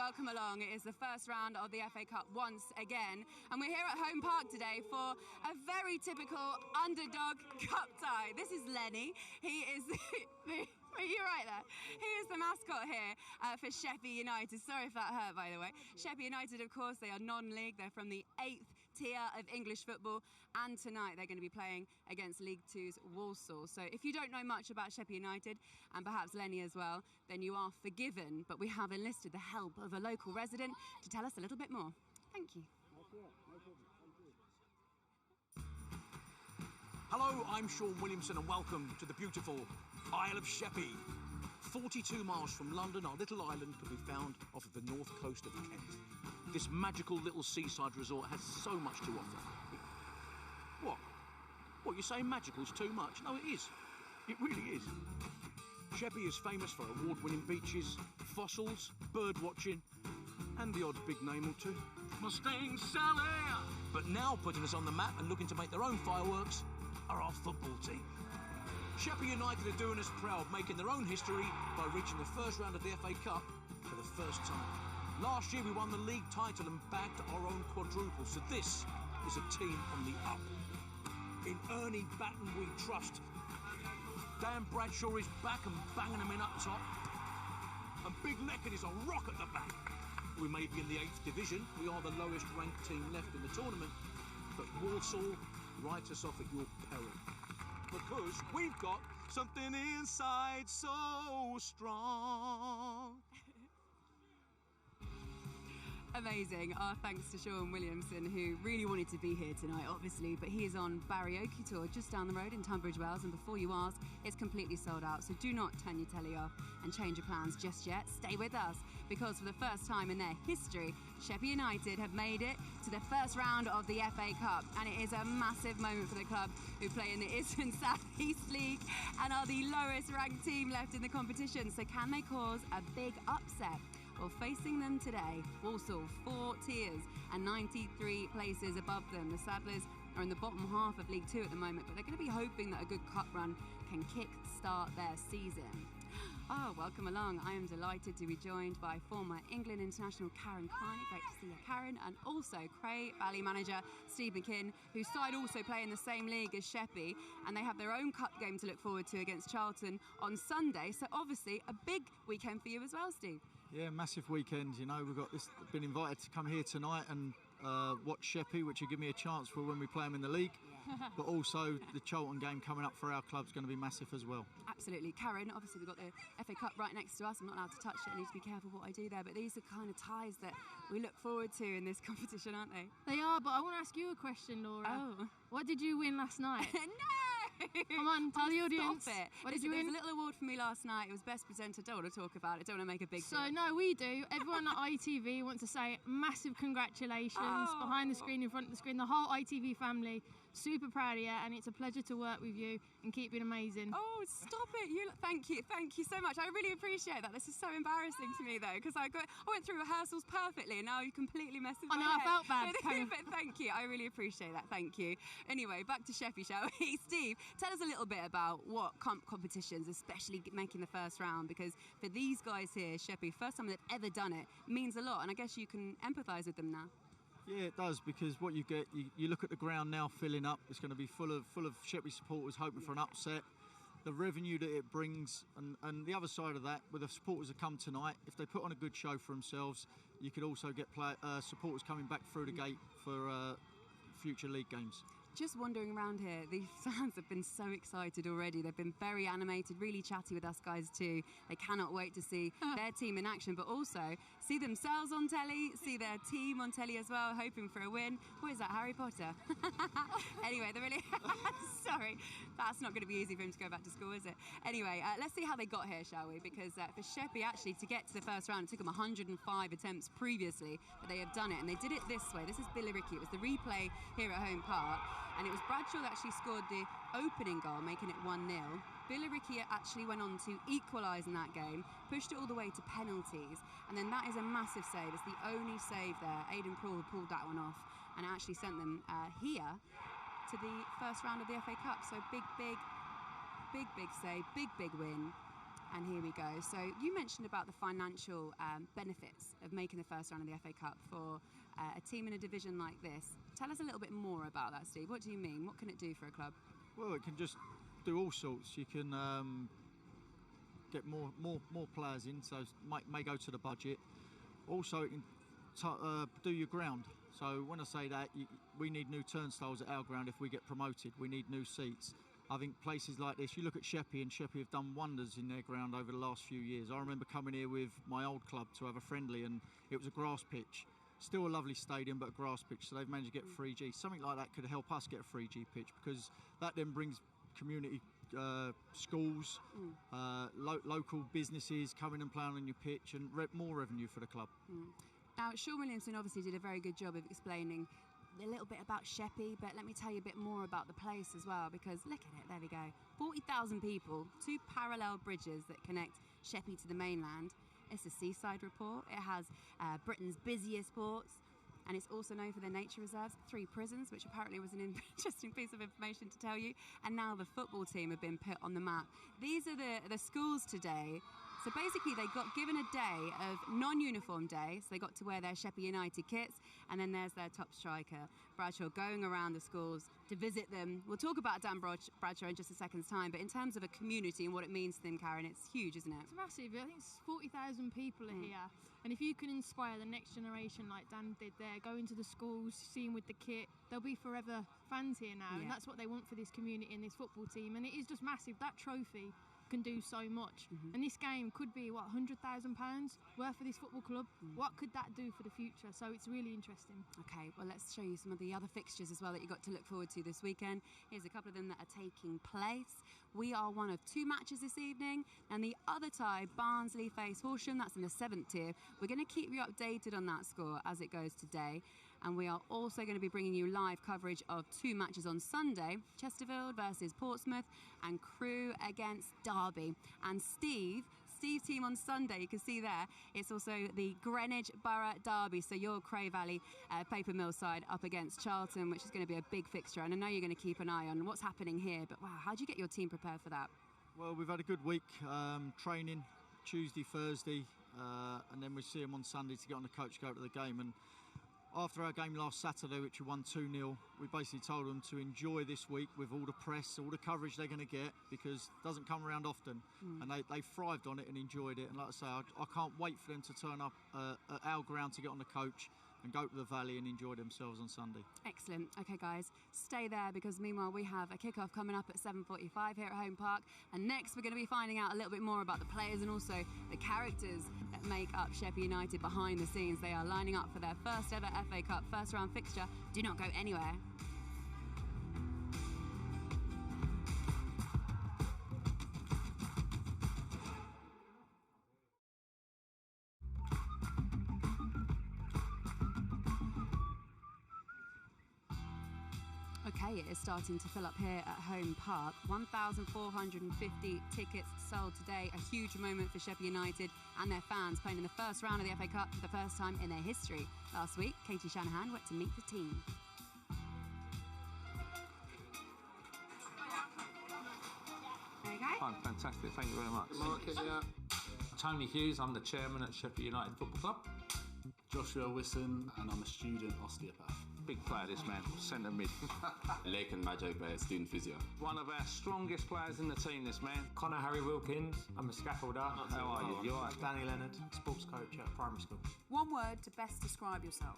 welcome along. It is the first round of the FA Cup once again, and we're here at Home Park today for a very typical underdog cup tie. This is Lenny. He is you're right there. He is the mascot here for Sheppey United. Sorry if that hurt, by the way. Sheppey United, of course, they are non-league. They're from the 8th tier of English football, and tonight they're going to be playing against League Two's Walsall. So if you don't know much about Sheppey United, and perhaps Lenny as well, then you are forgiven. But we have enlisted the help of a local resident to tell us a little bit more. Thank you. Hello, I'm Sean Williamson and welcome to the beautiful Isle of Sheppey. 42 miles from London, our little island can be found off of the north coast of Kent. This magical little seaside resort has so much to offer. What? What, you're saying magical's too much? No, it is. It really is. Sheppey is famous for award-winning beaches, fossils, bird watching, and the odd big name or two. Mustang Sally! But now putting us on the map and looking to make their own fireworks are our football team. Sheppey United are doing us proud, making their own history by reaching the first round of the FA Cup for the first time. Last year we won the league title and bagged our own quadruple, so this is a team on the up. In Ernie Batten we trust. Dan Bradshaw is back and banging them in up top. And Big Leckett is a rock at the back. We may be in the 8th division, we are the lowest ranked team left in the tournament, but Walsall write us off at your peril. Because we've got something inside so strong. Amazing. Our thanks to Sean Williamson, who really wanted to be here tonight, obviously, but he is on karaoke tour just down the road in Tunbridge Wells, and before you ask, it's completely sold out, so do not turn your telly off and change your plans just yet. Stay with us, because for the first time in their history, Sheppey United have made it to the first round of the FA Cup, and it is a massive moment for the club, who play in the Eastern South East League and are the lowest ranked team left in the competition. So can they cause a big upset? Well, facing them today, Walsall, 4 tiers and 93 places above them. The Saddlers are in the bottom half of League Two at the moment, but they're going to be hoping that a good cup run can kick-start their season. Welcome along. I am delighted to be joined by former England international Karen Carney. Great to see you, Karen. And also Cray Valley manager Steve McKinn, whose side also play in the same league as Sheppey, and they have their own cup game to look forward to against Charlton on Sunday. So obviously a big weekend for you as well, Steve. Yeah, massive weekend. You know, we've got this. Been invited to come here tonight and watch Sheppey, which will give me a chance for when we play them in the league. Yeah. But also the Charlton game coming up for our club is going to be massive as well. Absolutely. Karen, obviously we've got the FA Cup right next to us. I'm not allowed to touch it. I need to be careful what I do there. But these are kind of ties that we look forward to in this competition, aren't they? They are, but I want to ask you a question, Laura. Oh. What did you win last night? No! Come on, tell the audience. Stop it. What did you win? There was a little award for me last night. It was Best Presenter. Don't want to talk about it. Don't want to make a big deal. So, no, we do. Everyone at ITV wants to say massive congratulations. Behind the screen, in front of the screen, the whole ITV family. Super proud of you, and it's a pleasure to work with you and keep being amazing. Oh, stop it. Thank you so much. I really appreciate that. This is so embarrassing to me, though, because I went through rehearsals perfectly, and now you completely messed with my head. I felt bad. But thank you. I really appreciate that. Thank you. Anyway, back to Sheppey, shall we? Steve, tell us a little bit about what competitions, especially making the first round, because for these guys here, Sheppey, first time they've ever done it, means a lot, and I guess you can empathise with them now. Yeah, it does, because what you get, you look at the ground now filling up. It's going to be full of Sheppey supporters hoping for an upset. The revenue that it brings, and the other side of that, with the supporters that come tonight, if they put on a good show for themselves, you could also get supporters coming back through the gate for future league games. Just wandering around here, the fans have been so excited already. They've been very animated, really chatty with us guys too. They cannot wait to see their team in action, but also see themselves on telly, see their team on telly as well, hoping for a win. What is that, Harry Potter? Anyway, they're really... Sorry, that's not going to be easy for him to go back to school, is it? Anyway, let's see how they got here, shall we? Because for Sheppey, actually, to get to the first round, it took them 105 attempts previously, but they have done it, and they did it this way. This is Billericay. It was the replay here at Home Park. And it was Bradshaw that actually scored the opening goal, making it 1-0. Billericay actually went on to equalise in that game, pushed it all the way to penalties, and then that is a massive save. It's the only save there. Aidan Proul pulled that one off, and it actually sent them here to the first round of the FA Cup. So big save, big win. And here we go. So you mentioned about the financial benefits of making the first round of the FA Cup for a team in a division like this. Tell us a little bit more about that, Steve. What do you mean? What can it do for a club? Well, it can just do all sorts. You can get more players in, so may go to the budget. Also, it can do your ground. So when I say that, we need new turnstiles at our ground if we get promoted. We need new seats. I think places like this, you look at Sheppey, and Sheppey have done wonders in their ground over the last few years. I remember coming here with my old club to have a friendly, and it was a grass pitch. Still a lovely stadium, but a grass pitch, so they've managed to get 3G. Something like that could help us get a 3G pitch, because that then brings community schools, local businesses coming and playing on your pitch, and more revenue for the club. Now, Sean Williamson obviously did a very good job of explaining a little bit about Sheppey, but let me tell you a bit more about the place as well, because look at it, there we go. 40,000 people, 2 parallel bridges that connect Sheppey to the mainland. It's a seaside report. It has Britain's busiest ports, and it's also known for their nature reserves, 3 prisons, which apparently was an interesting piece of information to tell you. And now the football team have been put on the map. These are the schools today. So basically they got given a day of non-uniform day, so they got to wear their Sheppey United kits, and then there's their top striker, Bradshaw, going around the schools to visit them. We'll talk about Dan Bradshaw in just a second's time, but in terms of a community and what it means to them, Karen, it's huge, isn't it? It's massive. I think it's 40,000 people are here, and if you can inspire the next generation like Dan did there, go into the schools, see them with the kit, they'll be forever fans here now, and that's what they want for this community and this football team, and it is just massive. That trophy can do so much, and this game could be what, £100,000 worth for this football club. What could that do for the future? So it's really interesting. Okay, well, let's show you some of the other fixtures as well that you've got to look forward to this weekend. Here's a couple of them that are taking place. We are one of 2 matches this evening, and the other tie, Barnsley face Horsham, that's in the 7th tier. We're going to keep you updated on that score as it goes today. And we are also going to be bringing you live coverage of 2 matches on Sunday, Chesterfield versus Portsmouth and Crewe against Derby. And Steve's team on Sunday, you can see there, it's also the Greenwich Borough Derby, so your Cray Valley Paper Mill side up against Charlton, which is going to be a big fixture. And I know you're going to keep an eye on what's happening here, but wow, how do you get your team prepared for that? Well, we've had a good week training, Tuesday, Thursday, and then we see them on Sunday to get on the coach, go to the game. And after our game last Saturday, which we won 2-0, we basically told them to enjoy this week with all the press, all the coverage they're going to get, because it doesn't come around often. And they thrived on it and enjoyed it. And like I say, I can't wait for them to turn up at our ground to get on the coach and go to the Valley and enjoy themselves on Sunday. Excellent. Okay, guys, stay there, because meanwhile we have a kick-off coming up at 7:45 here at Home Park, and next we're going to be finding out a little bit more about the players and also the characters that make up Sheppey United behind the scenes. They are lining up for their first ever FA Cup first round fixture. Do not go anywhere. Okay, it is starting to fill up here at Home Park. 1,450 tickets sold today. A huge moment for Sheppey United and their fans, playing in the first round of the FA Cup for the first time in their history. Last week, Katie Shanahan went to meet the team. There you go. Oh, fantastic, thank you very much. Market, yeah. Tony Hughes, I'm the chairman at Sheppey United Football Club. Joshua Wisson, and I'm a student osteopath. Big player, this man, centre mid. Laken Majobe, student physio. One of our strongest players in the team, this man. Connor Harry Wilkins, I'm a scaffolder. How are you? You all right? Danny Leonard, sports coach at primary school. One word to best describe yourself.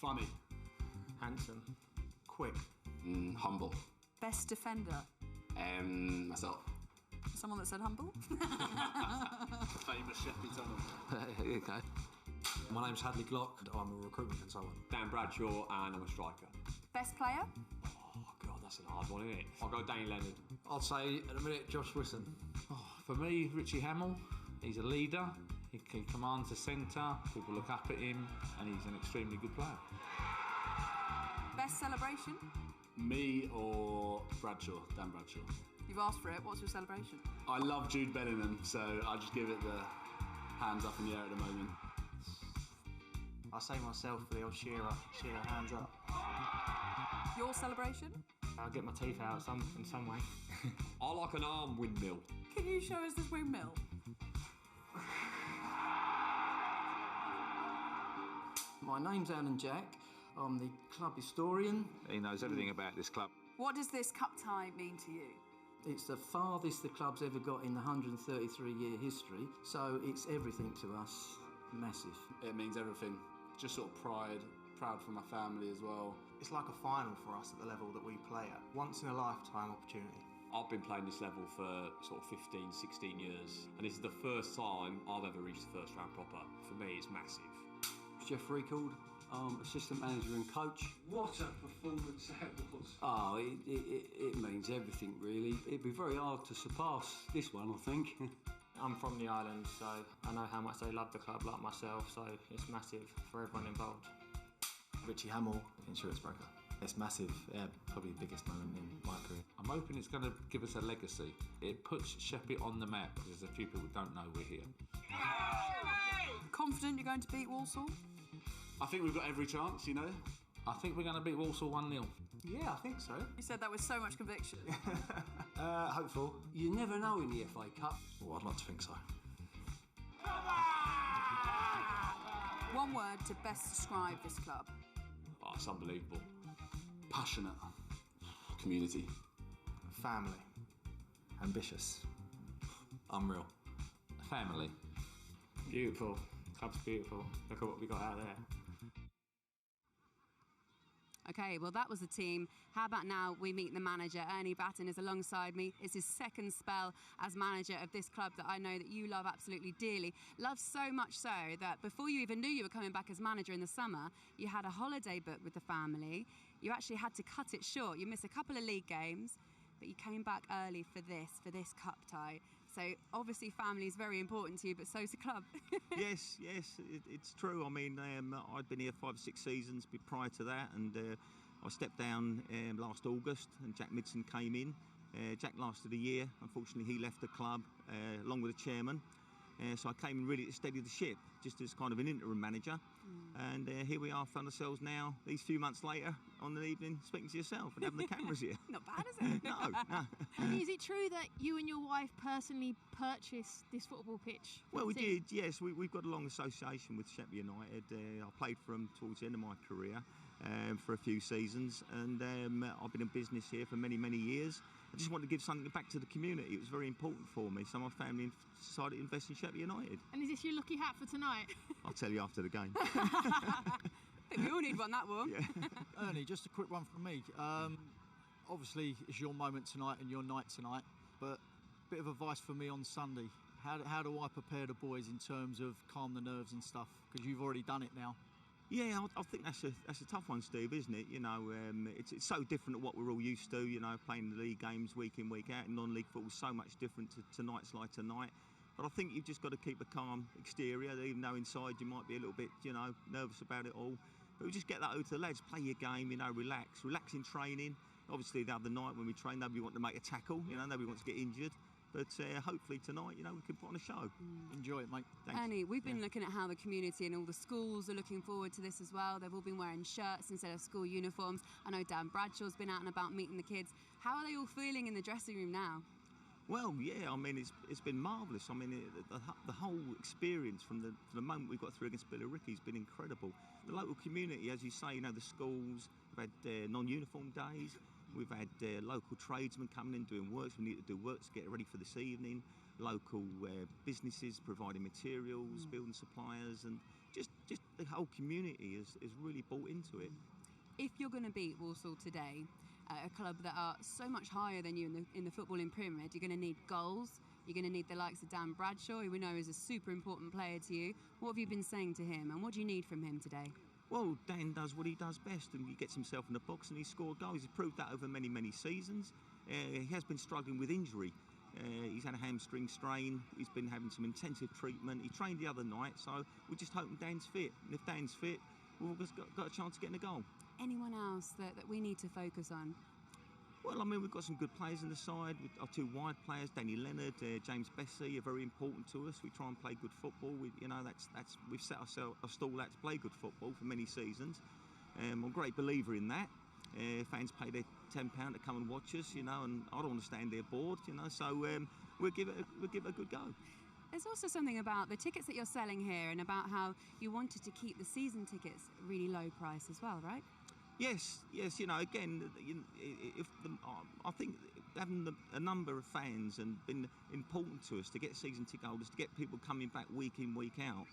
Funny. Handsome. Quick. Humble. Best defender. Myself. Someone that said humble? Famous Sheppey tunnel. Here you go. My name's Hadley Glock, I'm a recruitment consultant. Dan Bradshaw, and I'm a striker. Best player? Oh, God, that's a hard one, isn't it? I'll go Danny Leonard. I'd say, at the minute, Josh Wisson. Oh, for me, Richie Hamill. He's a leader. He commands the centre. People look up at him, and he's an extremely good player. Best celebration? Me or Bradshaw, Dan Bradshaw. You've asked for it. What's your celebration? I love Jude Bellingham, so I just give it the hands up in the air at the moment. I say myself for the old Shearer hands up. Your celebration? I'll get my teeth out in some way. I like an arm windmill. Can you show us this windmill? My name's Alan Jack. I'm the club historian. He knows everything about this club. What does this cup tie mean to you? It's the farthest the club's ever got in the 133-year history, so it's everything to us. Massive. It means everything. Just sort of pride, proud for my family as well. It's like a final for us at the level that we play at. Once in a lifetime opportunity. I've been playing this level for sort of 15, 16 years, and this is the first time I've ever reached the first round proper. For me, it's massive. Jeff Recalled, assistant manager and coach. What a performance that was. Oh, it means everything, really. It'd be very hard to surpass this one, I think. I'm from the island, so I know how much they love the club like myself, so it's massive for everyone involved. Richie Hamill, insurance broker. It's massive, yeah, probably the biggest moment in my career. I'm hoping it's going to give us a legacy. It puts Sheppey on the map, because there's a few people who don't know we're here. Confident you're going to beat Walsall? I think we've got every chance, you know. I think we're going to beat Walsall 1-0. Yeah, I think so. You said that with so much conviction. Hopeful. You never know in the FA Cup. Well, I'd like to think so. One word to best describe this club. Oh, it's unbelievable. Passionate. Community. Family. Ambitious. Unreal. Family. Beautiful. Club's beautiful. Look at what we got out there. Okay, well, that was the team. How about now we meet the manager? Ernie Batten is alongside me. It's his second spell as manager of this club that I know that you love absolutely dearly. Love so much so that before you even knew you were coming back as manager in the summer, you had a holiday booked with the family. You actually had to cut it short. You missed a couple of league games, but you came back early for this cup tie. So obviously family is very important to you, but so is the club. Yes, it's true. I mean, I'd been here 5 or 6 seasons prior to that, and I stepped down last August, and Jack Midson came in. Jack lasted a year. Unfortunately, he left the club along with the chairman. So I came in really to steady the ship, just as kind of an interim manager. And here we are, found ourselves now, these few months later, on an evening, speaking to yourself and having the cameras here. Not bad, is it? No. Is it true that you and your wife personally purchased this football pitch? Well, we did, yes. We've got a long association with Sheppey United. I played for them towards the end of my career for a few seasons, and I've been in business here for many, many years. I just wanted to give something back to the community. It was very important for me, so my family decided to invest in Sheppey United. And is this your lucky hat for tonight? I'll tell you after the game. I think we all need one, that one. Yeah. Ernie, just a quick one from me. Obviously, it's your moment tonight and your night tonight, but a bit of advice for me on Sunday. How do I prepare the boys in terms of calm the nerves and stuff? Because you've already done it now. Yeah, I think that's a tough one, Steve, isn't it? You know, it's so different to what we're all used to, you know, playing the league games week in, week out. Non-league football's so much different to nights like tonight. But I think you've just got to keep a calm exterior, even though inside you might be a little bit, you know, nervous about it all. But we just get that over to the lads, play your game, you know, relax in training. Obviously, the other night when we trained, nobody wanted to make a tackle, you know, nobody wants to get injured. But hopefully tonight, you know, we can put on a show. Enjoy it, mate. Thanks. Ernie, we've been looking at how the community and all the schools are looking forward to this as well. They've all been wearing shirts instead of school uniforms. I know Dan Bradshaw's been out and about meeting the kids. How are they all feeling in the dressing room now? Well, yeah, I mean, it's been marvellous. I mean, the whole experience from the moment we got through against Billericay has been incredible. The local community, as you say, you know, the schools, we've had non-uniform days. We've had local tradesmen coming in doing works. We need to do works to get ready for this evening. Local businesses providing materials, building suppliers, and just the whole community is really bought into it. If you're going to beat Walsall today, a club that are so much higher than you in the footballing pyramid, you're going to need goals. You're going to need the likes of Dan Bradshaw, who we know is a super important player to you. What have you been saying to him, and what do you need from him today? Well, Dan does what he does best, and he gets himself in the box and he scored goals. He's proved that over many, many seasons. He has been struggling with injury. He's had a hamstring strain. He's been having some intensive treatment. He trained the other night, so we're just hoping Dan's fit. And if Dan's fit, we've got a chance of getting a goal. Anyone else that we need to focus on? Well, I mean, we've got some good players on the side. Our 2 wide players, Danny Leonard, James Bessie, are very important to us. We try and play good football. We've set ourselves a stall out to play good football for many seasons. I'm a great believer in that. Fans pay £10 to come and watch us, you know, and I don't want to stand there bored, you know, so we'll give it a good go. There's also something about the tickets that you're selling here and about how you wanted to keep the season tickets really low price as well, right? Yes, you know, again, I think having a number of fans and been important to us to get season ticket holders, to get people coming back week in, week out.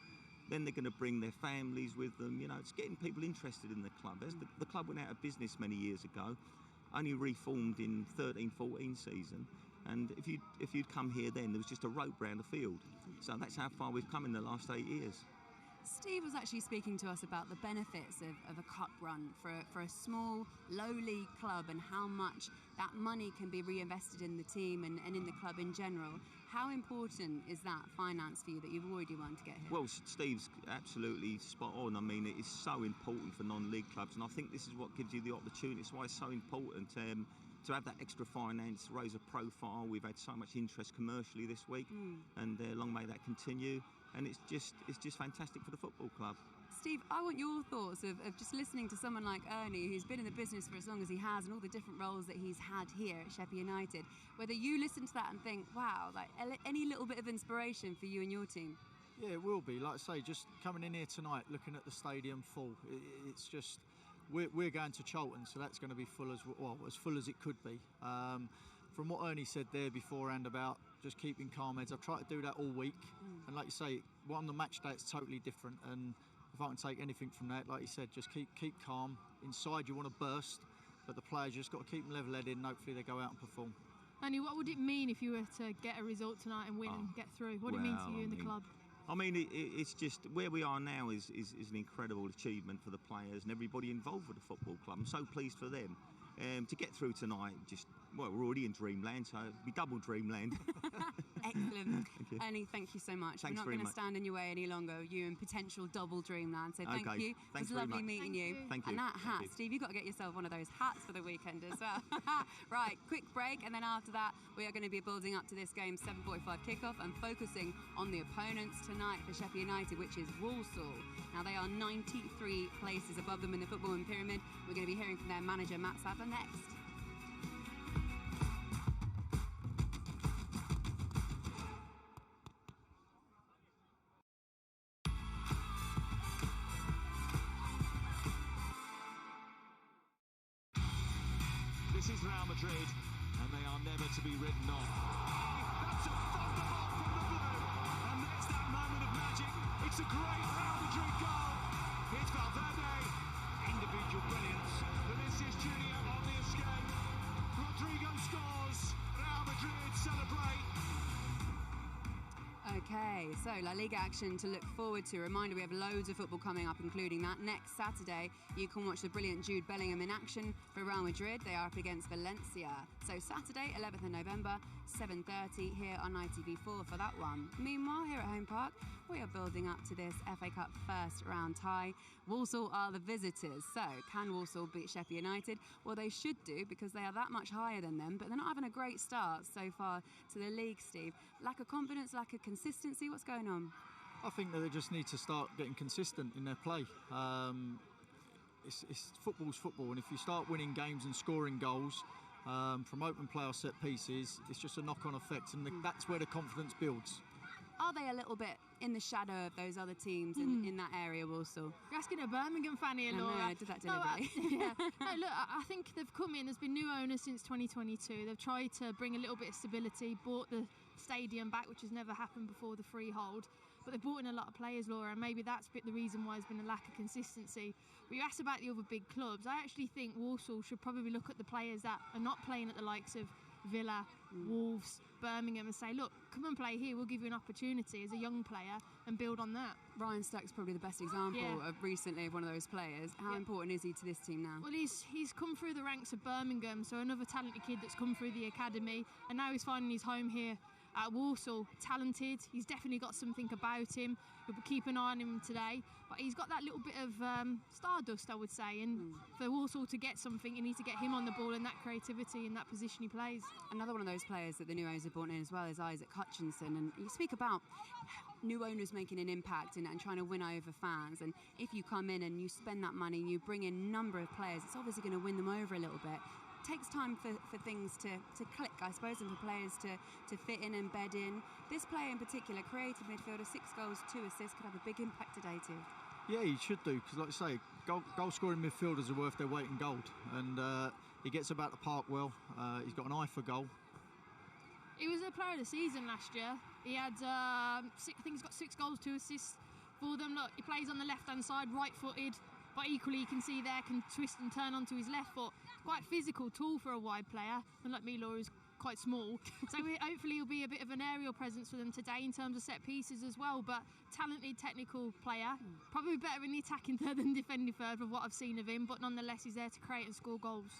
Then they're going to bring their families with them. You know, it's getting people interested in the club. The club went out of business many years ago, only reformed in 13-14 season. And if you'd come here then, there was just a rope round the field. So that's how far we've come in the last 8 years. Steve was actually speaking to us about the benefits of a cup run for a small, low-league club and how much that money can be reinvested in the team and in the club in general. How important is that finance for you that you've already won to get here? Well, Steve's absolutely spot on. I mean, it is so important for non-league clubs, and I think this is what gives you the opportunity. It's why it's so important to have that extra finance, raise a profile. We've had so much interest commercially this week, and long may that continue. And it's just fantastic for the football club. Steve, I want your thoughts of just listening to someone like Ernie, who's been in the business for as long as he has and all the different roles that he's had here at Sheppey United. Whether you listen to that and think, wow, like any little bit of inspiration for you and your team. Yeah, it will be. Like I say, just coming in here tonight, looking at the stadium full, it's just, we're going to Charlton, so that's going to be full as full as it could be. From what Ernie said there beforehand about just keeping calm heads, I've tried to do that all week. And like you say, on the match day, it's totally different. And if I can take anything from that, like you said, just keep calm. Inside, you want to burst, but the players just got to keep them level-headed and hopefully they go out and perform. Ernie, what would it mean if you were to get a result tonight and win and get through? What would it mean to you and the club? I mean, it's just where we are now is an incredible achievement for the players and everybody involved with the football club. I'm so pleased for them. To get through tonight, we're already in dreamland, so it'll be double dreamland. Excellent. Ernie, thank you so much. Thanks We're not going to stand in your way any longer, you and potential double dreamland. So thank you. It was lovely meeting you. Thank you. And that hat, Steve, you've got to get yourself one of those hats for the weekend as well. Right, quick break, and then after that, we are going to be building up to this game, 7:45 kickoff, and focusing on the opponents tonight for Sheppey United, which is Walsall. Now, they are 93 places above them in the footballing pyramid. We're going to be hearing from their manager, Matt Sadler, next. This is Real Madrid, and they are never to be written off. That's a thunderbolt from the blue, and there's that moment of magic. It's a great Real Madrid goal. Here's Valverde, individual brilliance. Vinicius Junior on the escape. Rodrigo scores. Real Madrid celebrate. Okay, so La Liga action to look forward to. Reminder, we have loads of football coming up, including that. Next Saturday, you can watch the brilliant Jude Bellingham in action for Real Madrid. They are up against Valencia. So Saturday, 11th of November, 7:30 here on ITV4 for that one. Meanwhile, here at Home Park, we are building up to this FA Cup first round tie. Walsall are the visitors. So can Walsall beat Sheppey United? Well, they should do, because they are that much higher than them, but they're not having a great start so far to the league, Steve. Lack of confidence, lack of consistency, what's going on? I think that they just need to start getting consistent in their play. Football's football, and if you start winning games and scoring goals from open play or set pieces, it's just a knock-on effect, and that's where the confidence builds. Are they a little bit in the shadow of those other teams in that area, Walsall? You're asking a Birmingham fan here, Laura. No, I did that deliberately. Look, I think they've come in. There's been new owners since 2022. They've tried to bring a little bit of stability, bought the stadium back, which has never happened before, the freehold. But they've brought in a lot of players, Laura, and maybe that's a bit the reason why there's been a lack of consistency. But you asked about the other big clubs. I actually think Walsall should probably look at the players that are not playing at the likes of Villa, Wolves, Birmingham, and say, look, come and play here, we'll give you an opportunity as a young player and build on that. Ryan Stuck's probably the best example of recently of one of those players. How important is he to this team now? Well, he's come through the ranks of Birmingham, so another talented kid that's come through the academy, and now he's finding his home here at Walsall. Talented, he's definitely got something about him. We'll keep an eye on him today, but he's got that little bit of stardust, I would say, and for Walsall to get something, you need to get him on the ball and that creativity in that position he plays. Another one of those players that the new owners have brought in as well is Isaac Hutchinson, and you speak about new owners making an impact and trying to win over fans, and if you come in and you spend that money and you bring in a number of players, it's obviously going to win them over a little bit. takes time for things to click, I suppose, and for players to fit in and bed in. This player in particular, creative midfielder, 6 goals, 2 assists, could have a big impact today too. Yeah, he should do, because like I say, goal-scoring midfielders are worth their weight in gold, and he gets about the park well. He's got an eye for goal. He was a player of the season last year. He had, I think he's got 6 goals, 2 assists for them. Look, he plays on the left-hand side, right-footed, but equally you can see there, can twist and turn onto his left foot. Quite physical, tall for a wide player, unlike Milo, who's quite small. So hopefully he'll be a bit of an aerial presence for them today in terms of set pieces as well, but talented technical player, probably better in the attacking third than defending third from what I've seen of him, but nonetheless he's there to create and score goals.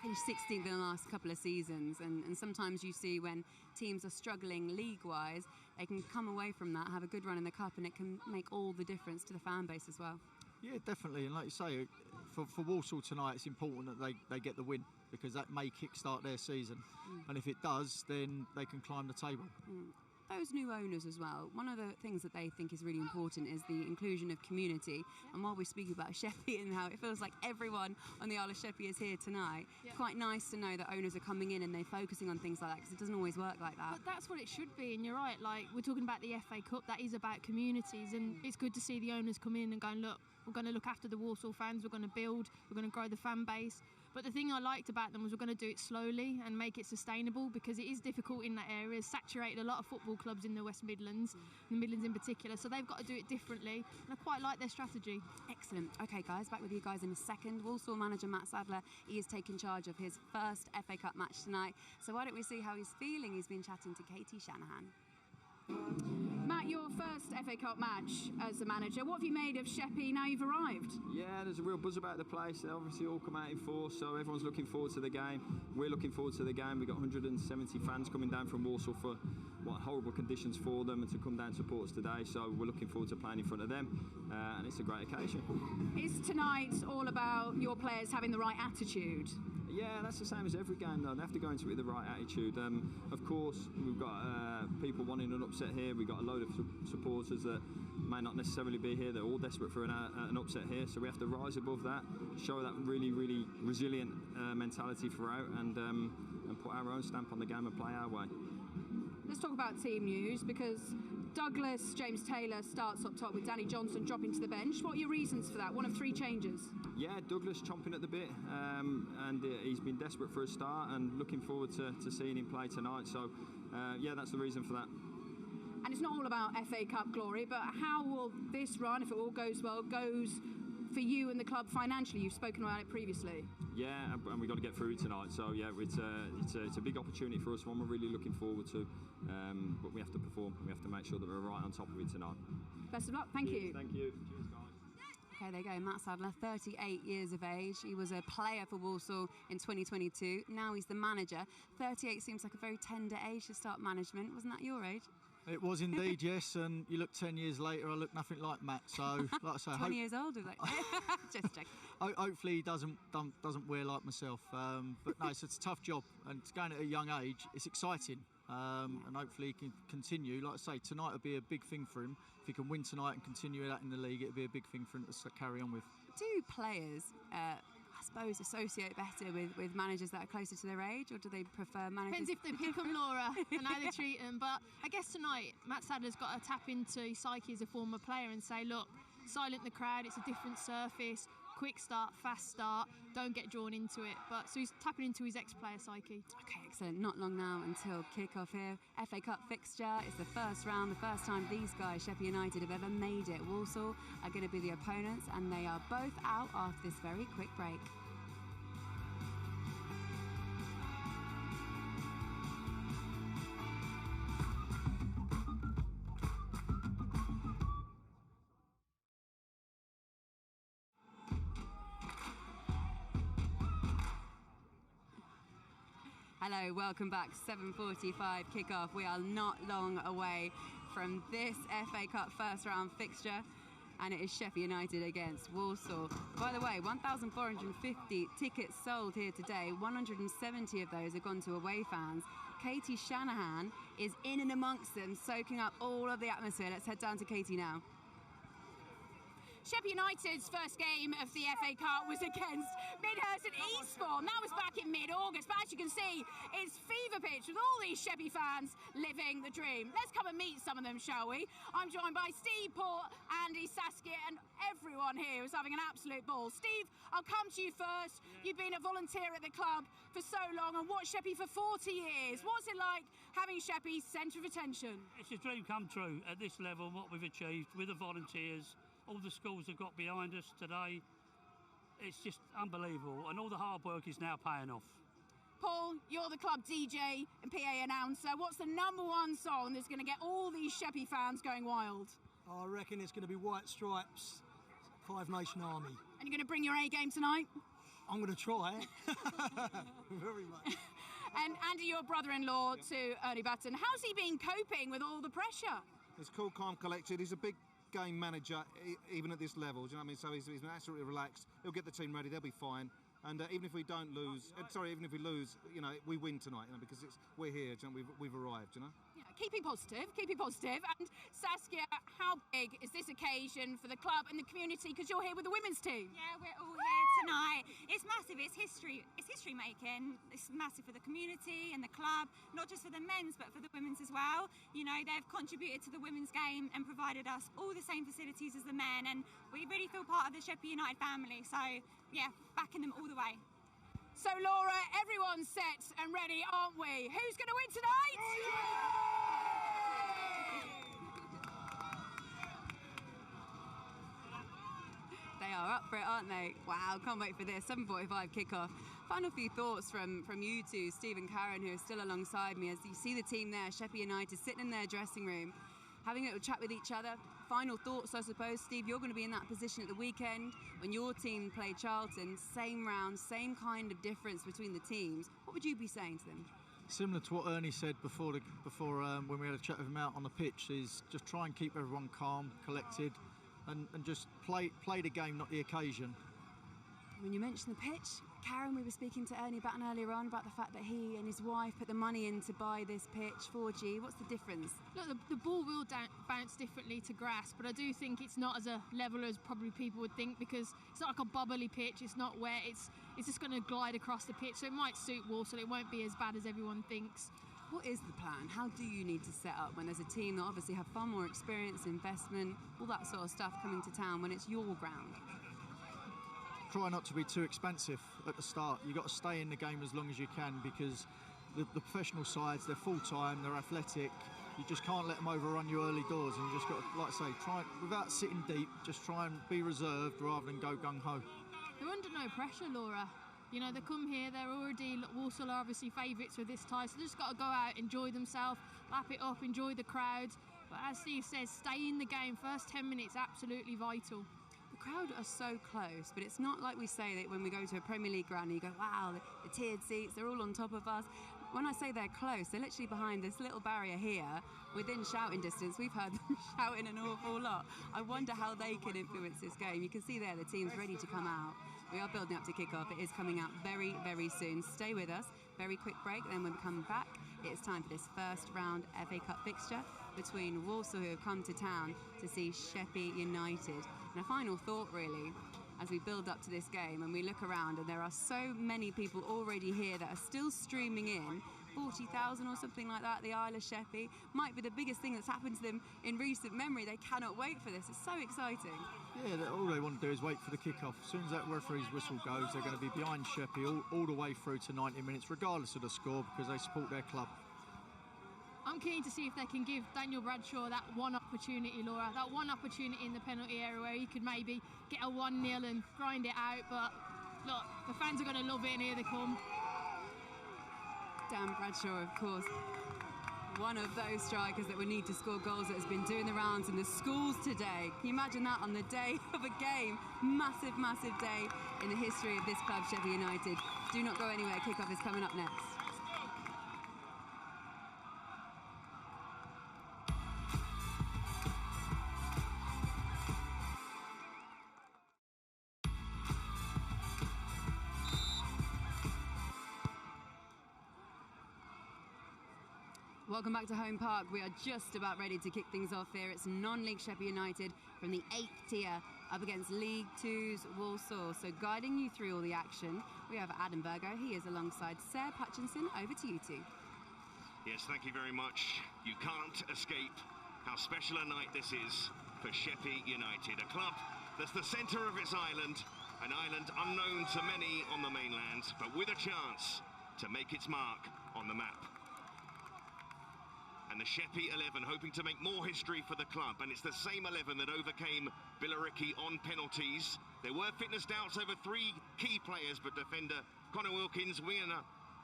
Finished 16th in the last couple of seasons, and sometimes you see when teams are struggling league-wise, they can come away from that, have a good run in the cup, and it can make all the difference to the fan base as well. Yeah, definitely, and like you say, for Walsall tonight, it's important that they get the win, because that may kickstart their season, and if it does, then they can climb the table. Those new owners as well, one of the things that they think is really important is the inclusion of community. And while we speak about Sheppey and how it feels like everyone on the Isle of Sheppey is here tonight, quite nice to know that owners are coming in and they're focusing on things like that, because it doesn't always work like that. But that's what it should be, and you're right, like we're talking about the FA Cup, that is about communities, and it's good to see the owners come in and going, look, we're going to look after the Walsall fans, we're going to build, we're going to grow the fan base. But the thing I liked about them was we're going to do it slowly and make it sustainable, because it is difficult in that area. It's saturated a lot of football clubs in the West Midlands, the Midlands in particular, so they've got to do it differently, and I quite like their strategy. Excellent. Okay guys, back with you guys in a second. Walsall manager Matt Sadler, he is taking charge of his first FA Cup match tonight, so why don't we see how he's feeling. He's been chatting to Katie Shanahan. Matt, your first FA Cup match as the manager. What have you made of Sheppey now you've arrived? Yeah, there's a real buzz about the place. They obviously all come out in force, so everyone's looking forward to the game. We're looking forward to the game. We've got 170 fans coming down from Walsall for horrible conditions for them, and to come down and support us today. So we're looking forward to playing in front of them, and it's a great occasion. Is tonight all about your players having the right attitude? Yeah, that's the same as every game though. They have to go into it with the right attitude. Of course, we've got people wanting an upset here. We've got a load of supporters that may not necessarily be here. They're all desperate for an upset here. So we have to rise above that, show that really, really resilient mentality throughout, and put our own stamp on the game and play our way. Let's talk about team news, because Douglas James Taylor starts up top with Danny Johnson dropping to the bench. What are your reasons for that? One of 3 changes. Yeah, Douglas chomping at the bit, and he's been desperate for a start, and looking forward to seeing him play tonight. So, yeah, that's the reason for that. And it's not all about FA Cup glory, but how will this run, if it all goes well, goes for you and the club financially? You've spoken about it previously. Yeah, and we've got to get through it tonight. So yeah, it's a big opportunity for us, one we're really looking forward to. But we have to perform. We have to make sure that we're right on top of it tonight. Best of luck. Thank you. Thank you. Cheers, guys. Okay, there you go, Matt Sadler, 38 years of age. He was a player for Walsall in 2022. Now he's the manager. 38 seems like a very tender age to start management. Wasn't that your age? It was indeed, yes, and you look 10 years later, I look nothing like Matt, so like I say... 20 years older, like. Just checking. Hopefully he doesn't wear like myself, but no, it's a tough job, and going at a young age, it's exciting, and hopefully he can continue. Like I say, tonight will be a big thing for him. If he can win tonight and continue that in the league, it'll be a big thing for him to carry on with. Do players... I suppose associate better with managers that are closer to their age, or do they prefer managers? Depends if they pick them, Laura, and how they treat them. But I guess tonight Matt Sadler's got to tap into his psyche as a former player and say, look, silent the crowd, it's a different surface, quick start, fast start, don't get drawn into it. But so he's tapping into his ex-player psyche. Okay, excellent. Not long now until kick-off here. FA Cup fixture. It's the first round, the first time these guys, Sheppey United, have ever made it. Walsall are going to be the opponents, and they are both out after this very quick break. Hello, welcome back. 7:45 kick-off. We are not long away from this FA Cup first round fixture, and it is Sheppey United against Walsall. By the way, 1,450 tickets sold here today. 170 of those have gone to away fans. Katie Shanahan is in and amongst them, soaking up all of the atmosphere. Let's head down to Katie now. Sheppey United's first game of the FA Cup was against Midhurst and Eastbourne. That was back in mid-August, but as you can see, it's fever pitch with all these Sheppey fans living the dream. Let's come and meet some of them, shall we? I'm joined by Steve, Paul, Andy, Saskia, and everyone here who's having an absolute ball. Steve, I'll come to you first. You've been a volunteer at the club for so long and watched Sheppey for 40 years. What's it like having Sheppey centre of attention? It's a dream come true at this level, what we've achieved with the volunteers. All the schools have got behind us today. It's just unbelievable, and all the hard work is now paying off. Paul, you're the club DJ and PA announcer. What's the #1 song that's going to get all these Sheppey fans going wild? I reckon it's going to be White Stripes, Five Nation Army. And you're going to bring your A game tonight? I'm going to try. Very much. And Andy, your brother-in-law to Ernie Batten. How's he been coping with all the pressure? He's cool, calm, collected. He's a big game manager, even at this level. Do you know what I mean? So he's been absolutely relaxed. He'll get the team ready. They'll be fine. And even if we don't lose, even if we lose, we win tonight. Because we're here. Do you know, we've arrived. You know. Yeah, keeping positive. And Saskia, how big is this occasion for the club and the community? Because you're here with the women's team. Yeah, we're all here tonight. It's massive. It's history. It's history making. It's massive for the community and the club, not just for the men's, but for the women's as well. They've contributed to the women's game and provided us all the same facilities as the men, and we really feel part of the Sheppey United family. So, yeah, backing them all the way. So, Laura, everyone's set and ready, aren't we? Who's going to win tonight? They are up for it, aren't they? Wow, can't wait for this. 7:45 kickoff. Final few thoughts from you two, Steve and Karen, who are still alongside me, as you see the team there, Sheppey United, sitting in their dressing room, having a little chat with each other. Final thoughts, I suppose, Steve, you're going to be in that position at the weekend when your team play Charlton. Same round, same kind of difference between the teams. What would you be saying to them? Similar to what Ernie said before when we had a chat with him out on the pitch, is just try and keep everyone calm, collected, and just play the game, not the occasion. When you mentioned the pitch, Karen, we were speaking to Ernie Batten earlier on about the fact that he and his wife put the money in to buy this pitch, 4G. What's the difference? Look, the ball will bounce differently to grass, but I do think it's not as a level as probably people would think, because it's not like a bubbly pitch, it's not wet, it's just going to glide across the pitch, so it might suit Walsall, it won't be as bad as everyone thinks. What is the plan? How do you need to set up when there's a team that obviously have far more experience, investment, all that sort of stuff coming to town when it's your ground? Try not to be too expensive at the start. You've got to stay in the game as long as you can, because the professional sides, they're full-time, they're athletic. You just can't let them overrun you early doors, and you just got to, like I say, try without sitting deep, just try and be reserved rather than go gung-ho. They're under no pressure, Laura. They come here, they're already, Walsall are obviously favourites with this tie, so they've just got to go out, enjoy themselves, lap it up, enjoy the crowd. But as Steve says, stay in the game. First 10 minutes, absolutely vital. The crowd are so close, but it's not like we say that when we go to a Premier League ground and you go, wow, the tiered seats, they're all on top of us. When I say they're close, they're literally behind this little barrier here, within shouting distance. We've heard them shouting an awful lot. I wonder how they can influence this game. You can see there the team's ready to come out. We are building up to kick-off. It is coming out very, very soon. Stay with us. Very quick break, then when we come back, it's time for this first round FA Cup fixture between Walsall, who have come to town to see Sheppey United. And a final thought, really, as we build up to this game and we look around, and there are so many people already here that are still streaming in. 40,000 or something like that, the Isle of Sheppey. Might be the biggest thing that's happened to them in recent memory. They cannot wait for this. It's so exciting. Yeah, all they want to do is wait for the kick-off. As soon as that referee's whistle goes, they're going to be behind Sheppey all the way through to 90 minutes, regardless of the score, because they support their club. I'm keen to see if they can give Daniel Bradshaw that one opportunity, Laura, that one opportunity in the penalty area where he could maybe get a 1-0 and grind it out. But look, the fans are going to love it, and here they come. Dan Bradshaw, of course, one of those strikers that would need to score goals, that has been doing the rounds in the schools today. Can you imagine that on the day of a game? Massive, massive day in the history of this club, Sheppey United. Do not go anywhere. Kickoff is coming up next. Welcome back to Home Park. We are just about ready to kick things off here. It's non-league Sheppey United from the 8th tier up against League Two's Walsall. So guiding you through all the action, we have Adam Virgo. He is alongside Sarah Hutchinson. Over to you two. Yes, thank you very much. You can't escape how special a night this is for Sheppey United, a club that's the centre of its island, an island unknown to many on the mainland, but with a chance to make its mark on the map. And the Sheppey 11 hoping to make more history for the club, and it's the same 11 that overcame Billericay on penalties. There were fitness doubts over three key players, but defender Connor Wilkins, winger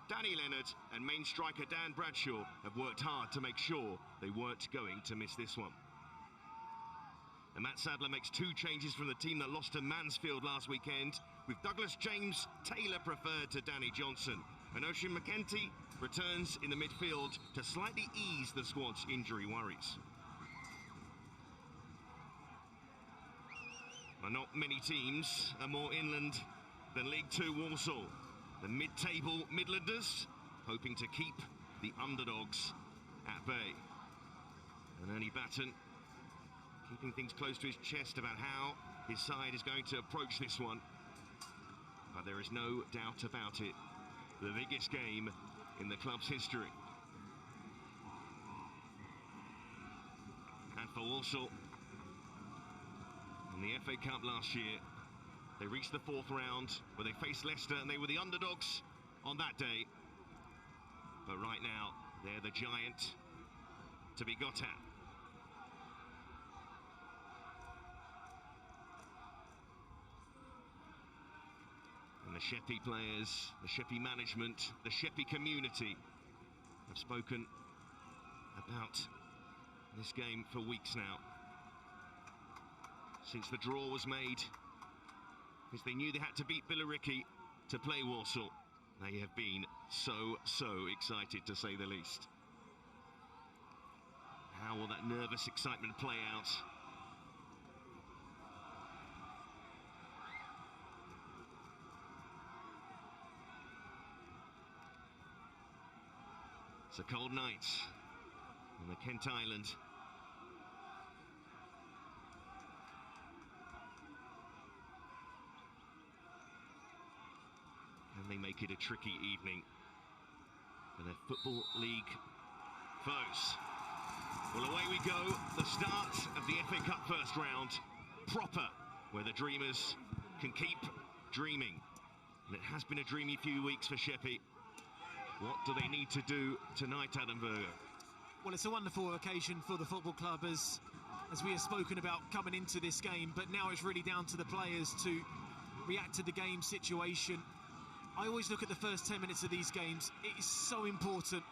Danny Leonard and main striker Dan Bradshaw have worked hard to make sure they weren't going to miss this one. And Matt Sadler makes two changes from the team that lost to Mansfield last weekend, with Douglas James Taylor preferred to Danny Johnson. And Ocean McEntee returns in the midfield to slightly ease the squad's injury worries. Well, not many teams are more inland than League Two Walsall. The mid-table Midlanders hoping to keep the underdogs at bay. And Ernie Batten keeping things close to his chest about how his side is going to approach this one. But there is no doubt about it, the biggest game in the club's history. And for Walsall, in the FA Cup last year, they reached the fourth round where they faced Leicester and they were the underdogs on that day. But right now, they're the giant to be got at. And the Sheppey players, the Sheppey management, the Sheppey community have spoken about this game for weeks now. Since the draw was made, because they knew they had to beat Billericay to play Walsall. They have been so excited, to say the least. How will that nervous excitement play out? It's a cold night on the Kent Island. And they make it a tricky evening for their Football League foes. Well, away we go. The start of the FA Cup first round. Proper, where the dreamers can keep dreaming. And it has been a dreamy few weeks for Sheppey. What do they need to do tonight, Adam Virgo? Well, it's a wonderful occasion for the football club, as we have spoken about coming into this game, but now it's really down to the players to react to the game situation. I always look at the first 10 minutes of these games. It is so important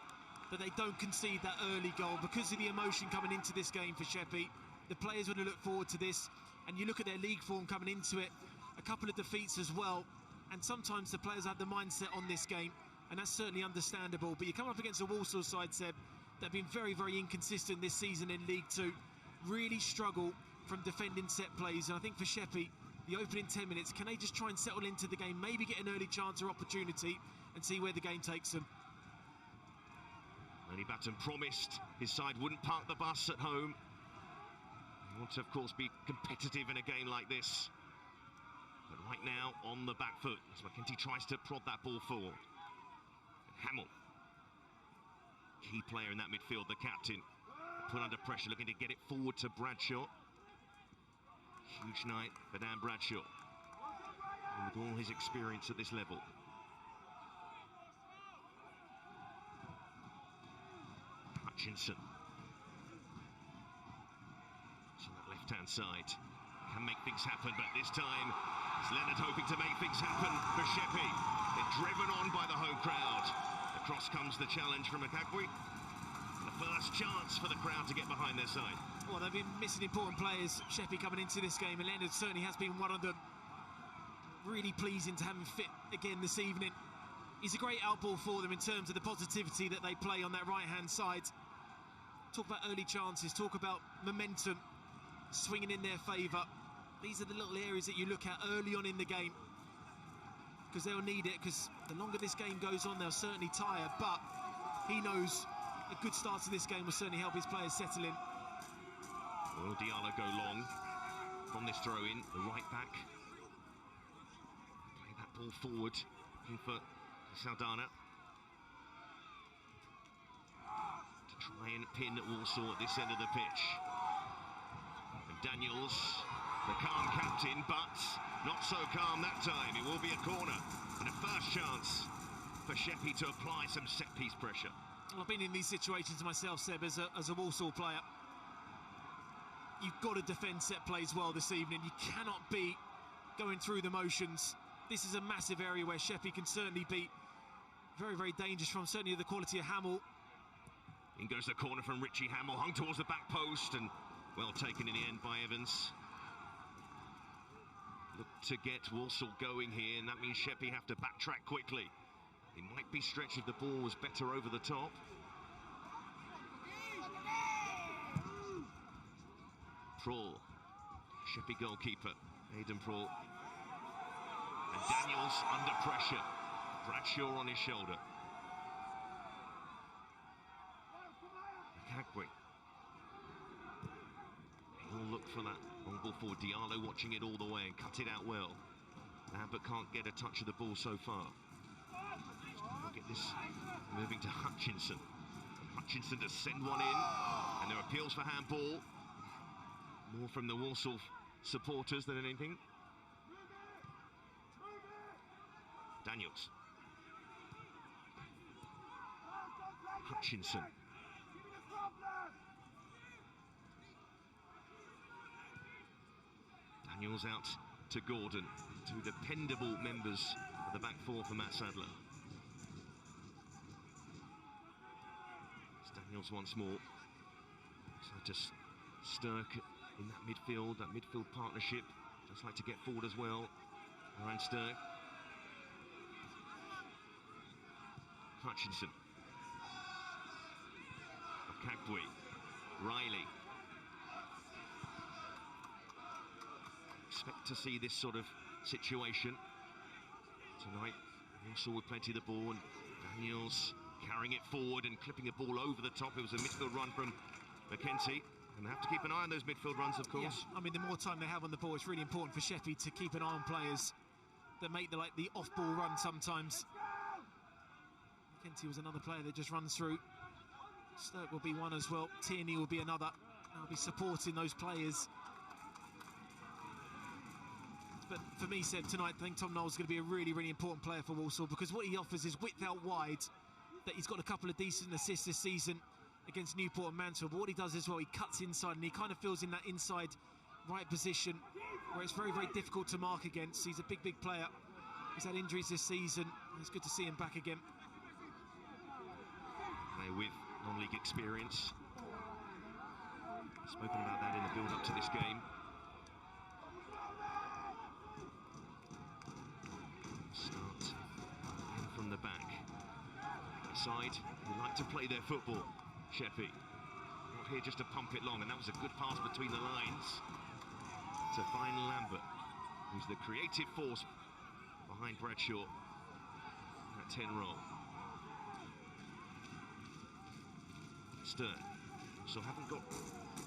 that they don't concede that early goal because of the emotion coming into this game for Sheppey. The players would have looked forward to this, and you look at their league form coming into it, a couple of defeats as well, and sometimes the players have the mindset on this game, and that's certainly understandable. But you come up against a Walsall side, Seb, that have been very, very inconsistent this season in League Two, really struggle from defending set plays, and I think for Sheppey, the opening 10 minutes, can they just try and settle into the game, maybe get an early chance or opportunity and see where the game takes them? Ernie Batten promised his side wouldn't park the bus at home. They want to, of course, be competitive in a game like this. But right now, on the back foot, as McEntee tries to prod that ball forward. And Hamill, key player in that midfield, the captain, put under pressure, looking to get it forward to Bradshaw. Huge night for Dan Bradshaw, and with all his experience at this level. Hutchinson. So that left-hand side can make things happen, but this time it's Leonard hoping to make things happen for Sheppey. They're driven on by the home crowd. Across comes the challenge from Akagwi. The first chance for the crowd to get behind their side. Well, they've been missing important players, Sheppey, coming into this game, and Leonard certainly has been one of them. Really pleasing to have him fit again this evening. He's a great outball for them in terms of the positivity that they play on that right-hand side. Talk about early chances, talk about momentum swinging in their favour. These are the little areas that you look at early on in the game, because they'll need it, because the longer this game goes on, they'll certainly tire, but he knows a good start to this game will certainly help his players settle in. Will Diallo go long? from this throw-in, the right back. Play that ball forward, looking for Saldana. To try and pin Walsall at this end of the pitch. And Daniels, the calm captain, but not so calm that time. It will be a corner and a first chance for Sheppey to apply some set-piece pressure. I've been in these situations myself, Seb, as a Walsall player. You've got to defend set plays well this evening. You cannot be going through the motions. This is a massive area where Sheppey can certainly be very, very dangerous from, certainly the quality of Hamill. In goes the corner from Richie Hamill, hung towards the back post and well taken in the end by Evans. Look to get Walsall going here, and that means Sheppey have to backtrack quickly. It might be stretched if the ball was better over the top. Prawl, Sheppey goalkeeper, Aidan Prawl. And Daniels under pressure. Bradshaw on his shoulder. Kagwe. He'll look for that long ball forward. Diallo watching it all the way and cut it out well. Lambert can't get a touch of the ball so far. We'll get this moving to Hutchinson. Hutchinson to send one in. And there are appeals for handball. More from the Walsall supporters than anything. Daniels. Hutchinson. Daniels out to Gordon. Two dependable members of the back four for Matt Sadler. It's Daniels once more. So just Stirk in that midfield partnership. Just like to get forward as well. Ryan Stirk. Hutchinson. Kagwe. Riley. Expect to see this sort of situation tonight. Walsall with plenty of the ball, and Daniels carrying it forward and clipping a ball over the top. It was a midfield run from McKenzie. And they have to keep an eye on those midfield runs, of course. Yeah, I mean, the more time they have on the ball, it's really important for Sheppey to keep an eye on players that make the off-ball run sometimes. McKenzie was another player that just runs through. Stirk will be one as well. Tierney will be another. They'll be supporting those players. But for me, Seb, tonight, I think Tom Knowles is going to be a really, really important player for Walsall, because what he offers is width out wide, that he's got a couple of decent assists this season against Newport and Mansfield. But what he does as well, he cuts inside, and he kind of feels in that inside right position where it's very, very difficult to mark against. He's a big, big player. He's had injuries this season. It's good to see him back again. With non-league experience. Spoken about that in the build-up to this game. Start in from the back. Side, they like to play their football. Sheppey, not here just to pump it long, and that was a good pass between the lines to find Lambert, who's the creative force behind Bradshaw. That 10 role. Stern. So haven't got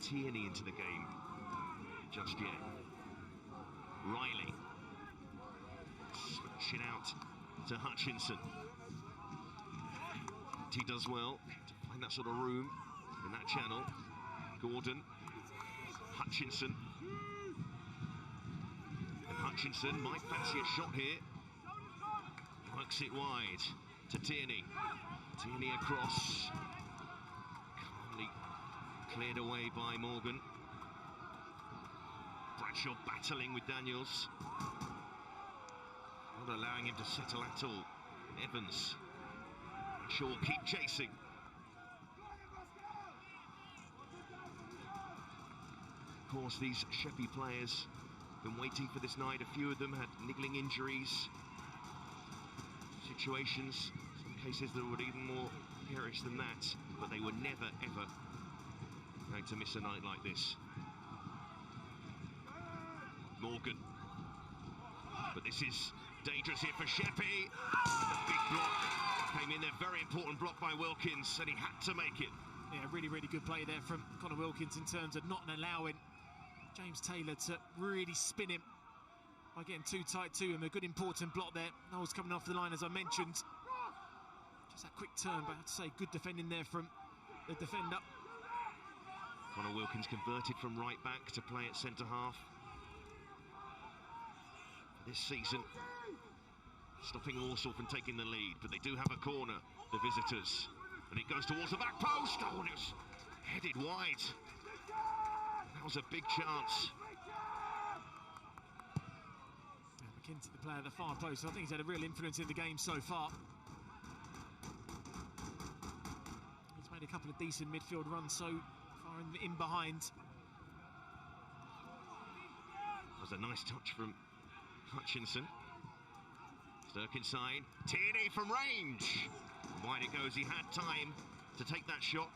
Tierney into the game just yet. Riley. Switch it out to Hutchinson. He does well to find that sort of room in that channel. Gordon. Hutchinson. And Hutchinson might fancy a shot here. Works it wide to Tierney. Tierney across. Cleared away by Morgan. Bradshaw battling with Daniels. Not allowing him to settle at all. Evans. Bradshaw will keep chasing. Of course, these Sheppey players have been waiting for this night. A few of them had niggling injuries. Situations, some cases that were even more precarious than that, but they were never, ever going to miss a night like this. Morgan. But this is dangerous here for Sheppey. The big block came in there, very important block by Wilkins, and he had to make it. Yeah, really, really good play there from Connor Wilkins in terms of not allowing James Taylor to really spin him by getting too tight to him. A good important block there. Knowles coming off the line, as I mentioned. Just that quick turn, but I have to say, good defending there from the defender. Connor Wilkins converted from right back to play at centre half this season, stopping Walsall from taking the lead, but they do have a corner, the visitors, and it goes towards the back post. Oh, and it was headed wide. That was a big chance. McKenzie, the player at the far post, I think he's had a real influence in the game so far. He's made a couple of decent midfield runs so far in behind. That was a nice touch from Hutchinson. Stirk inside, Tierney from range. Wide it goes, he had time to take that shot,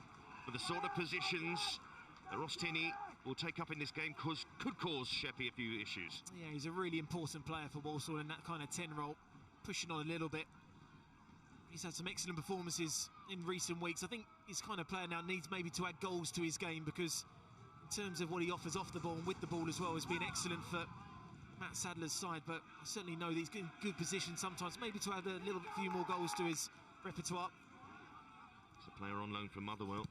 but the sort of positions that Ross Tierney will take up in this game could cause Sheppey a few issues. Yeah, he's a really important player for Walsall in that kind of 10 role, pushing on a little bit. He's had some excellent performances in recent weeks. I think he's kind of player now needs maybe to add goals to his game, because in terms of what he offers off the ball and with the ball as well has been excellent for Matt Sadler's side, but I certainly know that he's in good position sometimes, maybe to add a little bit few more goals to his repertoire. It's a player on loan from Motherwell.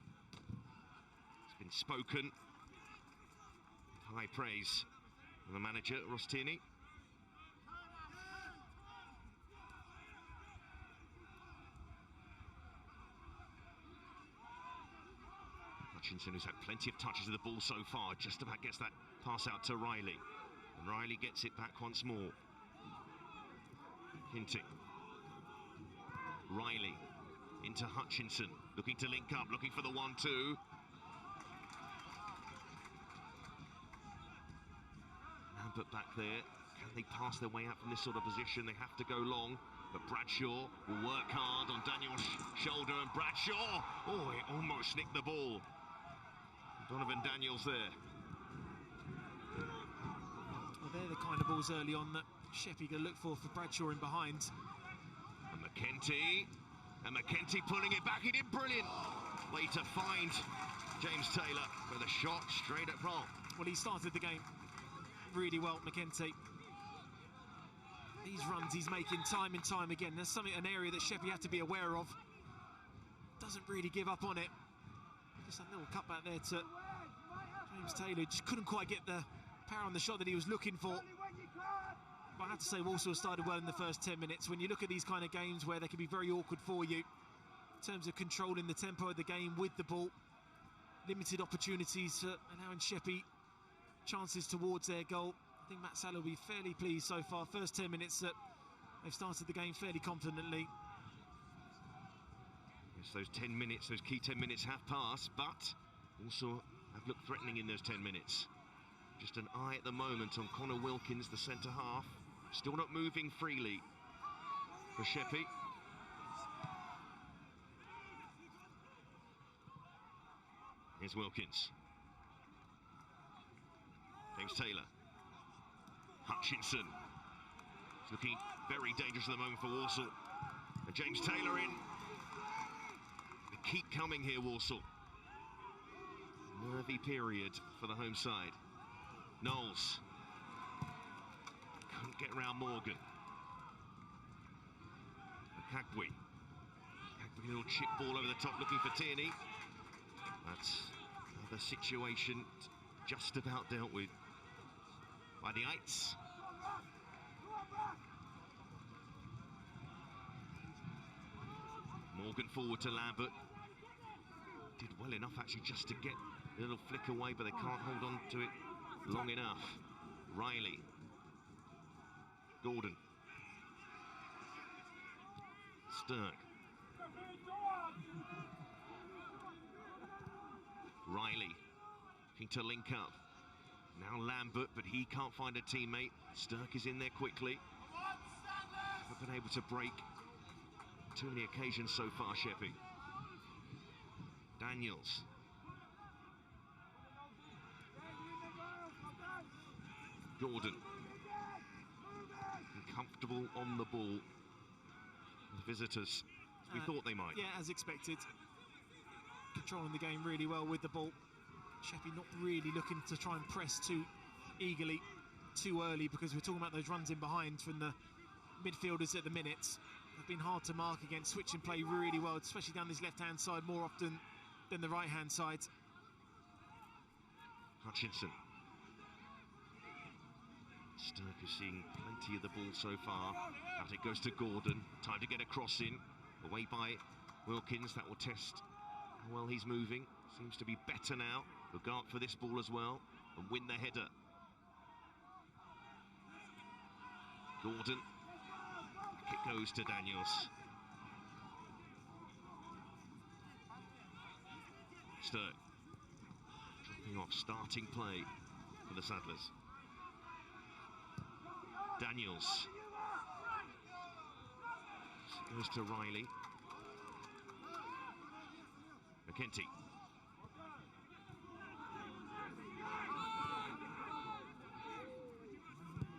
It's been spoken. High praise from the manager, Ross Tierney. Hutchinson, who's had plenty of touches of the ball so far, just about gets that pass out to Riley. And Riley gets it back once more. Hinting. Riley into Hutchinson, looking to link up, looking for the 1-2. Lambert back there. Can they pass their way out from this sort of position? They have to go long, but Bradshaw will work hard on Daniel's shoulder, and Bradshaw, oh, he almost nicked the ball. Donovan Daniels there. Well, they're the kind of balls early on that Sheppey going to look for Bradshaw in behind. And McKenty pulling it back. He did brilliant. Way to find James Taylor with a shot straight at front. Well, he started the game really well, McKenty. These runs he's making time and time again. There's an area that Sheppey had to be aware of. Doesn't really give up on it. Just a little cutback there to James Taylor. Just couldn't quite get the power on the shot that he was looking for. But I have to say, Walsall started well in the first 10 minutes. When you look at these kind of games where they can be very awkward for you, in terms of controlling the tempo of the game with the ball, limited opportunities, allowing Sheppey chances towards their goal. I think Matt Sadler will be fairly pleased so far. First 10 minutes that they've started the game fairly confidently. Yes, those 10 minutes, those key 10 minutes have passed, but also have looked threatening in those 10 minutes. Just an eye at the moment on Connor Wilkins, the centre half. Still not moving freely for Sheppey. Here's Wilkins. James Taylor. Hutchinson. It's looking very dangerous at the moment for Walsall. And James Taylor in. They keep coming here, Walsall. Nervy period for the home side. Knowles. Couldn't get around Morgan. Kagwe. Kagwe, a little chip ball over the top looking for Tierney. That's another situation just about dealt with by the Eights. Morgan forward to Lambert. Did well enough actually just to get a little flick away, but they can't hold on to it long enough. Riley. Gordon. Stirk. Riley looking to link up. Now Lambert, but he can't find a teammate. Stirk is in there quickly. Haven't been able to break too many occasions so far, Sheppey. Daniels. Gordon. Comfortable on the ball. The visitors, we thought they might. Yeah, as expected. Controlling the game really well with the ball. Sheppey not really looking to try and press too eagerly, too early, because we're talking about those runs in behind from the midfielders at the minute. They've been hard to mark against, switching play really well, especially down this left-hand side more often than the right-hand side. Hutchinson. Stirk is seeing plenty of the ball so far. Out it goes to Gordon. Time to get a cross in. Away by Wilkins. That will test how well he's moving. Seems to be better now. Look out for this ball as well and win the header. Gordon. Kick goes to Daniels. Stirk. Dropping off starting play for the Saddlers. Daniels. Goes to Riley. McKenty.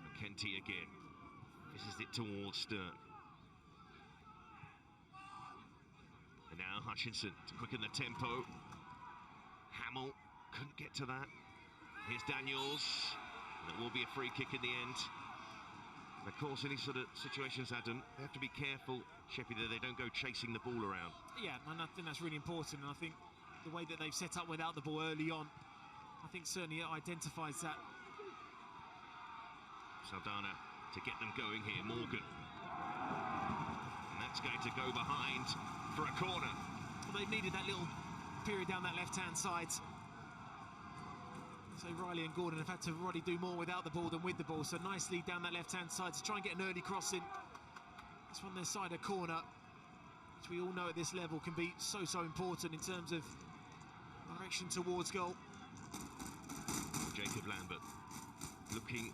McKenty again. This is it towards Stirk. And now Hutchinson to quicken the tempo. Hamill couldn't get to that. Here's Daniels. And it will be a free kick in the end. And of course, in these sort of situations, Adam, they have to be careful, Sheppey, that they don't go chasing the ball around. Yeah, and I think that's really important. And I think the way that they've set up without the ball early on, I think certainly it identifies that. Saldana to get them going here, Morgan. And that's going to go behind for a corner. Well, they've needed that little period down that left-hand side. So Riley and Gordon have had to already do more without the ball than with the ball. So nicely down that left-hand side to try and get an early crossing. It's from their side a corner, which we all know at this level can be so important in terms of direction towards goal. Jacob Lambert looking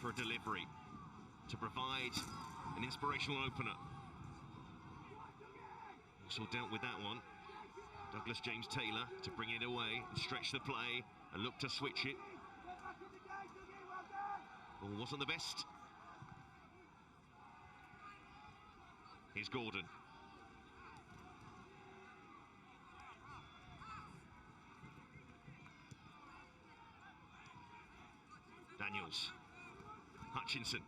for a delivery to provide an inspirational opener. Also dealt with that one. Douglas James Taylor to bring it away and stretch the play and look to switch it. Ball wasn't the best. Here's Gordon. Daniels. Hutchinson.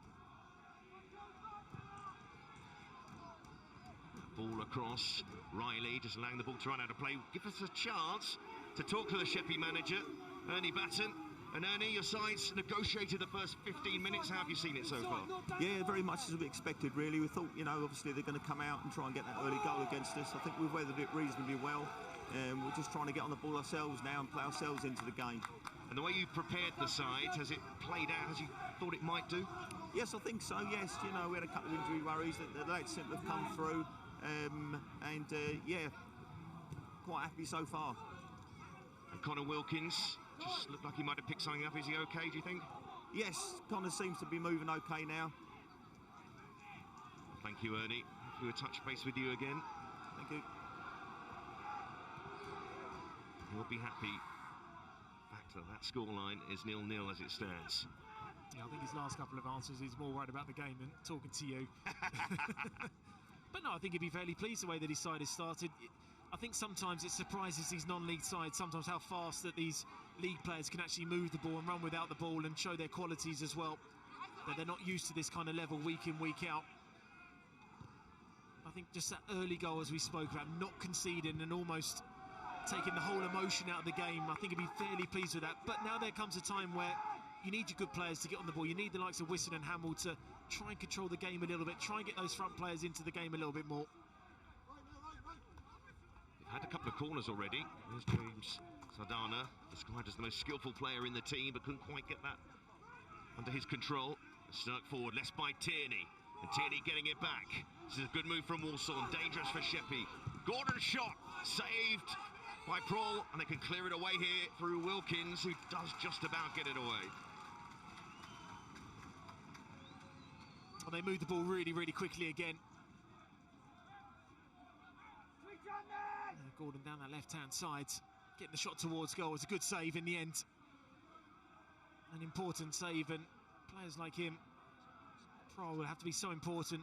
Ball across. Riley just allowing the ball to run out of play. Give us a chance to talk to the Sheppey manager, Ernie Batten. And Ernie, your side's negotiated the first 15 minutes. How have you seen it so far? Yeah, very much as we expected, really. We thought, you know, obviously they're going to come out and try and get that early goal against us. I think we've weathered it reasonably well. We're just trying to get on the ball ourselves now and play ourselves into the game. And the way you've prepared the side, has it played out as you thought it might do? Yes, I think so, yes. You know, we had a couple of injury worries that the lads seem to have come through. Yeah, quite happy so far. And Connor Wilkins just looked like he might have picked something up. Is he okay, do you think? Yes, Connor seems to be moving okay now. Thank you, Ernie. We will touch base with you again. Thank you. He'll be happy. The fact that that scoreline is 0-0 as it stands. Yeah, I think his last couple of answers, he's more worried about the game than talking to you. But no, I think he'd be fairly pleased the way that his side has started. I think sometimes it surprises these non-league sides, sometimes how fast that these league players can actually move the ball and run without the ball and show their qualities as well. That they're not used to this kind of level week in, week out. I think just that early goal, as we spoke about, not conceding and almost taking the whole emotion out of the game, I think he'd be fairly pleased with that. But now there comes a time where you need your good players to get on the ball. You need the likes of Wisson and Hamill to try and control the game a little bit, try and get those front players into the game a little bit more. They've had a couple of corners already. There's James Saldana, described as the most skillful player in the team, but couldn't quite get that under his control. Stirk forward, less by Tierney. And Tierney getting it back. This is a good move from Walsall, and dangerous for Sheppey. Gordon shot, saved by Prohl, and they can clear it away here through Wilkins, who does just about get it away. Well, they moved the ball really, really quickly again. Gordon down that left-hand side, getting the shot towards goal. It's a good save in the end. An important save, and players like him, Prohl, will have to be so important.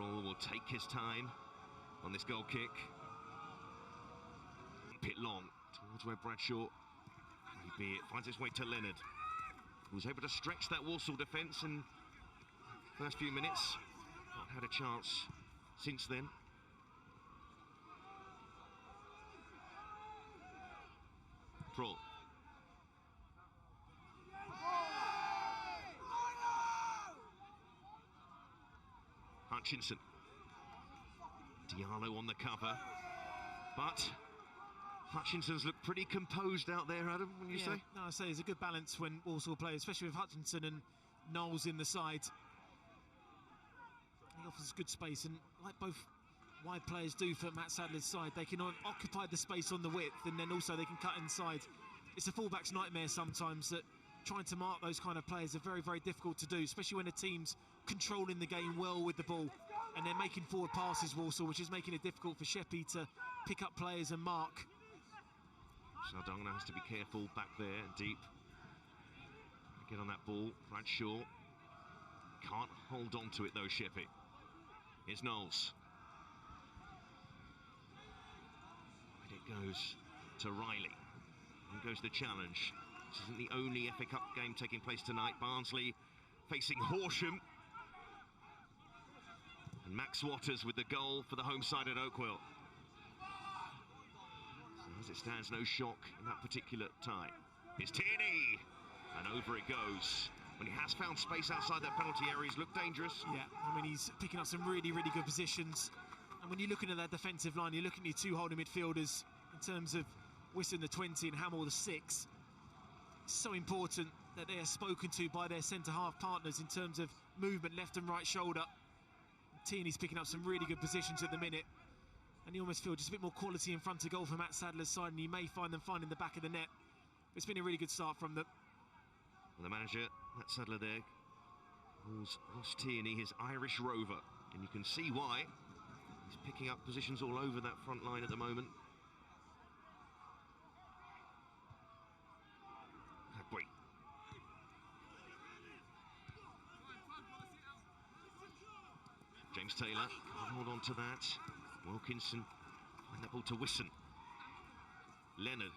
Kroll will take his time on this goal kick. Pit long towards where Bradshaw, maybe it finds its way to Leonard, who was able to stretch that Walsall defence in the first few minutes. Not had a chance since then. Kroll. Hutchinson. Diallo on the cover, but Hutchinson's looked pretty composed out there, Adam, wouldn't you say? No, I say there's a good balance when Walsall play, especially with Hutchinson and Knowles in the side. He offers good space, and like both wide players do for Matt Sadler's side, they can occupy the space on the width, and then also they can cut inside. It's a fullback's nightmare sometimes that trying to mark those kind of players are very, very difficult to do, especially when a team's controlling the game well with the ball and they're making forward passes, Walsall, which is making it difficult for Sheppey to pick up players and mark. Sardana has to be careful back there, deep. Get on that ball, Bradshaw. Can't hold on to it though, Sheppey. Here's Knowles. And it goes to Riley. And goes the challenge. This isn't the only FA Cup game taking place tonight. Barnsley facing Horsham. And Max Waters with the goal for the home side at Oakwell. So as it stands, no shock in that particular tie. It's Tierney! And over it goes. When he has found space outside that penalty area, he's looked dangerous. Yeah, I mean, he's picking up some really, really good positions. And when you're looking at that defensive line, you're looking at your two holding midfielders in terms of Wisson the 20 and Hamill the 6. It's so important that they are spoken to by their centre-half partners in terms of movement, left and right shoulder. Tierney's picking up some really good positions at the minute. And you almost feel just a bit more quality in front of goal for Matt Sadler's side, and you may find them finding the back of the net. It's been a really good start from them. Well, the manager, Matt Sadler there, calls Ross Tierney his Irish rover. And you can see why. He's picking up positions all over that front line at the moment. Hagbri. James Taylor can't hold on to that. Wilkinson and that ball to Wisson. Leonard.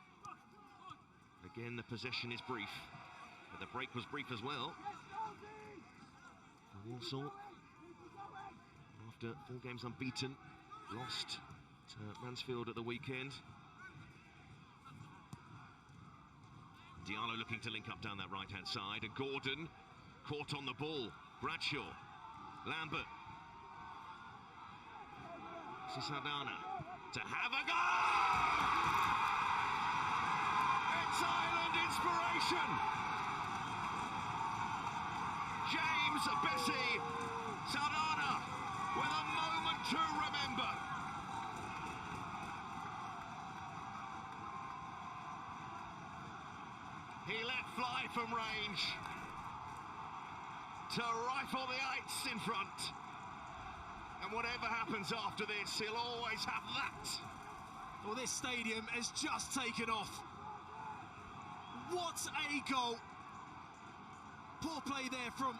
Again, the possession is brief, but the break was brief as well. For Walsall, after 4 games unbeaten, lost to Mansfield at the weekend. Diallo looking to link up down that right-hand side, and Gordon caught on the ball. Bradshaw, Lambert. Sardana to have a goal! It's Ireland inspiration! James Bessie Sardana with a moment to remember. He let fly from range to rifle the heights in front. And whatever happens after this, he'll always have that. Well, this stadium has just taken off. What a goal. Poor play there from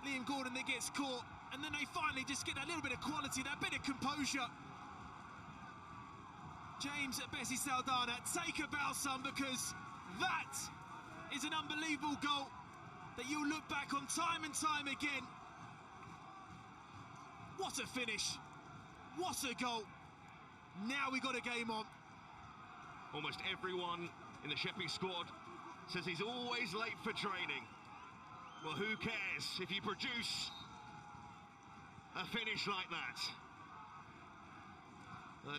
Liam Gordon that gets caught. And then they finally just get that little bit of quality, that bit of composure. James Bessie Saldana, take a bow, son, because that is an unbelievable goal that you'll look back on time and time again. What a finish. What a goal. Now we got a game on. Almost everyone in the Sheppey squad says he's always late for training. Well, who cares if you produce a finish like that?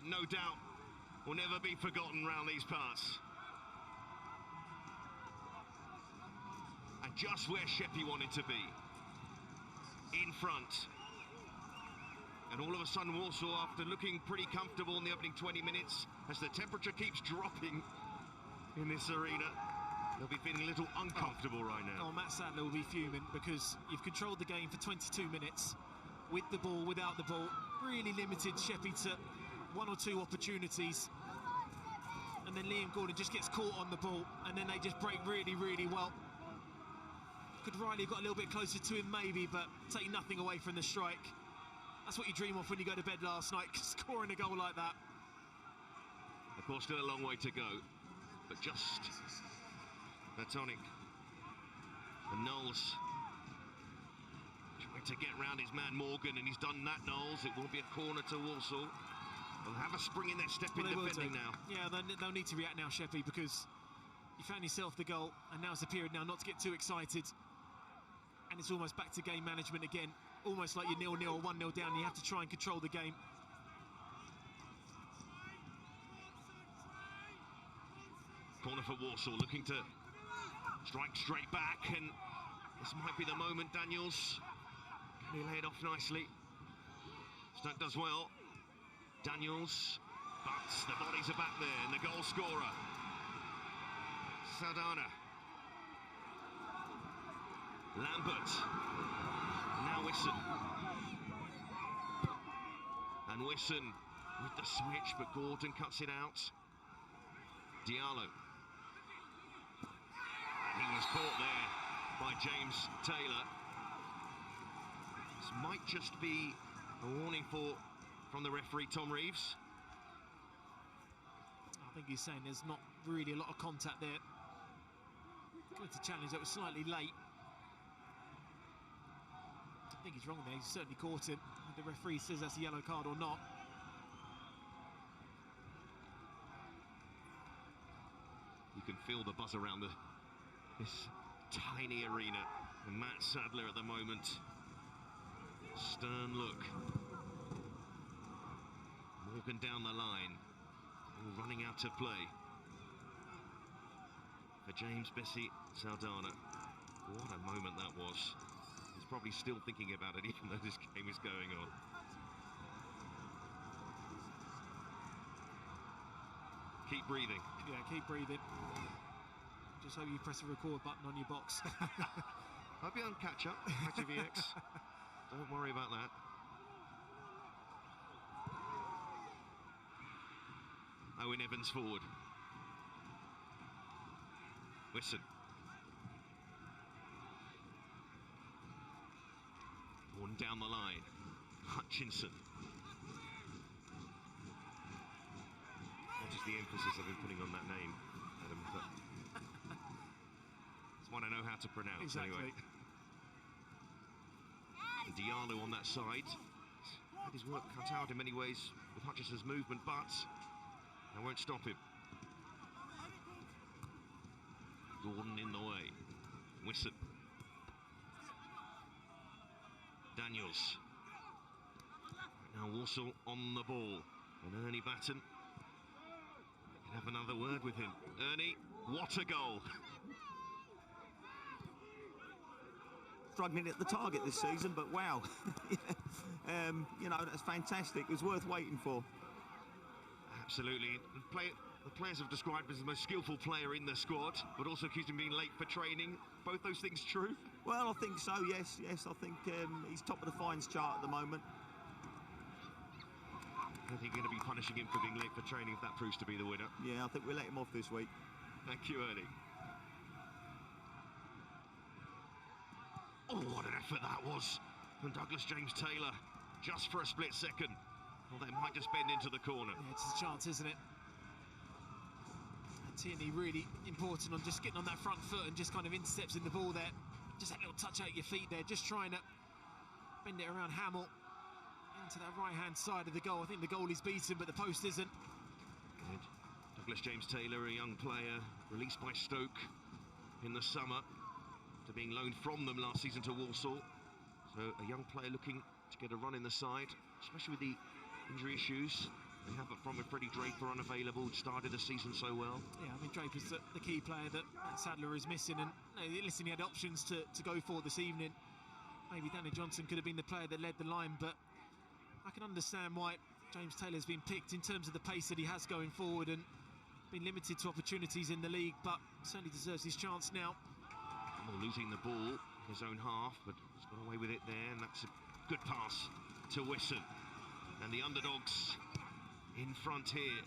No doubt will never be forgotten round these parts. And just where Sheppey wanted to be. In front. And all of a sudden, Walsall, after looking pretty comfortable in the opening 20 minutes, as the temperature keeps dropping in this arena, they'll be feeling a little uncomfortable right now. Oh, Matt Sadler will be fuming because you've controlled the game for 22 minutes with the ball, without the ball. Really limited Sheppey to 1 or 2 opportunities. And then Liam Gordon just gets caught on the ball, and then they just break really, really well. Could Riley have got a little bit closer to him maybe, but take nothing away from the strike. That's what you dream of when you go to bed last night, scoring a goal like that. Of course, still a long way to go, but just platonic. And Knowles trying to get round his man Morgan, and he's done that, Knowles. It will be a corner to Walsall. They'll have a spring in their step in defending now. Yeah, they'll need to react now, Sheppey, because you found yourself the goal, and now's the period now not to get too excited. And it's almost back to game management again, almost like you're 0-0 or 1-0 down. You have to try and control the game. Corner for Walsall, looking to strike straight back, and this might be the moment. Daniels, can he lay it off nicely? Stoke does well. Daniels, but the bodies are back there, and the goal scorer, Saldana. Lambert, now Wisson. And Wisson with the switch, but Gordon cuts it out. Diallo. He was caught there by James Taylor. This might just be a warning from the referee, Tom Reeves. I think he's saying there's not really a lot of contact there. It's a challenge that was slightly late. I think he's wrong there, he's certainly caught him. The referee says that's a yellow card or not. You can feel the buzz around this tiny arena. And Matt Sadler at the moment. Stern look. Morgan down the line. All running out of play. For James Bessie Saldana. What a moment that was. He's probably still thinking about it even though this game is going on. Keep breathing. Yeah, keep breathing. Just hope you press the record button on your box. I'll be on catch up, ITVX. Don't worry about that. Owen Evans forward. Wisson. One down the line. Hutchinson. What is the emphasis I've been putting on that name, Adam? But it's one I know how to pronounce. Exactly. Anyway. Diallo on that side. Had his work cut out in many ways with Hutchinson's movement, but I won't stop him. Gordon in the way. Wisson. Daniels. Now Walsall on the ball. And Ernie Batten. Can have another word with him. Ernie, what a goal. Struggling at the target this season, but wow. You know, that's fantastic. It was worth waiting for. Absolutely. The players have described him as the most skillful player in the squad, but also accused him of being late for training. Both those things true? Well, I think so, yes. I think he's top of the fines chart at the moment. I think you're going to be punishing him for being late for training if that proves to be the winner. Yeah, I think we'll let him off this week. Thank you, Ernie. Oh, what an effort that was from Douglas James Taylor, just for a split second. Well, they might just bend into the corner. Yeah, it's a chance, isn't it? And Tierney really important on just getting on that front foot and just kind of intercepting the ball there. Just that little touch out your feet there, just trying to bend it around Hamill into that right-hand side of the goal. I think the goalie's beaten, but the post isn't. Good. Douglas James Taylor, a young player, released by Stoke in the summer after being loaned from them last season to Walsall. So a young player looking to get a run in the side, especially with the injury issues they have up front with Freddie Draper unavailable, started the season so well. Yeah, I mean, Draper's the key player that Sadler is missing, and listen, he had options to go for this evening. Maybe Danny Johnson could have been the player that led the line, but I can understand why James Taylor's been picked in terms of the pace that he has going forward and been limited to opportunities in the league, but certainly deserves his chance now. Losing the ball in his own half, but he's got away with it there, and that's a good pass to Wisson. And the underdogs in front here.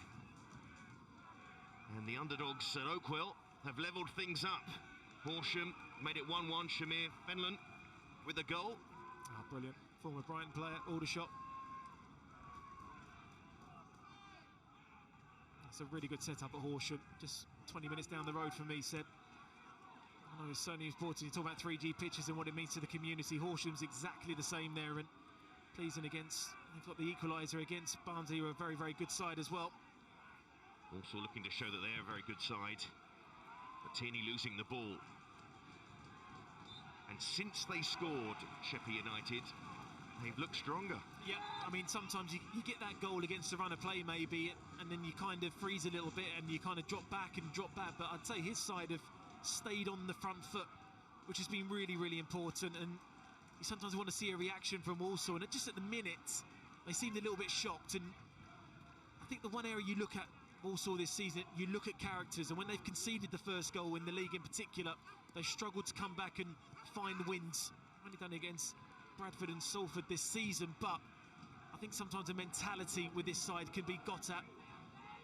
And the underdogs at Oakwell have levelled things up. Horsham made it 1-1. Shamir Fenlon with the goal. Brilliant. Former Brighton player, Aldershot. That's a really good setup at Horsham, just 20 minutes down the road from me, Seb. I know it's certainly important. You talk about 3G pitches and what it means to the community. Horsham's exactly the same there, and pleasing against, they've got the equaliser against Barnsley, who are a very, very good side as well. Also looking to show that they're a very good side. But Tierney losing the ball. And since they scored, Sheppey United, they've looked stronger. Yeah, I mean, sometimes you get that goal against the run of play maybe, and then you kind of freeze a little bit and you kind of drop back. But I'd say his side have stayed on the front foot, which has been really, really important. And you sometimes want to see a reaction from Walsall, and just at the minute, they seemed a little bit shocked. And I think the one area you look at Walsall this season, you look at characters, and when they've conceded the first goal in the league in particular, they've struggled to come back and find wins. Only done it against Bradford and Salford this season, but I think sometimes a mentality with this side can be got at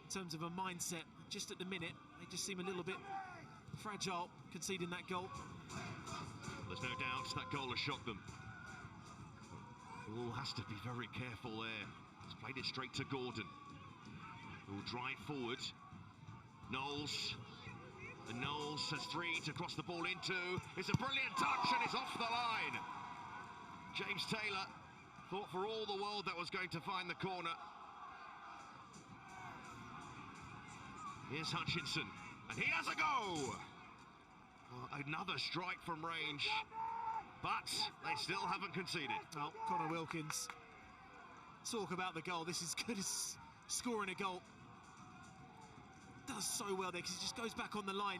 in terms of a mindset. Just at the minute, they just seem a little bit fragile, conceding that goal. There's no doubt that goal has shocked them. All has to be very careful there. He's played it straight to Gordon, who will drive forward. Knowles. And Knowles has three to cross the ball into. It's a brilliant touch and it's off the line. James Taylor thought for all the world that was going to find the corner. Here's Hutchinson, and he has a go! Well, another strike from range, but they still haven't conceded. Oh, Connor Wilkins. Talk about the goal. This is good as scoring a goal. Does so well there because he just goes back on the line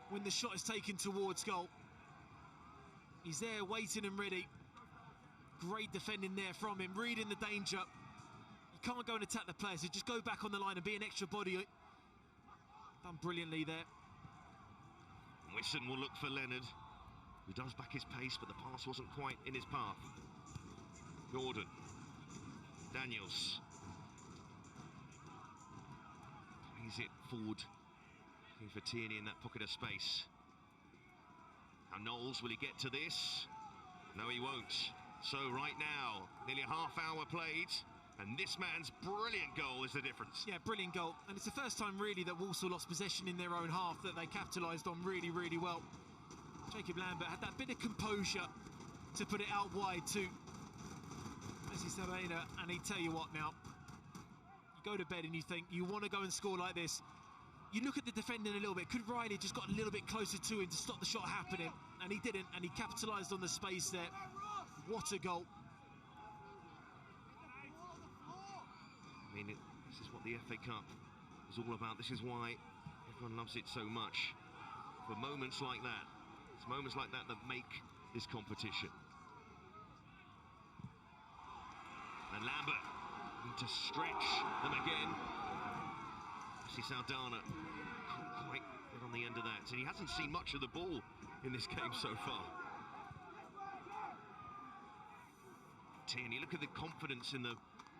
when the shot is taken towards goal. He's there waiting and ready. Great defending there from him, reading the danger. You can't go and attack the player, so just go back on the line and be an extra body. Done brilliantly there. Wisson will look for Leonard, who does back his pace, but the pass wasn't quite in his path. Gordon. Daniels. Plays it forward. Looking for Tierney in that pocket of space. Now Knowles, will he get to this? No, he won't. So right now, nearly a half hour played, and this man's brilliant goal is the difference. Yeah, brilliant goal. And it's the first time really that Walsall lost possession in their own half that they capitalised on really, really well. Jacob Lambert had that bit of composure to put it out wide to Messi Serena, and he'd tell you what now, you go to bed and you think you want to go and score like this. You look at the defending a little bit. Could Riley just got a little bit closer to him to stop the shot happening? And he didn't, and he capitalised on the space there. What a goal. I mean, this is what the FA Cup is all about. This is why everyone loves it so much. For moments like that, it's moments like that that make this competition. And Lambert need to stretch them again. See Saldana couldn't quite get on the end of that, and he hasn't seen much of the ball in this game so far. Tierney, look at the confidence in the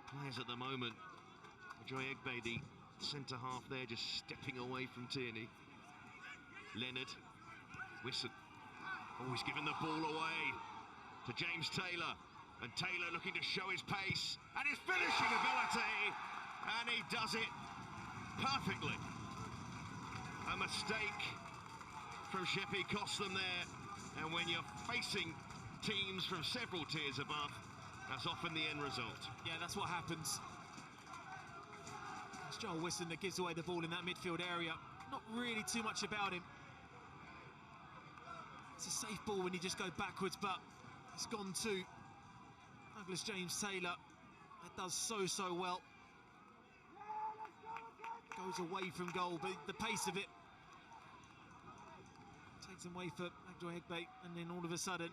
players at the moment. Joy Egbe, the centre half there, just stepping away from Tierney. Leonard, Wisson, always giving the ball away to James Taylor, and Taylor looking to show his pace and his finishing ability, and he does it perfectly. A mistake from Sheppey cost them there, and when you're facing teams from several tiers above, that's often the end result. Yeah, that's what happens. It's Joel Wisson that gives away the ball in that midfield area. Not really too much about him. It's a safe ball when you just go backwards, but it's gone to Douglas James Taylor. That does so well. Goes away from goal, but the pace of it takes him away for Joy Egbe, and then all of a sudden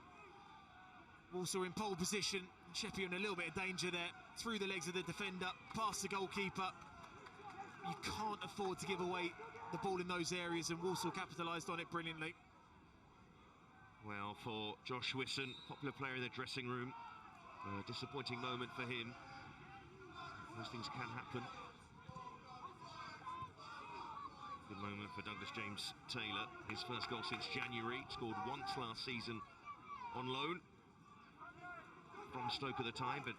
Walsall in pole position. Sheppey in a little bit of danger there, through the legs of the defender, past the goalkeeper. You can't afford to give away the ball in those areas, and Walsall capitalised on it brilliantly. Well, for Josh Wisson, popular player in the dressing room, a disappointing moment for him. Those things can happen. Good moment for Douglas James Taylor. His first goal since January. Scored once last season on loan from Stoke at the time, but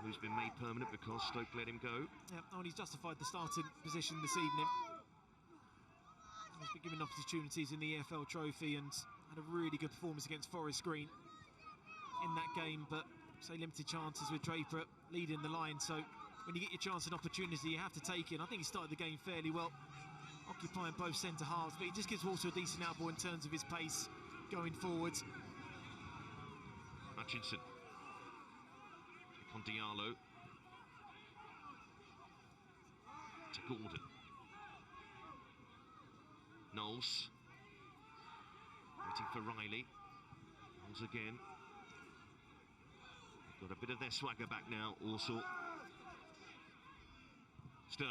who's been made permanent because Stoke let him go. Yeah, and he's justified the starting position this evening. He's been given opportunities in the EFL Trophy and had a really good performance against Forest Green in that game, but say limited chances with Draper leading the line. So when you get your chance and opportunity, you have to take it. I think he started the game fairly well, occupying both centre halves, but he just gives Walsall a decent outball in terms of his pace going forwards. Hutchinson. On Diallo. To Gordon. Knowles. Waiting for Riley. Knowles again. Got a bit of their swagger back now, Walsall. Stirk.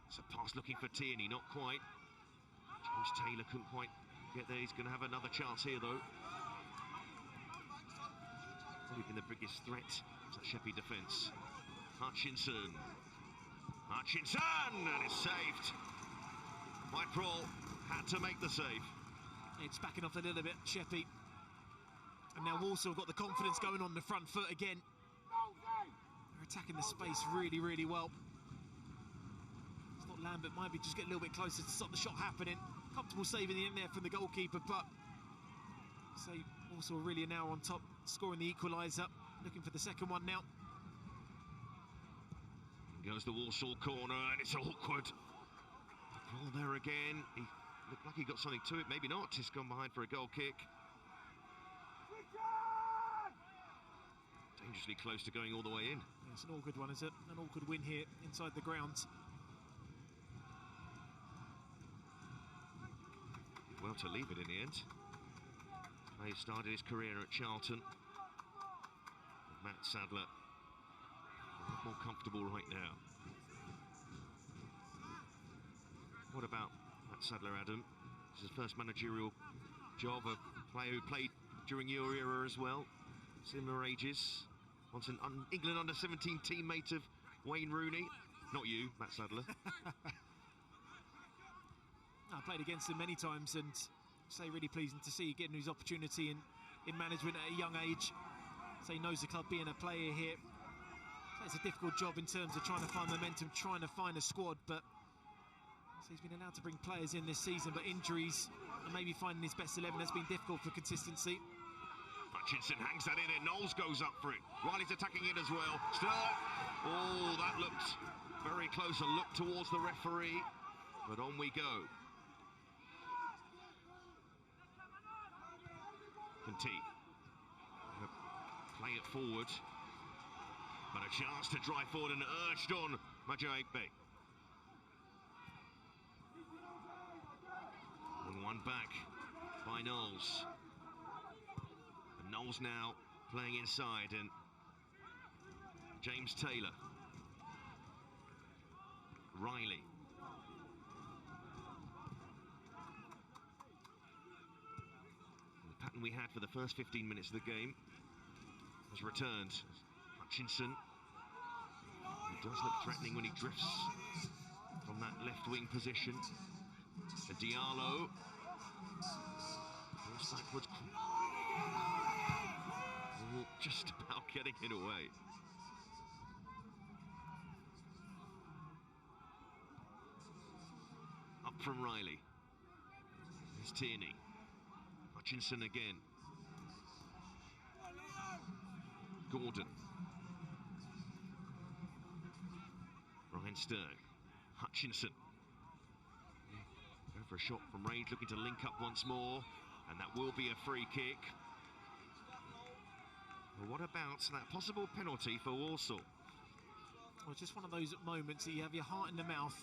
It's a pass looking for Tierney, not quite. James Taylor couldn't quite get there. He's going to have another chance here, though. Probably been the biggest threat to the Sheppey defence. Hutchinson. Hutchinson! And it's saved. Mike Prohl had to make the save. It's backing off a little bit, Sheppey. And now Walsall got the confidence going on the front foot again. They're attacking the space really, really well. It's not Lambert, might be just get a little bit closer to stop the shot happening. Comfortable saving in there from the goalkeeper, but say Walsall really are now on top, scoring the equaliser. Looking for the second one now. Goes the Walsall corner, and it's awkward. Ball there again. He looked like he got something to it, maybe not. He's gone behind for a goal kick. Dangerously close to going all the way in. Yeah, it's an awkward one, is it? An awkward win here inside the grounds. Did well to leave it in the end. He started his career at Charlton. With Matt Sadler. A lot more comfortable right now. What about Matt Sadler, Adam? This is his first managerial job, a player who played during your era as well. Similar ages. Once an England under-17 teammate of Wayne Rooney. Not you, Matt Sadler. I played against him many times, and say really pleasing to see getting his opportunity in management at a young age. So he knows the club being a player here. So it's a difficult job in terms of trying to find momentum, trying to find a squad, but so he's been allowed to bring players in this season, but injuries and maybe finding his best 11 has been difficult for consistency. Hutchinson hangs that in and Knowles goes up for it. Riley's attacking it as well. Stirk. Oh, that looked very close. A look towards the referee, but on we go. Conti. Play it forward. But a chance to drive forward and urged on Majaekbe. And one back by Knowles. And Knowles now playing inside, and James Taylor. Riley. The pattern we had for the first 15 minutes of the game has returned. Hutchinson. He does look threatening when he drifts from that left wing position. Diallo. Goes backwards. Just about getting it away. Up from Riley. There's Tierney. Hutchinson again. Gordon. Ryan Stirk. Hutchinson. Go for a shot from range, looking to link up once more, and that will be a free kick. Well, what about that possible penalty for Walsall? Well, it's just one of those moments that you have your heart in the mouth.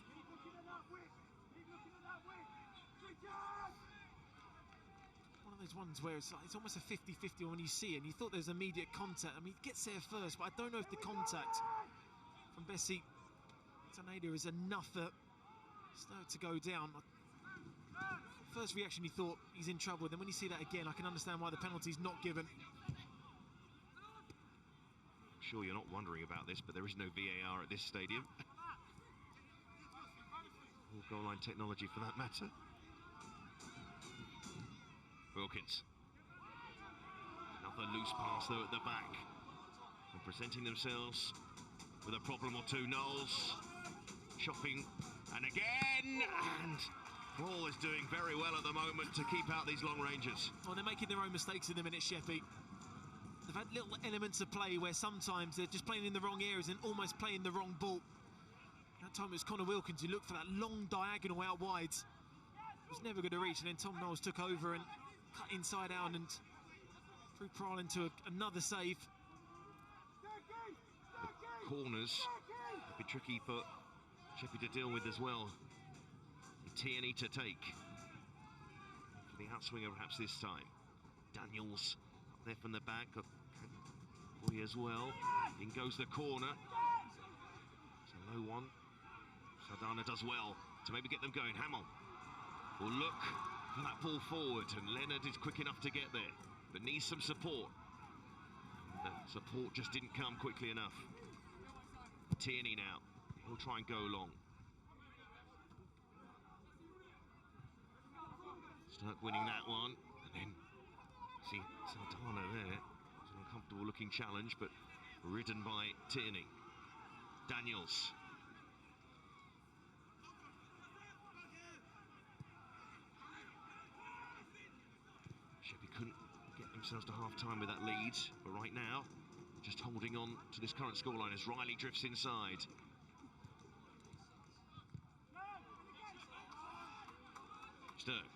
One of those ones where it's almost a 50-50 when you see it, and you thought there's immediate contact. I mean, he gets there first, but I don't know if the contact from Bessie Taneda is enough for Stoke to go down. First reaction, you thought he's in trouble. Then when you see that again, I can understand why the penalty's not given. I'm sure you're not wondering about this, but there is no VAR at this stadium. Or goal line technology for that matter. Wilkins. Another loose pass though at the back. and presenting themselves with a problem or two. Knowles chopping, and again, and Paul is doing very well at the moment to keep out these long ranges. Well, they're making their own mistakes in the minute, Sheppey. They've had little elements of play where sometimes they're just playing in the wrong areas and almost playing the wrong ball. That time it was Connor Wilkins who looked for that long diagonal out wide. Was never going to reach, and then Tom Knowles took over and cut inside out and threw Prahl into another save. The corners a bit tricky for Sheppey to deal with as well. Tierney to take for the outswinger perhaps this time. Daniels up there from the back of Boy as well. In goes the corner. It's a low one. Sardana does well to maybe get them going. Hamill will look for that ball forward, and Leonard is quick enough to get there, but needs some support. The support just didn't come quickly enough. Tierney now, he'll try and go long. Stark winning that one, and then see Sardana there. It's an uncomfortable looking challenge, but ridden by Tierney. Daniels. Sheppey couldn't get themselves to half-time with that lead, but right now, just holding on to this current scoreline as Riley drifts inside. Sturck.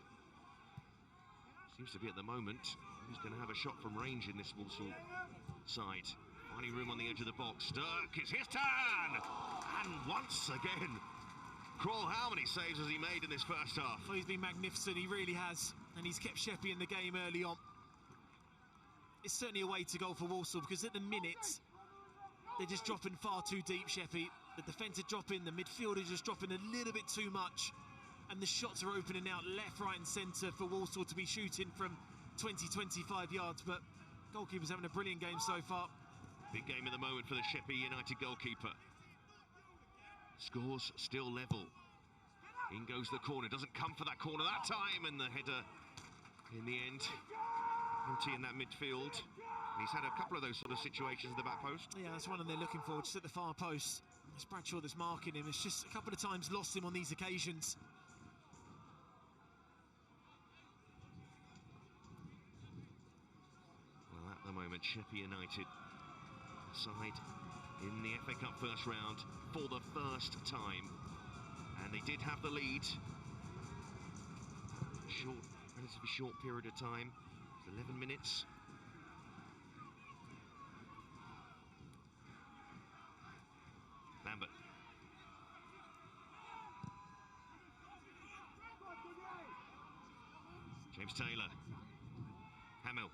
Seems to be at the moment who's going to have a shot from range in this Walsall side. Finding room on the edge of the box. Sturck, it's his turn! And once again, Kroll, how many saves has he made in this first half? Well, he's been magnificent, he really has. And he's kept Sheppey in the game early on. It's certainly a way to go for Walsall, because at the minute, they're just dropping far too deep, Sheppey. The defence are dropping, the midfield is just dropping a little bit too much. And the shots are opening out left, right and centre for Walsall to be shooting from 20, 25 yards. But goalkeeper's having a brilliant game so far. Big game at the moment for the Sheppey United goalkeeper. Scores still level. In goes the corner. Doesn't come for that corner that time, and the header in the end empty in that midfield. And he's had a couple of those sort of situations at the back post. Yeah, that's one they're looking for, just at the far post. It's Bradshaw that's marking him. It's just a couple of times lost him on these occasions. Well, at the moment, Sheppey United side in the FA Cup first round for the first time, and they did have the lead. Relatively short period of time, 11 minutes. Lambert. James Taylor. Hamill.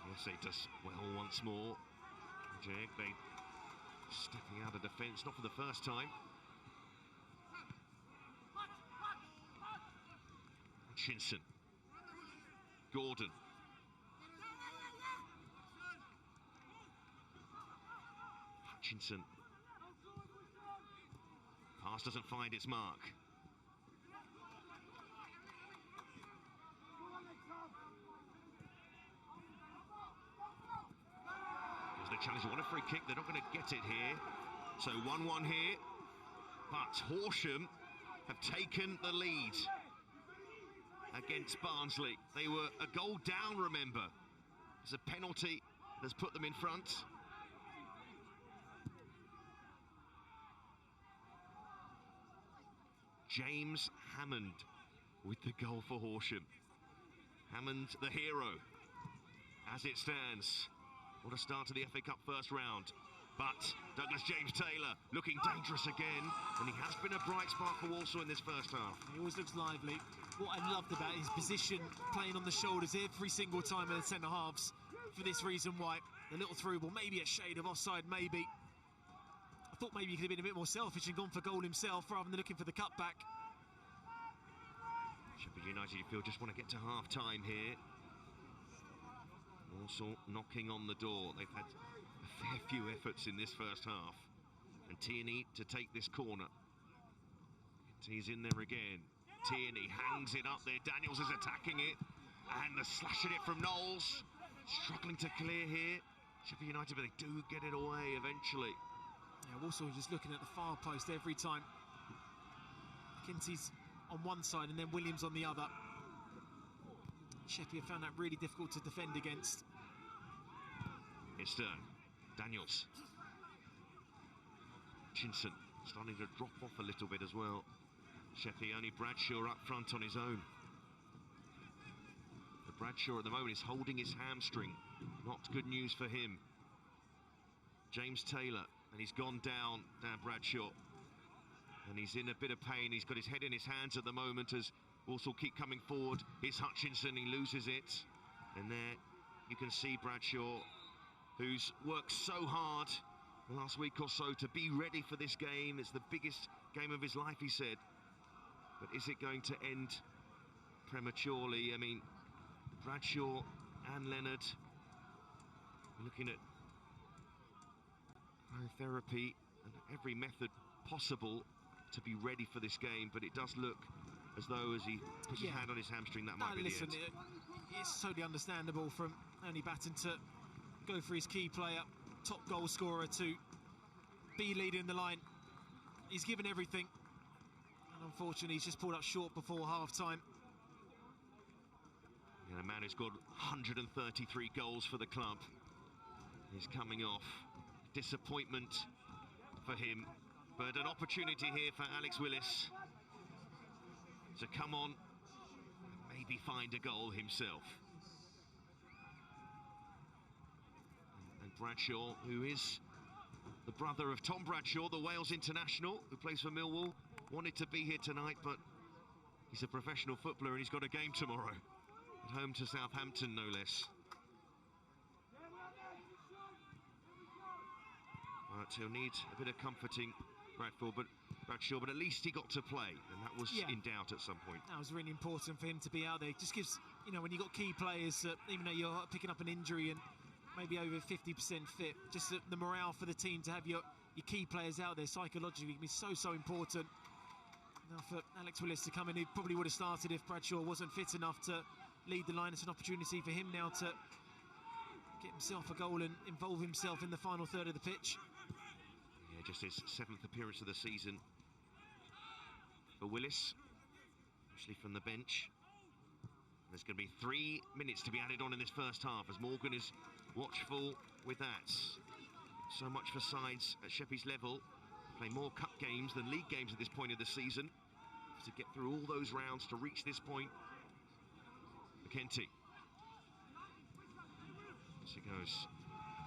Yes, he does well once more. They stepping out of defence, not for the first time. Hutchinson. Gordon. Hutchinson. Pass doesn't find its mark. Here's the challenge. What a free kick. They're not going to get it here. So 1-1 here. But Horsham have taken the lead against Barnsley. They were a goal down, remember. It's a penalty that's put them in front. James Hammond with the goal for Horsham. Hammond, the hero, as it stands. What a start to the FA Cup first round. But Douglas James Taylor looking dangerous again, and he has been a bright spark for Walsall in this first half. He always looks lively. What I loved about his position, playing on the shoulders every single time in the centre halves. For this reason why, the little through ball, maybe a shade of offside, maybe. I thought maybe he could have been a bit more selfish and gone for goal himself rather than looking for the cutback. Sheppey United, you feel, just want to get to half-time here. Walsall knocking on the door. They've had a fair few efforts in this first half. And Tierney to take this corner. He's in there again. Tierney hangs it up there. Daniels is attacking it. And the slash at it from Knowles. Struggling to clear here. Sheppey United, but they do get it away eventually. Yeah, Walsall just looking at the far post every time. McKenzie's on one side and then Williams on the other. Sheppey have found that really difficult to defend against. It's Stern. Daniels. Hutchinson starting to drop off a little bit as well. Sheppey, only Bradshaw up front on his own. But Bradshaw at the moment is holding his hamstring. Not good news for him. James Taylor, and he's gone down, Dan Bradshaw. And he's in a bit of pain. He's got his head in his hands at the moment as Walsall keep coming forward. Here's Hutchinson, he loses it. And there you can see Bradshaw, who's worked so hard the last week or so to be ready for this game. It's the biggest game of his life, he said. But is it going to end prematurely? I mean, Bradshaw and Leonard looking at therapy and every method possible to be ready for this game, but it does look as though as he puts his hand on his hamstring, that might be the end. It's totally understandable from Andy Batten to go for his key player, top goal scorer, to be leading the line. He's given everything, and unfortunately he's just pulled up short before half-time. Yeah, a man who's got 133 goals for the club is coming off. Disappointment for him, but an opportunity here for Alex Willis to come on and maybe find a goal himself. And Bradshaw, who is the brother of Tom Bradshaw, the Wales international, who plays for Millwall, wanted to be here tonight, but he's a professional footballer and he's got a game tomorrow at home to Southampton, no less. Right, he'll need a bit of comforting, Bradshaw, but at least he got to play, and that was in doubt at some point. That was really important for him to be out there. It just gives, you know, when you've got key players, even though you're picking up an injury and maybe over 50% fit, just the morale for the team to have your key players out there psychologically can be so important. Now for Alex Willis to come in, he probably would have started if Bradshaw wasn't fit enough to lead the line. It's an opportunity for him now to get himself a goal and involve himself in the final third of the pitch. Yeah, just his 7th appearance of the season for Willis, actually from the bench. There's going to be 3 minutes to be added on in this first half as Morgan is watchful with that. So much for sides at Sheppey's level. Play more cup games than league games at this point of the season to get through all those rounds to reach this point. McKenty. As he goes,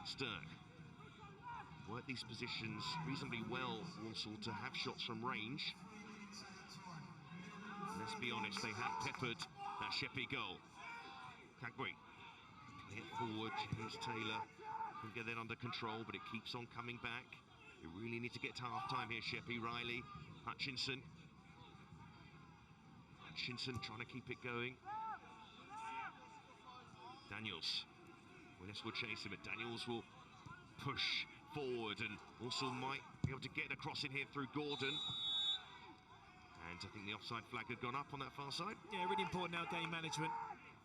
Stern. Work these positions reasonably well, Walsall, to have shots from range. Let's be honest, they have peppered that Sheppey goal. Cagbury, play it forward. Here's Taylor. Can get that under control, but it keeps on coming back. We really need to get to half-time here, Sheppey. Riley, Hutchinson. Hutchinson trying to keep it going. Daniels. Willis will chase him, but Daniels will push forward, and also might be able to get across in here through Gordon. And I think the offside flag had gone up on that far side. Yeah, really important now, game management.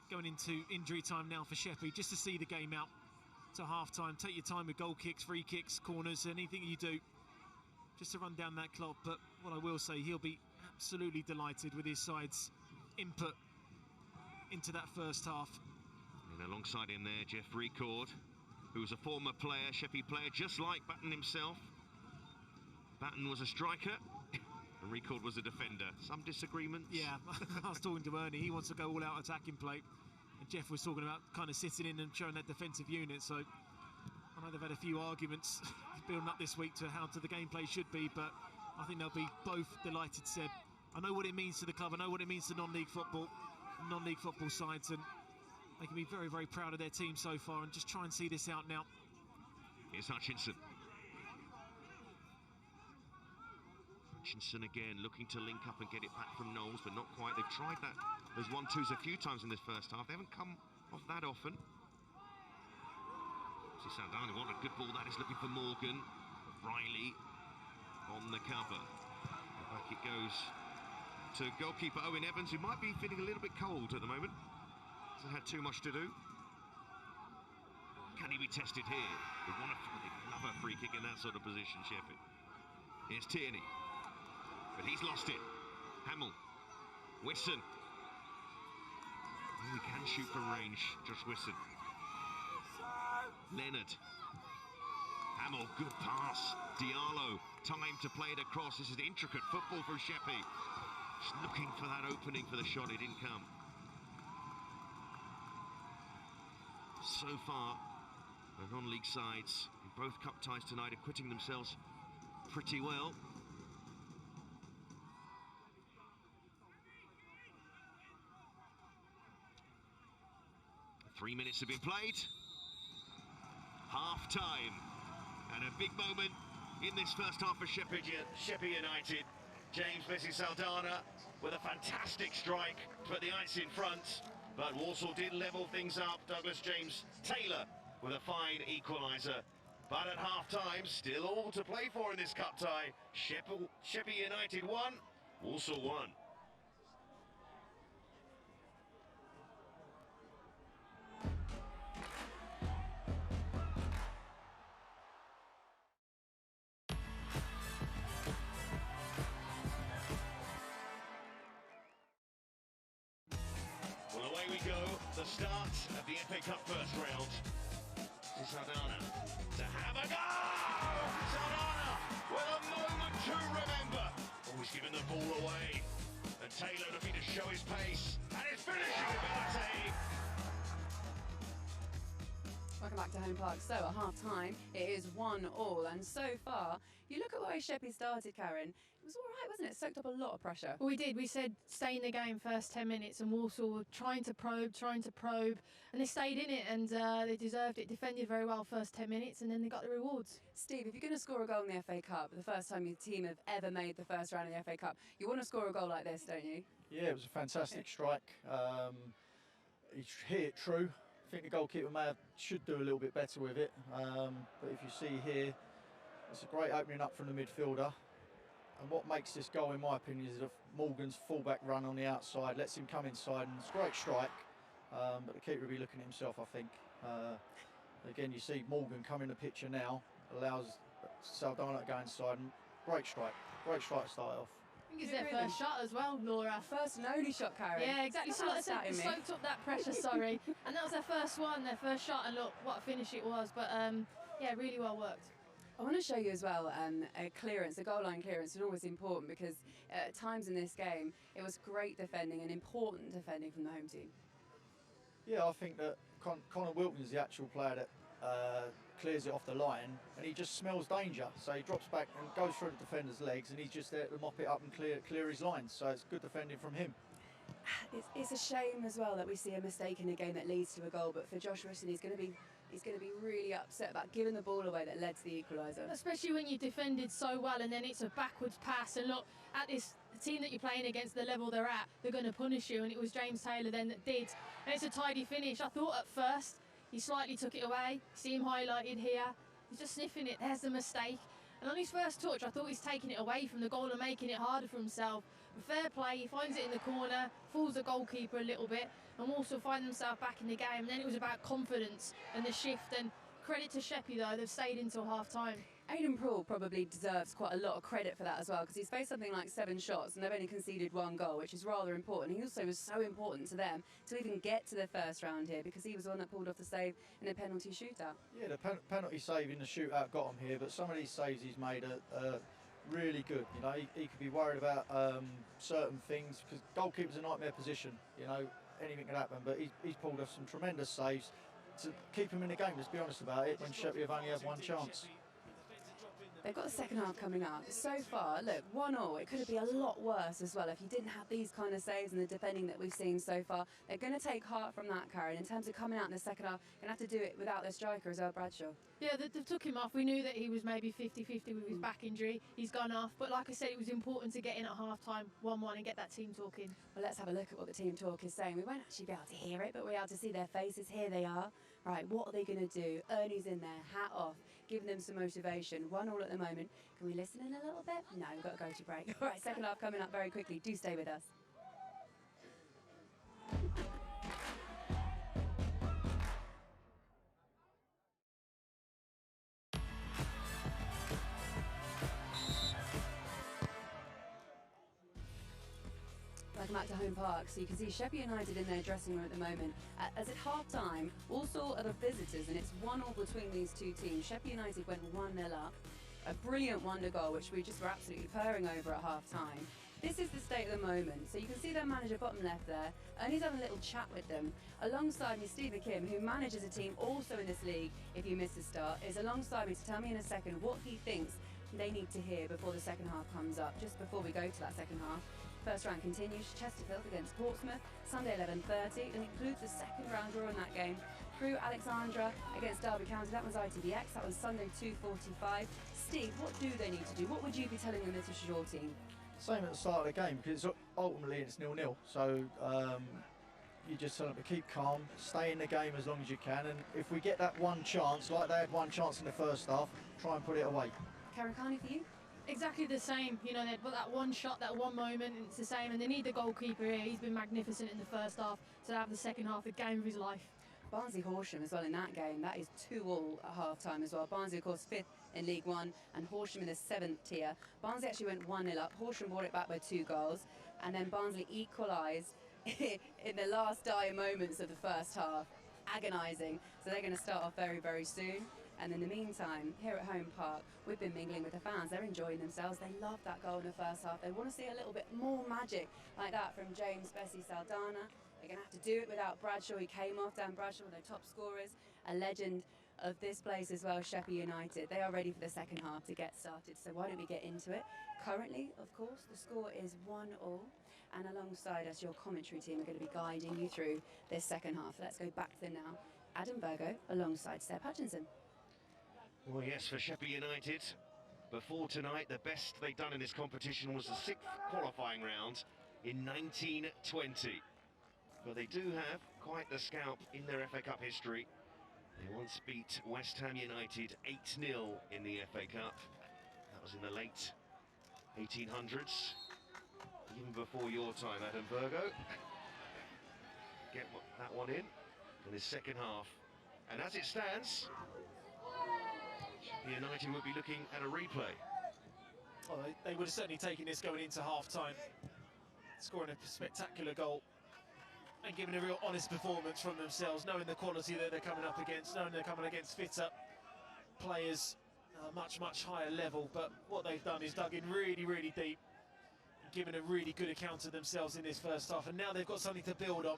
Going into injury time now for Sheppey, just to see the game out to half-time. Take your time with goal kicks, free kicks, corners, anything you do, just to run down that clock. But what I will say, he'll be absolutely delighted with his side's input into that first half. And alongside him there, Jeff Record, who was a former player, Sheppey player, just like Batten himself. Batten was a striker, and Record was a defender. Some disagreements? Yeah, I was talking to Ernie. He wants to go all-out attacking play. And Jeff was talking about kind of sitting in and showing that defensive unit. So I know they've had a few arguments building up this week to how the gameplay should be, but I think they'll be both delighted, Seb. I know what it means to the club. I know what it means to non-league football sides, and they can be very, very proud of their team so far and just try and see this out now. Here's Hutchinson. Hutchinson again looking to link up and get it back from Knowles, but not quite. They've tried those 1-2s a few times in this first half. They haven't come off that often. See Sandani, what a good ball that is, looking for Morgan. Riley on the cover. And back it goes to goalkeeper Owen Evans, who might be feeling a little bit cold at the moment. To too much to do. Can he be tested here? They love a free kick in that sort of position, Sheppey. Here's Tierney, but he's lost it. Hamill, Wisson. Oh, he can shoot from range, Josh Wisson. Leonard. Hamill, good pass. Diallo, time to play it across. This is intricate football from Sheppey. Just looking for that opening for the shot, it didn't come. So far, the non-league sides in both cup ties tonight acquitting themselves pretty well. Three minutes have been played. Half time. And a big moment in this first half for Sheppey United. James Messi Saldana with a fantastic strike to put the ice in front. But Walsall did level things up. Douglas James Taylor with a fine equaliser. But at half-time, still all to play for in this cup tie. Sheppey United 1, Walsall 1. Well, away we go. The start of the FA Cup first round. Saldana to have a go! Saldana with a moment to remember. Always giving the ball away. And Taylor looking to show his pace. And his finishing ability. Welcome back to Home Park. So at half-time, it is 1-1. And so far, you look at the way Sheppey started, Karen. It was all right, wasn't it? Soaked up a lot of pressure. Well, we did. We said stay in the game first 10 minutes, and Walsall were trying to probe, and they stayed in it, and they deserved it. Defended very well first 10 minutes, and then they got the rewards. Steve, if you're going to score a goal in the FA Cup, the first time your team have ever made the first round of the FA Cup, you want to score a goal like this, don't you? Yeah, it was a fantastic strike. He hit it true. I think the goalkeeper should do a little bit better with it. But if you see here, it's a great opening up from the midfielder. And what makes this goal, in my opinion, is Morgan's full-back run on the outside, lets him come inside, and it's a great strike. But the keeper will be looking at himself, I think. Again, you see Morgan coming the picture now, allows Saldana to go inside, and great strike to start off. I think it's their first shot as well, Laura. First and only shot, Karen. Yeah, exactly. So like I said, soaked up that pressure, sorry. And that was their first one, their first shot, and look what a finish it was. But yeah, really well worked. I want to show you as well a clearance, a goal line clearance is always important because at times in this game it was great defending and important defending from the home team. Yeah, I think that Connor Wilkins is the actual player that clears it off the line, and he just smells danger. So he drops back and goes through the defender's legs, and he's just there to mop it up and clear his lines. So it's good defending from him. It's a shame as well that we see a mistake in a game that leads to a goal, but for Josh Wisson, he's going to be really upset about giving the ball away that led to the equaliser. Especially when you defended so well and then it's a backwards pass, and look at this team that you're playing against, the level they're at, they're going to punish you, and it was James Taylor then that did. And it's a tidy finish. I thought at first he slightly took it away. See him highlighted here. He's just sniffing it. There's the mistake. And on his first touch, I thought he's taking it away from the goal and making it harder for himself. But fair play, he finds it in the corner, fools the goalkeeper a little bit, and also find themselves back in the game. And then it was about confidence and the shift. And credit to Sheppey, though, they've stayed until half-time. Aidan Proul probably deserves quite a lot of credit for that as well, because he's faced something like 7 shots and they've only conceded 1 goal, which is rather important. He also was so important to them to even get to the first round here, because he was the one that pulled off the save in a penalty shootout. Yeah, the penalty save in the shootout got him here, but some of these saves he's made are really good. You know, he could be worried about certain things, because goalkeeper's a nightmare position. You know, anything can happen, but he's pulled off some tremendous saves to keep him in the game. Let's be honest about it, when Sheppey have only had 1 chance. They've got the second half coming up. So far, look, 1-1. It could have been a lot worse as well if you didn't have these kind of saves and the defending that we've seen so far. They're going to take heart from that, Karen. In terms of coming out in the second half, going to have to do it without their striker as well, Bradshaw. Yeah, they took him off. We knew that he was maybe 50-50 with his back injury. He's gone off. But like I said, it was important to get in at half-time 1-1 and get that team talking. Well, let's have a look at what the team talk is saying. We won't actually be able to hear it, but we're able to see their faces. Here they are. Right, what are they going to do? Ernie's in there, hat off, giving them some motivation. 1-1 at the moment. Can we listen in a little bit? No, we've got to go to break. All right, second half coming up very quickly. Do stay with us. back to Home Park, so you can see Sheppey United in their dressing room at the moment. As at half-time, Walsall are the visitors, and it's 1-1 between these two teams. Sheppey United went 1-0 up. A brilliant wonder goal, which we just were absolutely purring over at half-time. This is the state at the moment. So you can see their manager bottom left there, and he's having a little chat with them. Alongside me, Steve McKim, who manages a team also in this league, if you missed the start, is alongside me to tell me in a second what he thinks they need to hear before the second half comes up, just before we go to that second half. First round continues, Chesterfield against Portsmouth, Sunday 11:30, and includes the second round draw in that game. Crewe Alexandra against Derby County, that was ITVX, that was Sunday 2:45. Steve, what do they need to do? What would you be telling them if this was your team? Same at the start of the game, because ultimately it's 0-0. So you just tell them to keep calm, stay in the game as long as you can, and if we get that one chance, like they had one chance in the first half, try and put it away. Karen Carney, for you? Exactly the same. You know, they've got that one shot, that one moment, and it's the same. And they need the goalkeeper here. He's been magnificent in the first half. So they have the second half, the game of his life. Barnsley Horsham as well in that game. That is 2-2 at half-time as well. Barnsley, of course, 5th in League One, and Horsham in the 7th tier. Barnsley actually went 1-0 up. Horsham brought it back by 2 goals, and then Barnsley equalised in the last dire moments of the first half. Agonising. So they're going to start off very, very soon. And in the meantime, here at Home Park, we've been mingling with the fans. They're enjoying themselves. They love that goal in the first half. They want to see a little bit more magic like that from James Bessie Saldana. They're going to have to do it without Bradshaw. He came off. Dan Bradshaw, one of their top scorers, a legend of this place as well, Sheppey United. They are ready for the second half to get started. So why don't we get into it? Currently, of course, the score is 1-1. And alongside us, your commentary team are going to be guiding you through this second half. Let's go back to them now. Adam Virgo alongside Seb Hutchinson. Well, yes, for Sheppey United, before tonight, the best they'd done in this competition was the 6th qualifying round in 1920. But they do have quite the scalp in their FA Cup history. They once beat West Ham United 8-0 in the FA Cup. That was in the late 1800s, even before your time, Adam Virgo. Get that one in his second half. And as it stands, United would be looking at a replay. Well, they would have certainly taken this going into half-time, scoring a spectacular goal and giving a real honest performance from themselves, knowing the quality that they're coming up against, knowing they're coming against fitter players at a much, much higher level. But what they've done is dug in really, really deep, given a really good account of themselves in this first half, and now they've got something to build on.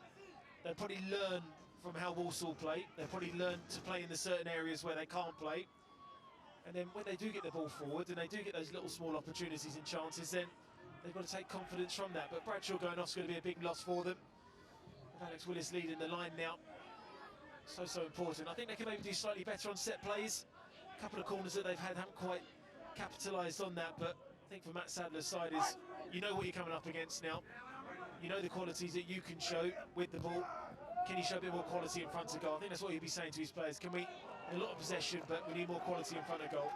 They'll probably learn from how Walsall play. They'll probably learn to play in the certain areas where they can't play. And then when they do get the ball forward and they do get those little small opportunities and chances, then they've got to take confidence from that. But Bradshaw going off is going to be a big loss for them. With Alex Willis leading the line now. So important. I think they can maybe do slightly better on set plays. A couple of corners that they've had haven't quite capitalised on that, but I think for Matt Sadler's side is, you know what you're coming up against now. You know the qualities that you can show with the ball. Can you show a bit more quality in front of goal? I think that's what he'll be saying to his players. Can we, a lot of possession, but we need more quality in front of goal.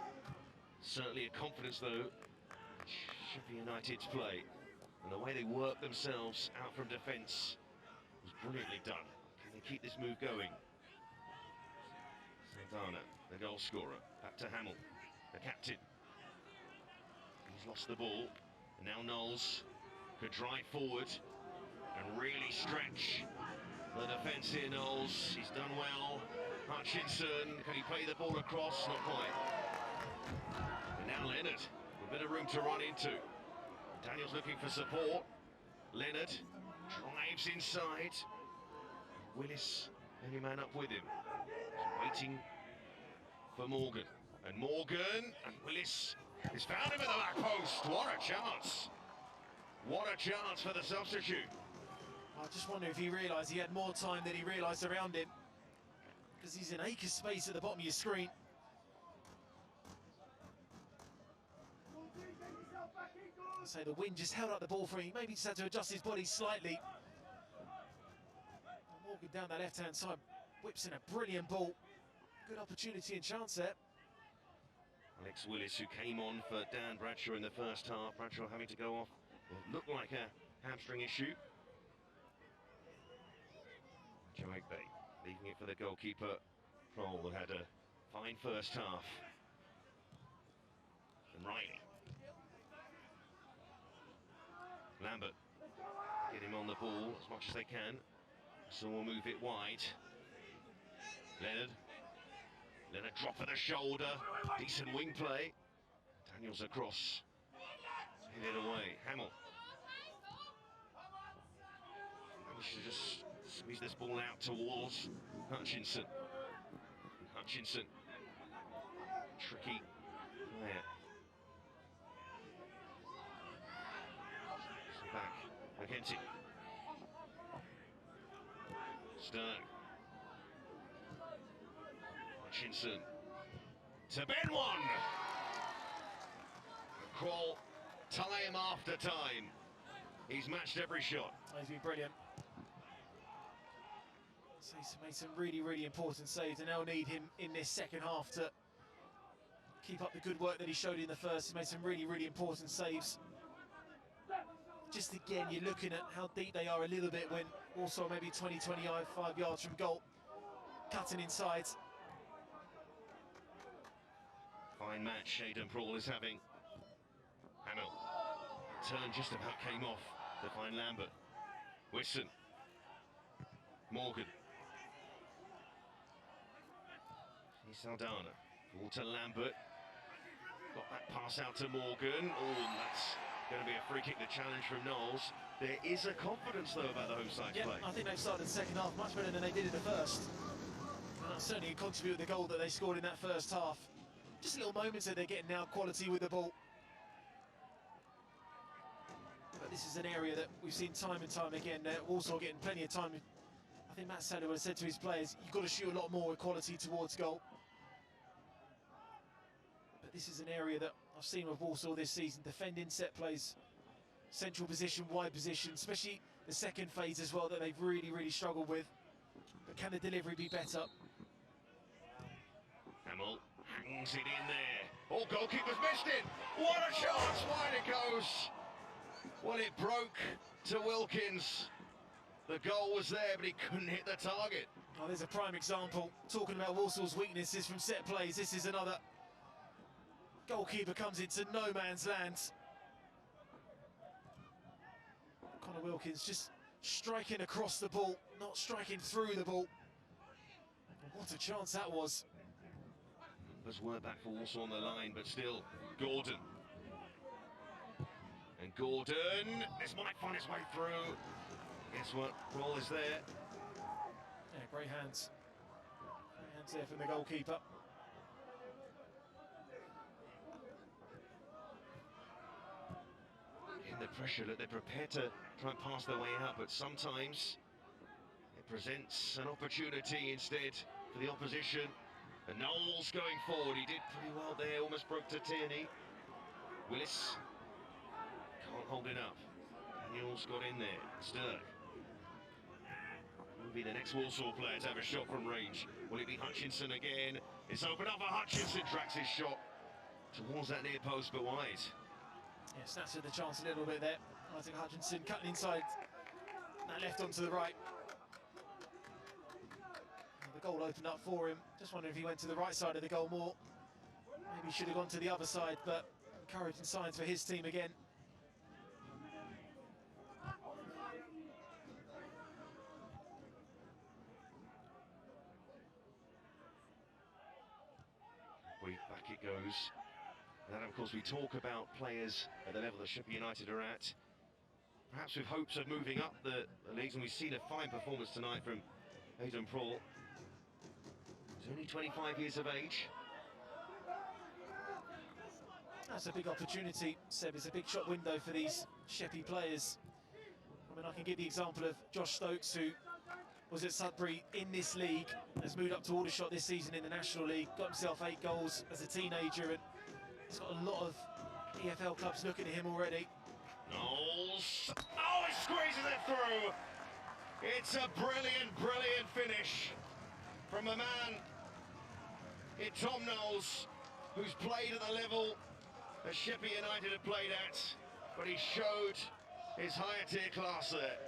Certainly a confidence, though, Sheppey United's play. And the way they work themselves out from defence was brilliantly done. Can they keep this move going? Saldana, the goal scorer, back to Hamill, the captain. He's lost the ball, and now Knowles could drive forward and really stretch the defence here. Knowles, he's done well. Hutchinson, can he play the ball across? Not quite. And now Leonard, a bit of room to run into. Daniel's looking for support. Leonard drives inside. Willis, only man up with him. Waiting for Morgan. And Morgan, and Willis has found him at the back post. What a chance. What a chance for the substitute. I just wonder if he realised he had more time than he realised around him, because he's in acre space at the bottom of your screen. So the wind just held up the ball for him. Maybe just had to adjust his body slightly. Morgan down that left-hand side whips in a brilliant ball. Good opportunity and chance there. Alex Willis, who came on for Dan Bradshaw in the first half. Bradshaw having to go off. It looked like a hamstring issue. Joe Eggbay leaving it for the goalkeeper, Kroll, that had a fine first half. And Riley. Lambert getting time on the ball as much as they can. So we'll move it wide. Leonard drop of the shoulder, decent wing play. Daniels across, hit it away. Hamill. We should just squeeze this ball out towards Hutchinson. Hutchinson, tricky player. So back, McKenzie. Stern. Hutchinson to Ben one. Call time after time. He's matched every shot. He's been brilliant. So he's made some really, really important saves, and they'll need him in this second half to keep up the good work that he showed in the first. He's made some really, really important saves. Just again, you're looking at how deep they are a little bit when also maybe 20, 25 yards from goal, cutting inside. Fine match Aidan Prawl is having. Hamill. Turn just about came off to find Lambert. Whitson. Morgan. Here's Saldana. Ball to Lambert. Got that pass out to Morgan. Oh, that's going to be a free kick to challenge from Knowles. There is a confidence, though, about the home side play. I think they've started the second half much better than they did in the first. And that certainly contributed to the goal that they scored in that first half. Just little moments that they're getting now quality with the ball. But this is an area that we've seen time and time again. Walsall getting plenty of time. I think Matt Sadler would have said to his players, you've got to shoot a lot more with quality towards goal. But this is an area that I've seen with Walsall this season, defending set plays, central position, wide position, especially the second phase as well, that they've really, really struggled with. But can the delivery be better? Hamill hangs it in there. Oh, goalkeeper's missed it. What a chance, wide it goes. Well, it broke to Wilkins. The goal was there, but he couldn't hit the target. Oh, there's a prime example. Talking about Walsall's weaknesses from set plays, this is another. Goalkeeper comes into no man's land. Connor Wilkins just striking across the ball, not striking through the ball. What a chance that was. There's word back for Walsall on the line, but still, Gordon. And Gordon, this might find its way through. Guess what? Prawl is there. Yeah, great hands. Great hands there from the goalkeeper. In the pressure that they're prepared to try and pass their way out, but sometimes it presents an opportunity instead for the opposition. And Knowles going forward, he did pretty well there, almost broke to Tierney. Willis can't hold it up. Daniels got in there. Sturg. Will be the next Walsall player to have a shot from range. Will it be Hutchinson again? It's open up for Hutchinson, tracks his shot towards that near post, but wide. Yeah, snatched at the chance a little bit there. I think Hutchinson cutting inside. That left onto the right. The goal opened up for him. Just wondering if he went to the right side of the goal more. Maybe he should have gone to the other side, but encouraging signs for his team again. Back it goes. And then, of course, we talk about players at the level that Sheppey United are at. Perhaps with hopes of moving up the leagues, and we've seen a fine performance tonight from Aidan Prawl. He's only 25 years of age. That's a big opportunity, Seb. It's a big shot window for these Sheppey players. I mean, I can give the example of Josh Stokes, who was at Sudbury in this league, has moved up to Aldershot this season in the National League, got himself 8 goals as a teenager, and he's got a lot of EFL clubs looking at him already. Knowles, oh, he squeezes it through. It's a brilliant, brilliant finish from a man in Tom Knowles, who's played at the level that Sheppey United have played at, but he showed his higher tier class there.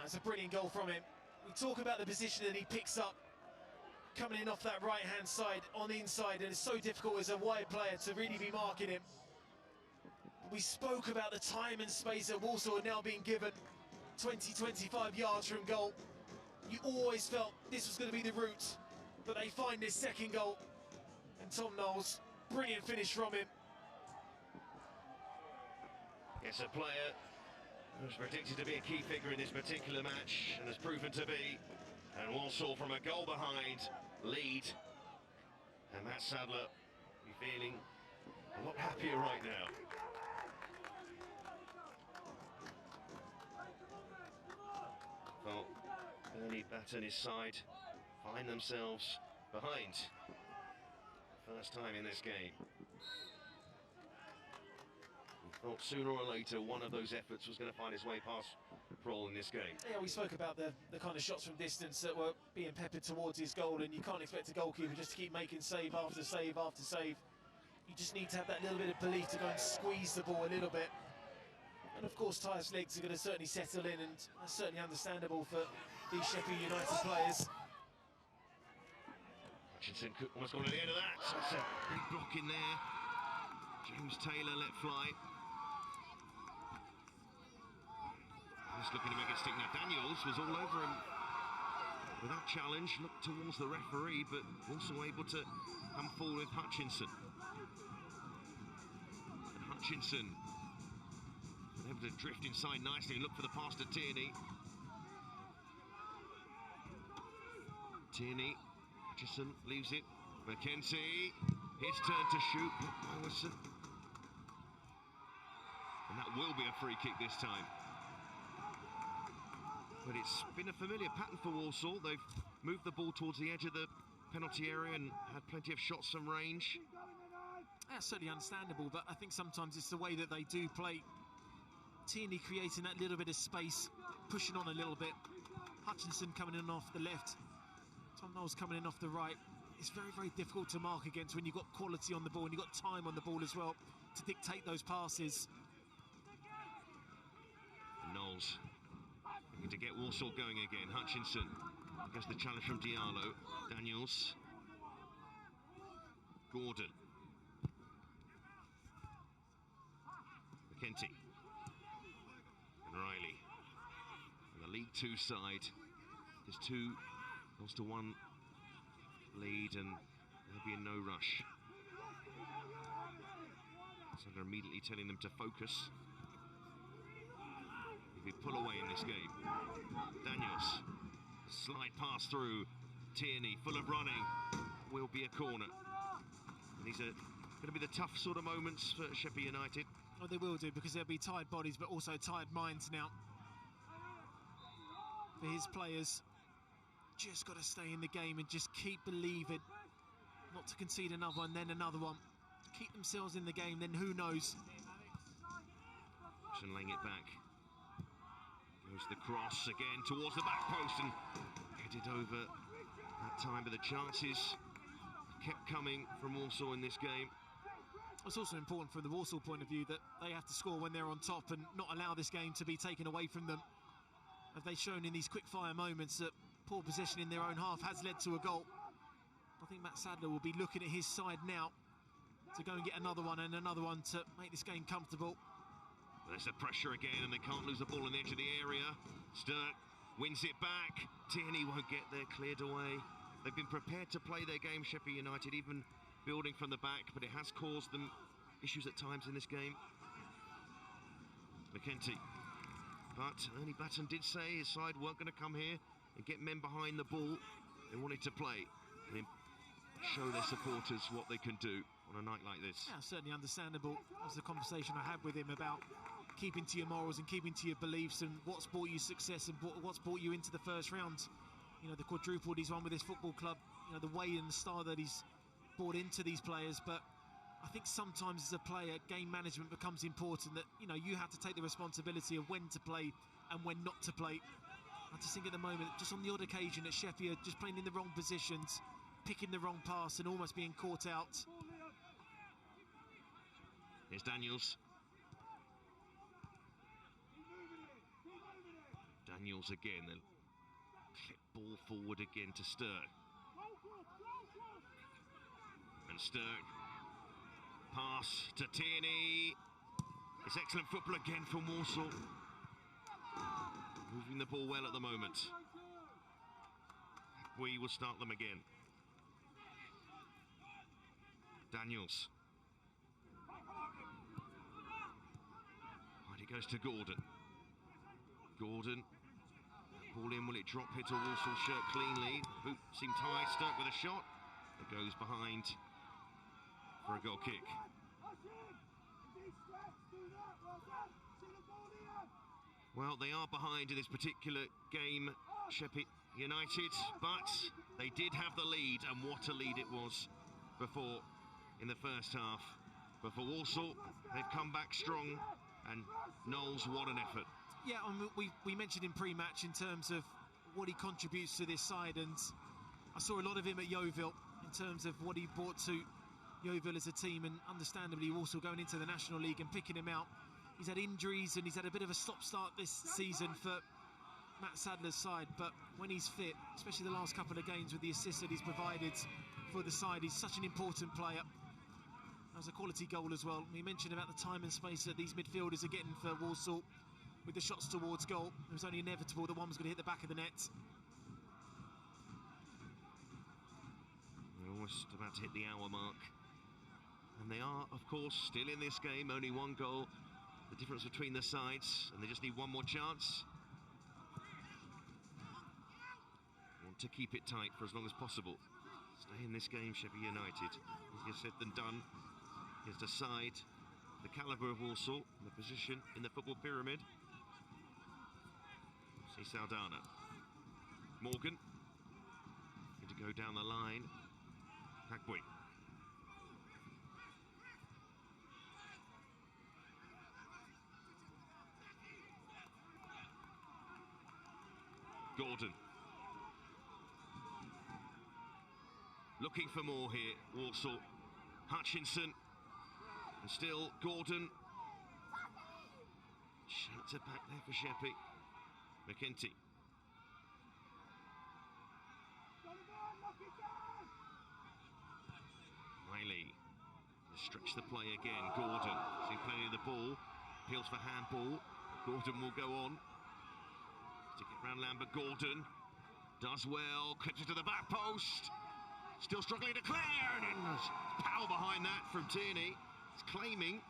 That's a brilliant goal from him. We talk about the position that he picks up, coming in off that right-hand side on the inside, and it's so difficult as a wide player to really be marking him. We spoke about the time and space that Walsall are now being given, 20-25 yards from goal. You always felt this was going to be the route, but they find this second goal. And Tom Knowles, brilliant finish from him. It's a player who's predicted to be a key figure in this particular match, and has proven to be. And Walsall from a goal behind lead. And Matt Sadler be feeling a lot happier right now. Well, Bernie Batten, his side, find themselves behind. First time in this game. We thought sooner or later one of those efforts was going to find its way past Kroll in this game. Yeah, we spoke about the kind of shots from distance that were being peppered towards his goal, and you can't expect a goalkeeper just to keep making save after save after save. You just need to have that little bit of belief to go and squeeze the ball a little bit. And of course, Tyus legs are going to certainly settle in, and that's certainly understandable for these Sheppey United players. Hutchinson almost got to the end of that. So it's a big block in there. James Taylor let fly. Just looking to make it stick now. Daniels was all over him with that challenge. Looked towards the referee, but also able to come forward with Hutchinson. And Hutchinson was able to drift inside nicely and look for the pass to Tierney. Tierney, Hutchinson leaves it. McKenzie, his turn to shoot. And that will be a free kick this time. But it's been a familiar pattern for Walsall. They've moved the ball towards the edge of the penalty area and had plenty of shots from range. That's certainly understandable, but I think sometimes it's the way that they do play. Tierney creating that little bit of space, pushing on a little bit. Hutchinson coming in off the left. Tom Knowles coming in off the right. It's very, very difficult to mark against when you've got quality on the ball and you've got time on the ball as well to dictate those passes. Knowles looking to get Walsall going again. Hutchinson gets the challenge from Diallo. Daniels. Gordon. McKenzie. And Riley. And the League Two side. There's 2 goes to 1 lead, and there'll be a no rush. So they're immediately telling them to focus. If we pull away in this game. Daniels, slide pass through. Tierney, full of running, will be a corner. And these are going to be the tough sort of moments for Sheppey United. Oh, they will do, because there'll be tired bodies, but also tired minds now. For his players, just got to stay in the game and just keep believing. Not to concede another one, then another one. Keep themselves in the game, then who knows. And laying it back. Goes the cross again towards the back post and headed over that time, but the chances kept coming from Walsall in this game. It's also important from the Walsall point of view that they have to score when they're on top and not allow this game to be taken away from them. Have they shown in these quick-fire moments that poor possession in their own half has led to a goal? I think Matt Sadler will be looking at his side now to go and get another one and another one to make this game comfortable. There's the pressure again, and they can't lose the ball on the edge of the area. Sturck wins it back. Tierney won't get there, cleared away. They've been prepared to play their game, Sheppey United, even building from the back, but it has caused them issues at times in this game. McKenzie. But Ernie Batten did say his side weren't going to come here and get men behind the ball. They wanted to play and show their supporters what they can do on a night like this. Yeah, certainly understandable. That's the conversation I had with him about keeping to your morals and keeping to your beliefs and what's brought you success and what's brought you into the first round. You know, the quadruple he's won with his football club, you know, the way and the style that he's brought into these players. But I think sometimes as a player, game management becomes important, that, you know, you have to take the responsibility of when to play and when not to play. I just think at the moment, just on the odd occasion that Sheppey are just playing in the wrong positions, picking the wrong pass and almost being caught out. Here's Daniels. Daniels again, the clip ball forward again to Sturck. And Sturck, pass to Tierney. It's excellent football again from Walsall. Moving the ball well at the moment. We will start them again. Daniels. Right, it goes to Gordon. Gordon. Ball in, will it drop? Hit a Walsall shirt cleanly. Boot seemed tight, Stirk with a shot. It goes behind for a goal kick. Well, they are behind in this particular game, Sheppey United, but they did have the lead, and what a lead it was before in the first half. But for Walsall, they've come back strong, and Knowles, what an effort. Yeah, we mentioned in pre-match in terms of what he contributes to this side, and I saw a lot of him at Yeovil in terms of what he brought to Yeovil as a team, and understandably also going into the National League and picking him out. He's had injuries and he's had a bit of a stop-start this season for Matt Sadler's side, but when he's fit, especially the last couple of games with the assists that he's provided for the side, he's such an important player. That was a quality goal as well. We mentioned about the time and space that these midfielders are getting for Walsall with the shots towards goal. It was only inevitable that one was going to hit the back of the net. They're almost about to hit the hour mark. And they are, of course, still in this game, only one goal. The difference between the sides, and they just need one more chance. Want to keep it tight for as long as possible. Stay in this game, Sheppey United. Easier said than done. Here's the side, the calibre of Walsall, the position in the football pyramid. See Saldana. Morgan. Going to go down the line. Hagbui. Gordon. Looking for more here, Walsall. Hutchinson. And still Gordon. Shatter back there for Sheppey. McEntee. Riley. Stretch the play again. Gordon. See plenty of the ball. Appeals for handball. Gordon will go on. To get round Lambert. Gordon does well. Clips it to the back post. Still struggling to clear. And there's power behind that from Tierney. He's claiming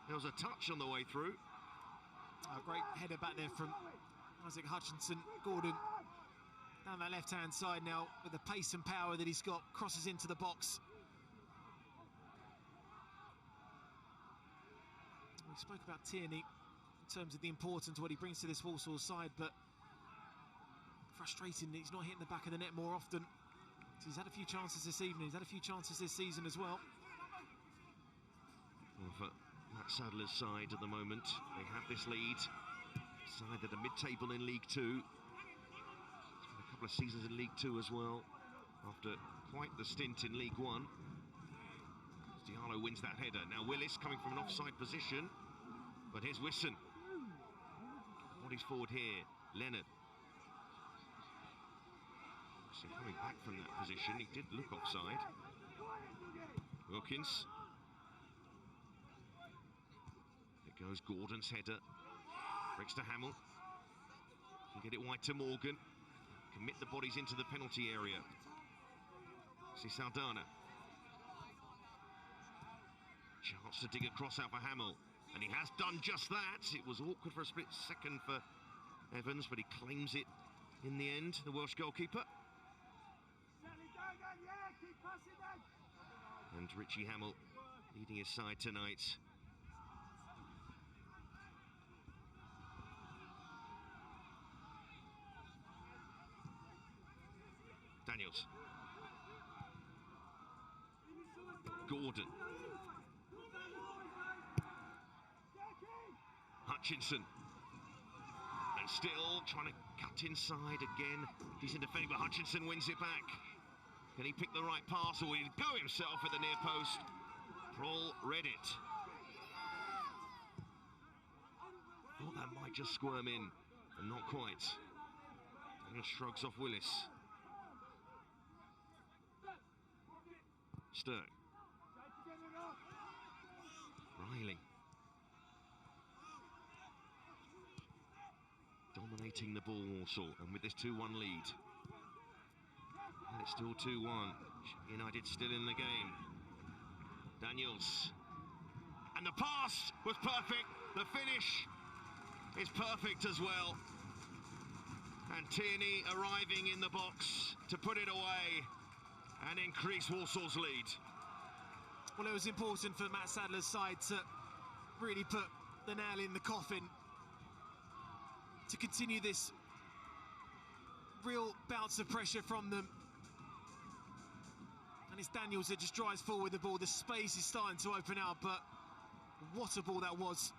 there was a touch on the way through. A great header back there from Isaac Hutchinson. Gordon down that left-hand side now with the pace and power that he's got. Crosses into the box. We spoke about Tierney in terms of the importance of what he brings to this Walsall side, but frustrating that he's not hitting the back of the net more often. He's had a few chances this evening, he's had a few chances this season as well. Well, for Matt Sadler's side at the moment, they have this lead. Side that are mid-table in League Two. Spent a couple of seasons in League Two as well, after quite the stint in League One. Diallo wins that header. Now Willis coming from an offside position, but here's Wisson. Bodies forward here. Leonard. So coming back from that position, he did look offside. Wilkins. It goes Gordon's header. Breaks to Hamill. Can get it wide to Morgan. Commit the bodies into the penalty area. See Saldana. Chance to dig a cross out for Hamill. And he has done just that. It was awkward for a split second for Evans, but he claims it in the end, the Welsh goalkeeper. And Richie Hamill leading his side tonight. Daniels. Gordon. Hutchinson. And still trying to cut inside again. Decent defending, but Hutchinson wins it back. Can he pick the right pass, or will he go himself at the near post? Prohl read it. Thought that might just squirm in, and not quite. Daniel shrugs off Willis. Stirk. Riley. dominating the ball, Walsall, and with this 2-1 lead. And it's still 2-1. United still in the game. Daniels. And the pass was perfect. The finish is perfect as well. And Tierney arriving in the box to put it away and increase Walsall's lead. Well, it was important for Matt Sadler's side to really put the nail in the coffin to continue this real bouts of pressure from them. And it's Daniels that just drives forward the ball. The space is starting to open out, but what a ball that was.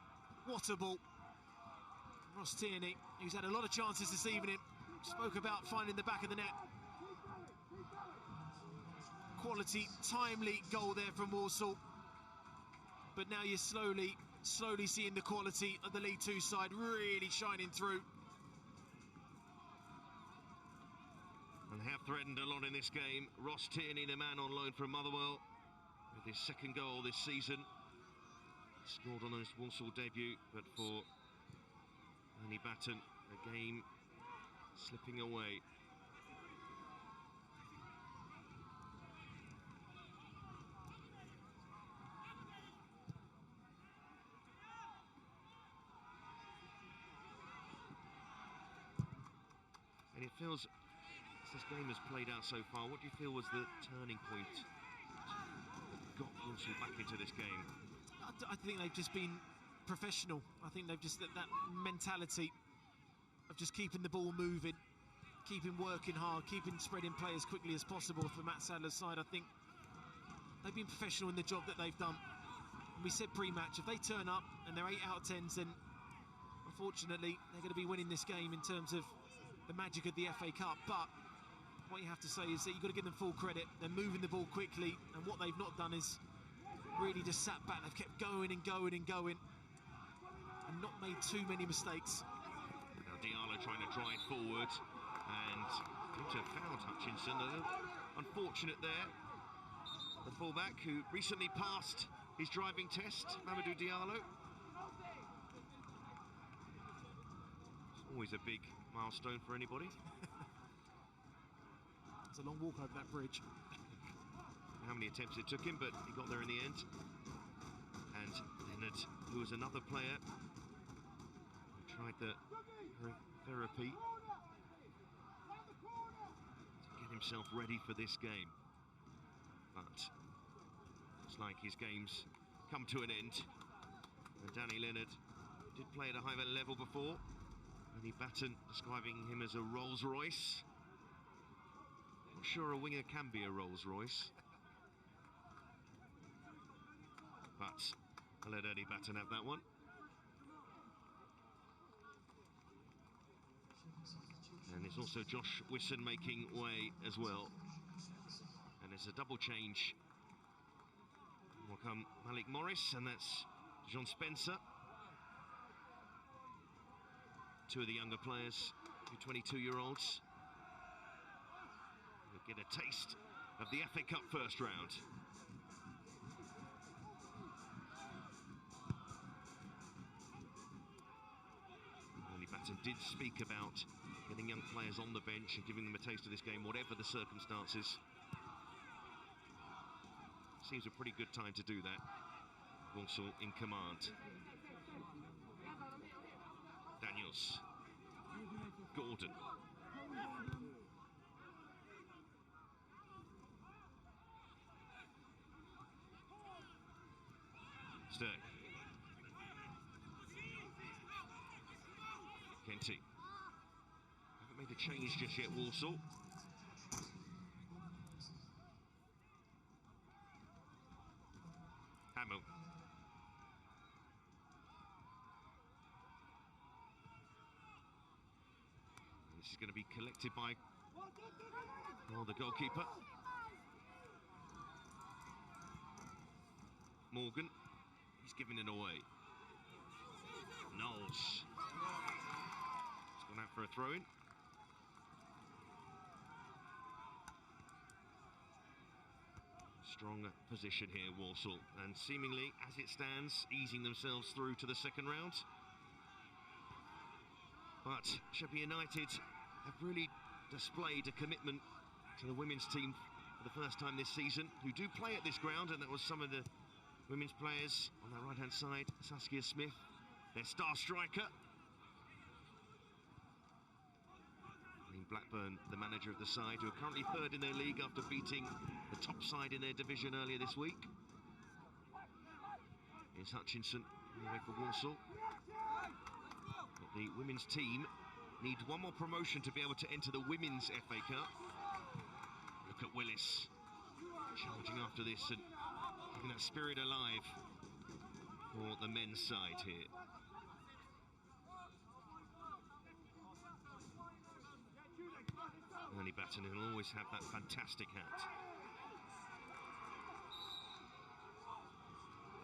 What a ball. Ross Tierney, who's had a lot of chances this evening, spoke about finding the back of the net. Quality, timely goal there from Walsall. But now you're slowly seeing the quality of the League Two side really shining through. And have threatened a lot in this game. Ross Tierney, the man on loan from Motherwell, with his second goal this season. Scored on his Walsall debut, but for Ernie Batten, the game slipping away. And it feels, as this game has played out so far, what do you feel was the turning point that got Walsall back into this game? I think they've just been professional. I think they've just that mentality of just keeping the ball moving, keeping working hard, keeping spreading play as quickly as possible for Matt Sadler's side. I think they've been professional in the job that they've done. And we said pre-match, if they turn up and they're 8 out of 10s, then unfortunately they're going to be winning this game in terms of the magic of the FA Cup. But what you have to say is that you've got to give them full credit. They're moving the ball quickly, and what they've not done is really just sat back. They've kept going and going and going and not made too many mistakes. Now Diallo trying to drive forward and into foul Hutchinson. Unfortunate there. The fullback who recently passed his driving test, Mamadou Diallo. It's always a big milestone for anybody. It's a long walk over that bridge. How many attempts it took him, but he got there in the end. And Leonard, who was another player who tried the therapy to get himself ready for this game. But it's like his game's come to an end. And Danny Leonard did play at a high level before. Ernie Batten describing him as a Rolls Royce. Not sure a winger can be a Rolls Royce. But I'll let Ernie Batten have that one. And there's also Josh Wisson making way as well. And there's a double change. Will come Malik Morris, and that's John Spencer. Two of the younger players, 22-year-olds, will get a taste of the FA Cup first round. Batten did speak about getting young players on the bench and giving them a taste of this game, whatever the circumstances. Seems a pretty good time to do that. Walsall in command. Daniels. Gordon. Sturck. Kenty. Haven't made a change just yet, Walsall. Hamill. And this is going to be collected by the goalkeeper. Morgan. He's giving it away. Knowles. Gone out for a throw-in. Strong position here, Walsall, and seemingly, as it stands, easing themselves through to the second round. But Sheppey United have really displayed a commitment to the women's team for the first time this season, who do play at this ground, and that was some of the women's players on that right-hand side. Saskia Smith, their star striker. In Blackburn, the manager of the side, who are currently third in their league after beating the top side in their division earlier this week. Here's Hutchinson, away for Walsall. But the women's team need one more promotion to be able to enter the Women's FA Cup. Look at Willis, charging after this and keeping that spirit alive for the men's side here. Ernie Batten will always have that fantastic hat.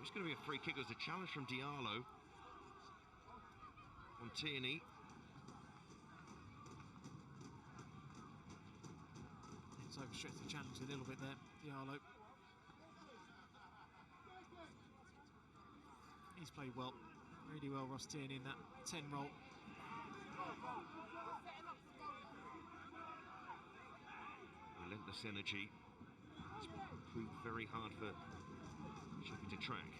It's going to be a free kick. It was a challenge from Diallo on Tierney. It's overstretched the challenge a little bit there, Diallo. He's played well, really well, Ross Tierney, in that 10 role. Relentless energy. It's proved very hard for Sheppey to track.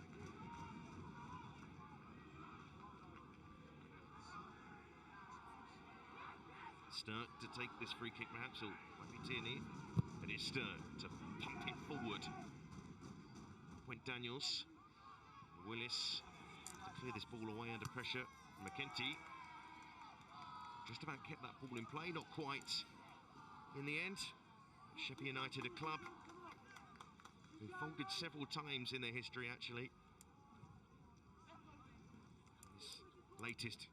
Stirk to take this free kick perhaps, or might be Tierney. It is Stirk to pump it forward. Went Daniels. Willis to clear this ball away under pressure. McKenty just about kept that ball in play, not quite in the end. Sheppey United, a club who folded several times in their history, actually. This latest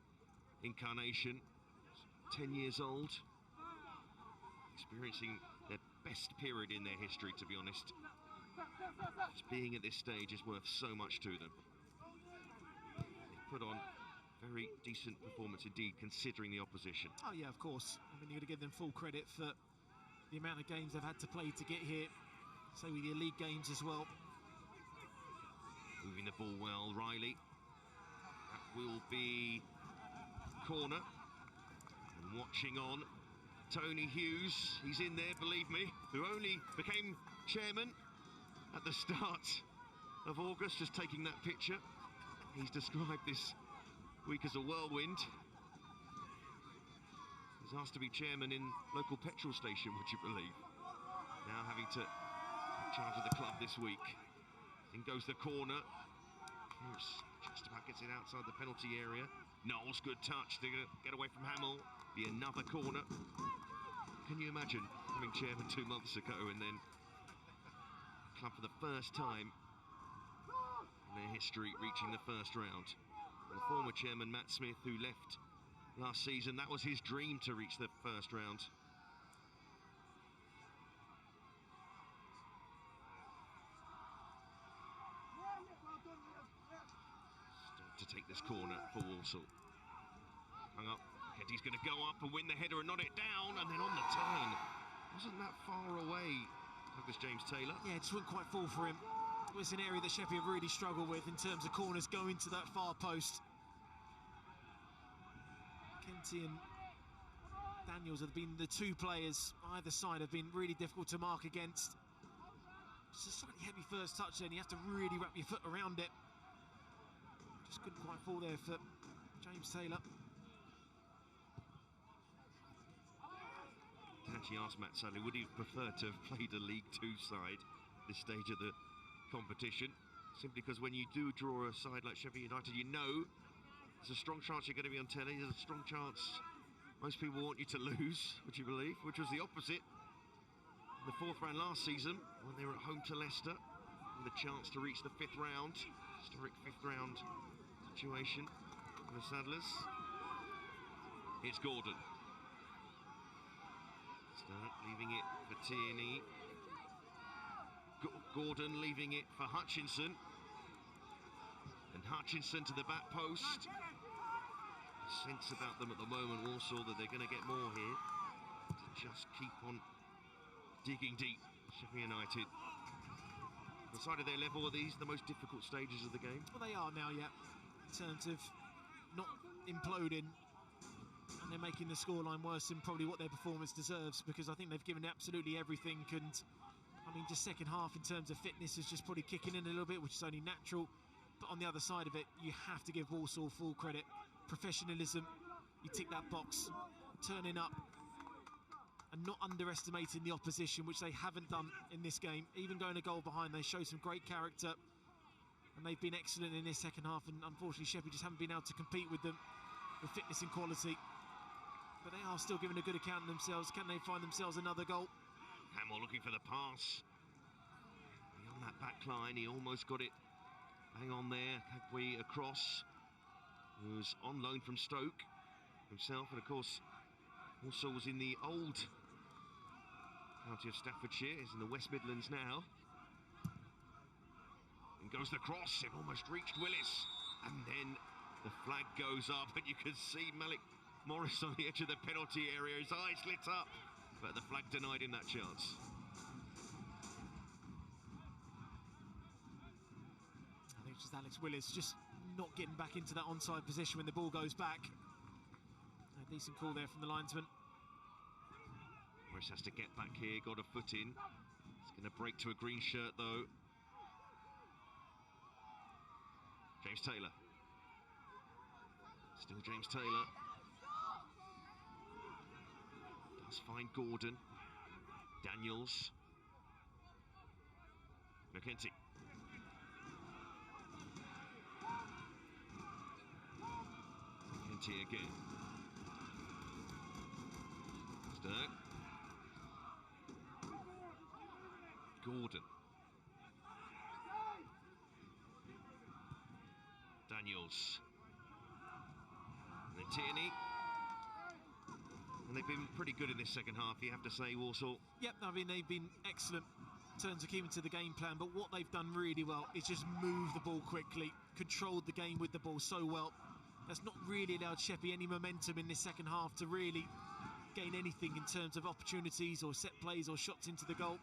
incarnation, 10 years old, experiencing their best period in their history, to be honest. Just being at this stage is worth so much to them. They've put on very decent performance indeed, considering the opposition. Oh yeah, of course. I mean, you've got to give them full credit for the amount of games they've had to play to get here. So with the league games as well. Moving the ball well, Riley. That will be corner. And watching on, Tony Hughes. He's in there, believe me, who only became chairman at the start of August, just taking that picture. He's described this week as a whirlwind. He's asked to be chairman in local petrol station, would you believe? Now having to take charge of the club this week. In goes the corner. Here's just about gets it outside the penalty area. Knowles, good touch to get away from Hamill. Be another corner. Can you imagine having chairman 2 months ago and then club for the first time in their history reaching the first round? And former chairman Matt Smith, who left last season, that was his dream to reach the first round. Stop to take this corner for Walsall. Hung up. He's going to go up and win the header and knot it down, and then on the turn. Wasn't that far away, Douglas James Taylor? Yeah, it just wouldn't quite fall for him. It's an area that Sheppey have really struggled with in terms of corners going to that far post. Kenty and Daniels have been the two players either side have been really difficult to mark against. It's a slightly heavy first touch then, you have to really wrap your foot around it. Just couldn't quite fall there for James Taylor. I actually asked Matt Sadley, would he have preferred to have played a League Two side this stage of the competition? Simply because when you do draw a side like Sheppey United, you know there's a strong chance you're going to be on telly. There's a strong chance most people want you to lose, would you believe? Which was the opposite in the 4th round last season when they were at home to Leicester with a chance to reach the 5th round. Historic 5th round situation for the Saddlers. It's Gordon. Leaving it for Tierney. Gordon leaving it for Hutchinson. And Hutchinson to the back post. A sense about them at the moment, Walsall, that they're going to get more here. To just keep on digging deep. Sheppey United. The side of their level, are these the most difficult stages of the game? Well, they are now, yeah. In terms of not imploding and they're making the scoreline worse than probably what their performance deserves, because I think they've given absolutely everything. And I mean, just second half in terms of fitness is just probably kicking in a little bit, which is only natural. But on the other side of it, you have to give Walsall full credit. Professionalism, you tick that box, turning up and not underestimating the opposition, which they haven't done in this game. Even going a goal behind, they show some great character, and they've been excellent in this second half. And unfortunately, Sheppey just haven't been able to compete with them with fitness and quality. But they are still giving a good account of themselves. Can they find themselves another goal? Hamill looking for the pass. Beyond that back line, he almost got it. Hang on there, Kagwe across, who's on loan from Stoke himself, and of course also was in the old county of Staffordshire, is in the West Midlands now. And goes the cross, it almost reached Willis, and then the flag goes up, and you can see Malik Morris on the edge of the penalty area, his eyes lit up, but the flag denied him that chance. I think it's just Alex Willis just not getting back into that onside position when the ball goes back. A decent call there from the linesman. Morris has to get back here, got a foot in. It's going to break to a green shirt though. James Taylor. Still James Taylor. Does find Gordon. Daniels. McKenty. McKenty again. Stern. Gordon. Daniels. And then Tierney. And they've been pretty good in this second half, you have to say, Walsall. Yep, I mean, they've been excellent in terms of keeping to the game plan, but what they've done really well is just move the ball quickly, controlled the game with the ball so well. That's not really allowed Sheppey any momentum in this second half to really gain anything in terms of opportunities or set plays or shots into the goal.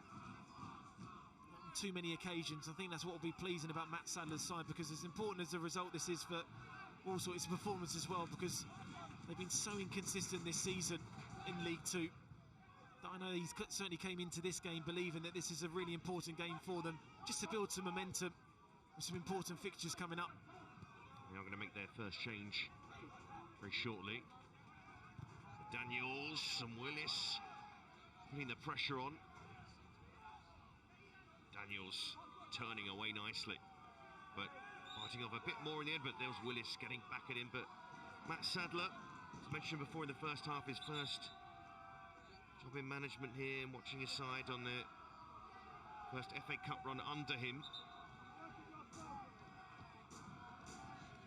Not on too many occasions. I think that's what will be pleasing about Matt Sadler's side, because as important as a result this is for Walsall, it's a performance as well, because they've been so inconsistent this season in League Two. I know he certainly came into this game believing that this is a really important game for them, just to build some momentum with some important fixtures coming up. They are going to make their first change very shortly. Daniels and Willis putting the pressure on. Daniels turning away nicely, but fighting off a bit more in the end, but there's Willis getting back at him. But Matt Sadler, as mentioned before in the first half, his first job in management here, and watching his side on the first FA Cup run under him.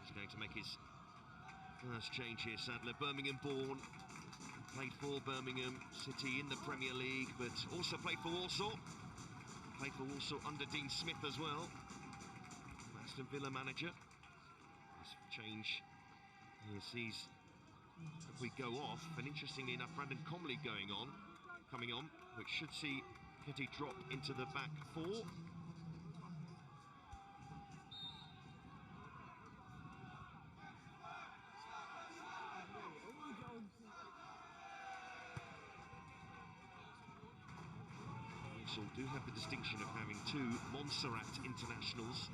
He's going to make his first change here, Sadler. Birmingham born, played for Birmingham City in the Premier League, but also played for Walsall. Played for Walsall under Dean Smith as well. Aston Villa manager. This change here sees if we go off, and interestingly enough, Brandon Comley coming on, which should see Kitty drop into the back four. Walsall do have the distinction of having two Montserrat internationals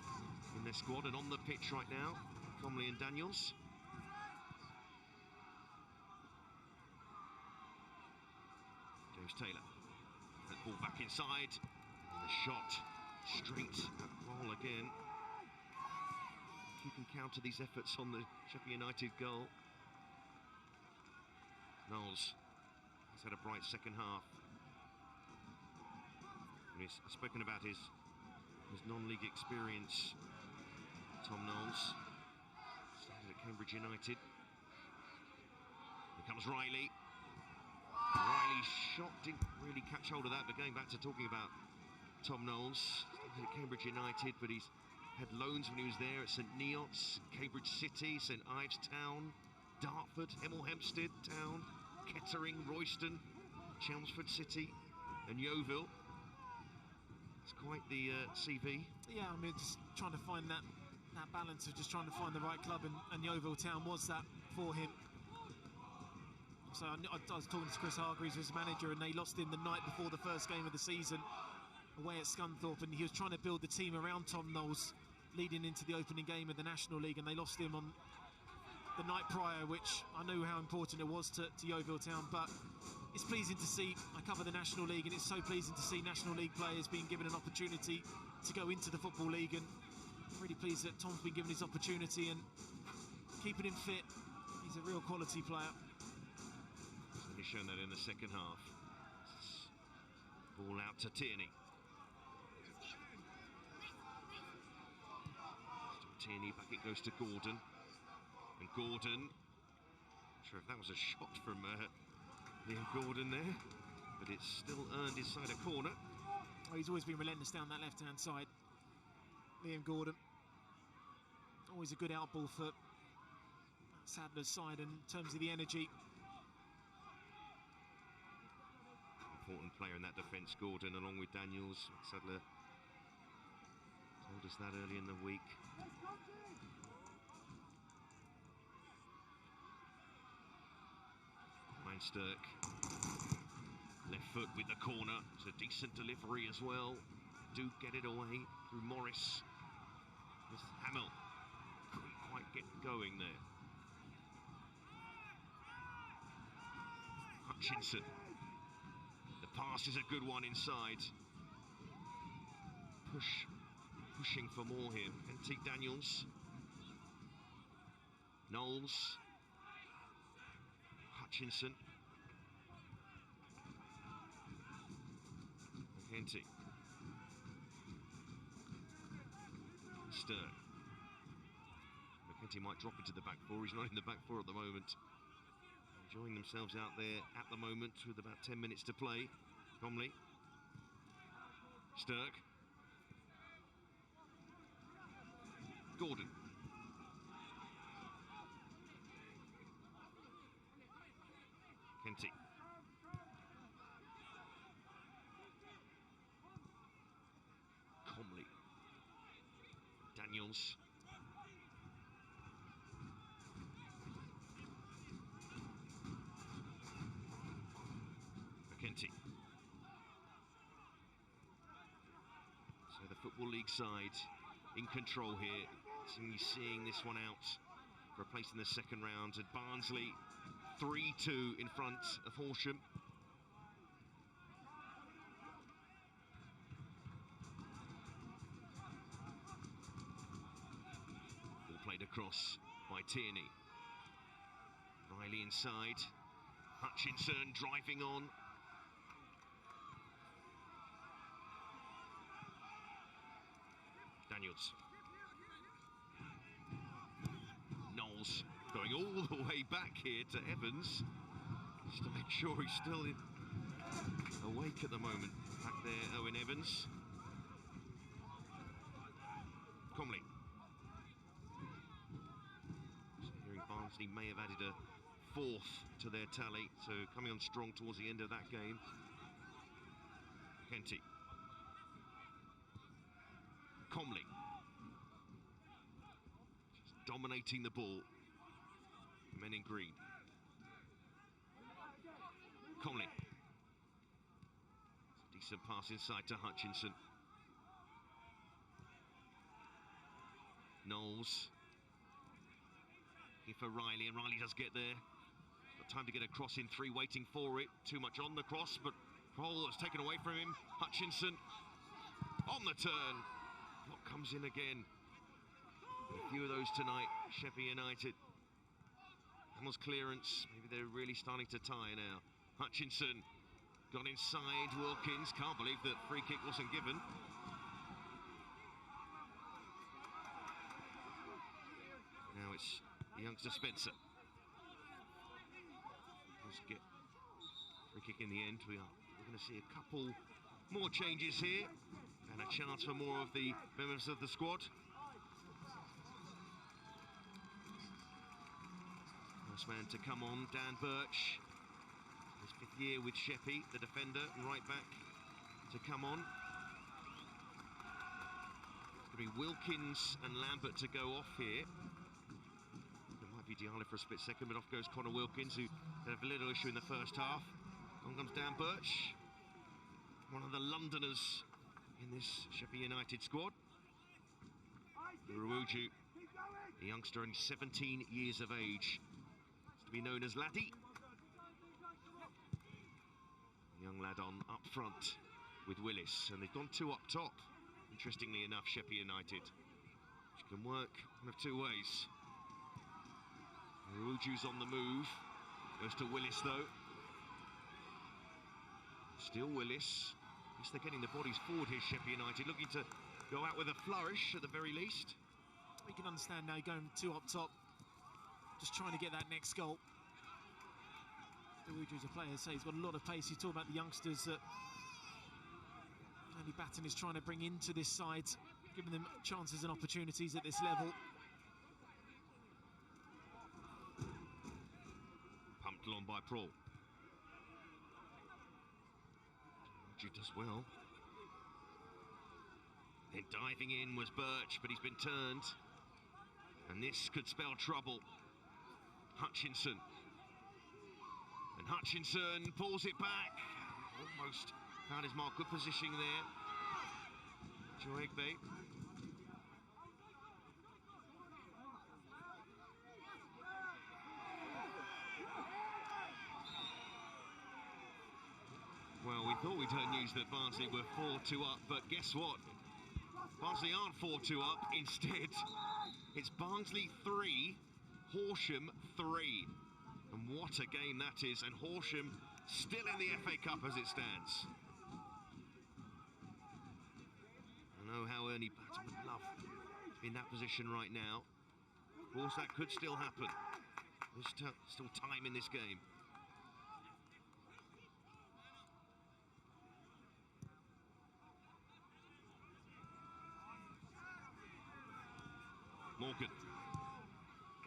in their squad, and on the pitch right now, Comley and Daniels. James Taylor, that ball back inside, and the shot straight at goal again. Keeping count of these efforts on the Sheppey United goal. Knowles has had a bright second half. And he's spoken about his non-league experience. Tom Knowles started at Cambridge United. Here comes Riley. Riley's shot didn't really catch hold of that, but going back to talking about Tom Knowles, started at Cambridge United, but he's had loans when he was there at St Neots, Cambridge City, St Ives Town, Dartford, Hemel Hempstead Town, Kettering, Royston, Chelmsford City and Yeovil. It's quite the CV. Yeah, I mean, just trying to find that balance of just trying to find the right club, and Yeovil Town was that for him. So I was talking to Chris Hargreaves, his manager, and they lost him the night before the first game of the season away at Scunthorpe, and he was trying to build the team around Tom Knowles leading into the opening game of the National League, and they lost him on the night prior, which I knew how important it was to Yeovil Town. But it's pleasing to see. I cover the National League, and it's so pleasing to see National League players being given an opportunity to go into the Football League, and I'm really pleased that Tom's been given his opportunity and keeping him fit. He's a real quality player. He's shown that in the second half. Ball out to Tierney. Tierney, back it goes to Gordon. And Gordon, not sure if that was a shot from Liam Gordon there, but it's still earned inside a corner. Oh, he's always been relentless down that left-hand side, Liam Gordon. Always a good outball for Sadler's side in terms of the energy. Important player in that defence, Gordon, along with Daniels. Sadler told us that early in the week. Sturck, left foot with the corner. It's a decent delivery as well. Do get it away through Morris. This Hamill couldn't quite get going there. Hutchinson. The pass is a good one inside. Pushing for more here. Henty Daniels. Knowles. Hutchinson. Henty. Stern. McKenty might drop into the back four. He's not in the back four at the moment. Enjoying themselves out there at the moment with about 10 minutes to play. Comley. Sturck. Gordon. Henty. Comley. Daniels. McKenty. So the Football League side in control here. Seeing this one out for a place in the second round. And Barnsley 3-2 in front of Horsham. Ball played across by Tierney. Riley inside. Hutchinson driving on. Daniels. Knowles going all the way back here to Evans, just to make sure he's still awake at the moment. Back there, Owen Evans. Comley. So hearing Barnsley may have added a fourth to their tally, so coming on strong towards the end of that game. Henty. Comley. Just dominating the ball. Men in green. Comley. Decent pass inside to Hutchinson. Knowles. Looking for Riley, and Riley does get there. Got time to get a cross in three, waiting for it. Too much on the cross, but Kroll has taken away from him. Hutchinson on the turn. What comes in again? A few of those tonight, Sheppey United. Hamill's clearance, maybe they're really starting to tie now. Hutchinson got inside Wilkins. Can't believe that free kick wasn't given. Now it's the youngster Spencer. Let's get free kick in the end. We're going to see a couple more changes here and a chance for more of the members of the squad. First man to come on, Dan Birch. His fifth year with Sheppey, the defender and right back to come on. It's going to be Wilkins and Lambert to go off here. There might Sheppey Diallo for a split second, but off goes Connor Wilkins, who had a little issue in the first half. On comes Dan Birch, one of the Londoners in this Sheppey United squad. Ruuju, a youngster only 17 years of age, to be known as Laddie. Young lad on up front with Willis, and they've gone 2 up top. Interestingly enough, Sheppey United, which can work one of 2 ways. Ruuju's on the move, goes to Willis though. Still Willis. Guess they're getting the bodies forward here, Sheppey United, looking to go out with a flourish at the very least. We can understand now going 2 up top, just trying to get that next goal. Ruuju's a player, so he's got a lot of pace. You talk about the youngsters that Andy Batten is trying to bring into this side, giving them chances and opportunities at this level. Pumped along by Prawl. Ruuju does well. Then diving in was Birch, but he's been turned. And this could spell trouble. Hutchinson. And Hutchinson pulls it back. Almost found his mark. Good positioning there. Joe Egbe. Well, we thought we'd heard news that Barnsley were 4-2 up, but guess what? Barnsley aren't 4-2 up. Instead, it's Barnsley 3, Horsham 3. And what a game that is, and Horsham still in the FA Cup as it stands. I know how Ernie Batten would love to be in that position right now. Of course, that could still happen. There's still time in this game. Morgan.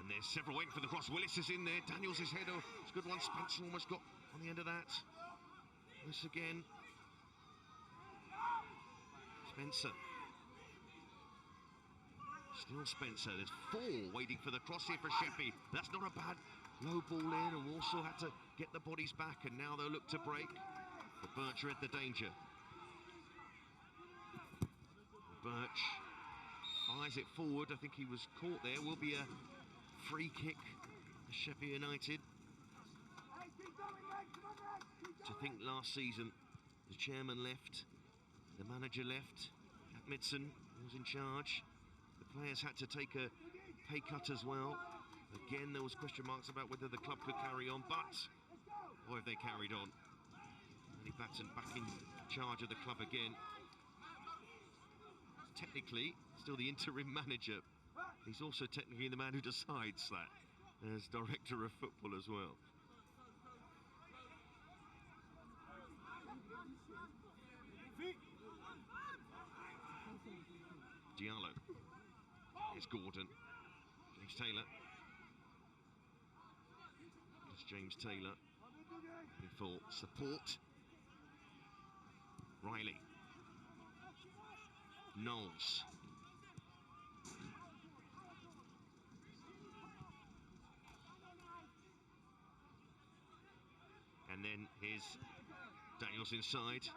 And there's several waiting for the cross. Willis is in there. Daniels' header. It's a good one. Spencer almost got on the end of that. Willis again. Spencer. Still Spencer. There's 4 waiting for the cross here for Sheppey. That's not a bad low ball in, and Walsall had to get the bodies back, and now they'll look to break. But Birch read the danger. Birch fires it forward. I think he was caught there. Will be a free kick for Sheppey United. To think last season, the chairman left, the manager left, Atmidson was in charge. The players had to take a pay cut as well. Again, there was question marks about whether the club could carry on, but boy, have they carried on. Andy Batten back in charge of the club again. Technically, still the interim manager. He's also technically the man who decides that as director of football as well. Diallo. Here's Gordon. James Taylor. It's James Taylor. Looking for support. Riley. Knowles. And then here's Daniels inside.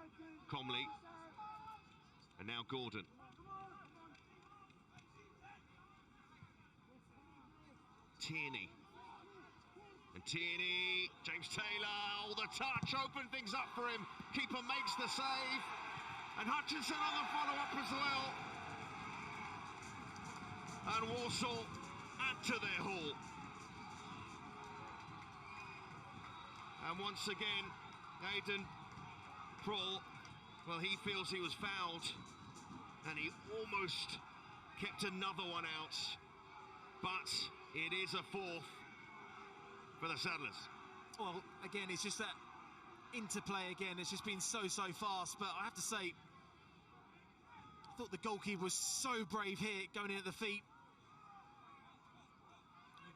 Comley. And now Gordon. Tierney. And Tierney, James Taylor, all the touch, open things up for him. Keeper makes the save. And Hutchinson on the follow-up as well. And Walsall add to their haul. And once again, Aidan Prawl, well, he feels he was fouled. And he almost kept another one out. But it is a 4th for the Saddlers. Well, again, it's just that interplay again. It's just been so fast. But I have to say, I thought the goalkeeper was so brave here, going in at the feet.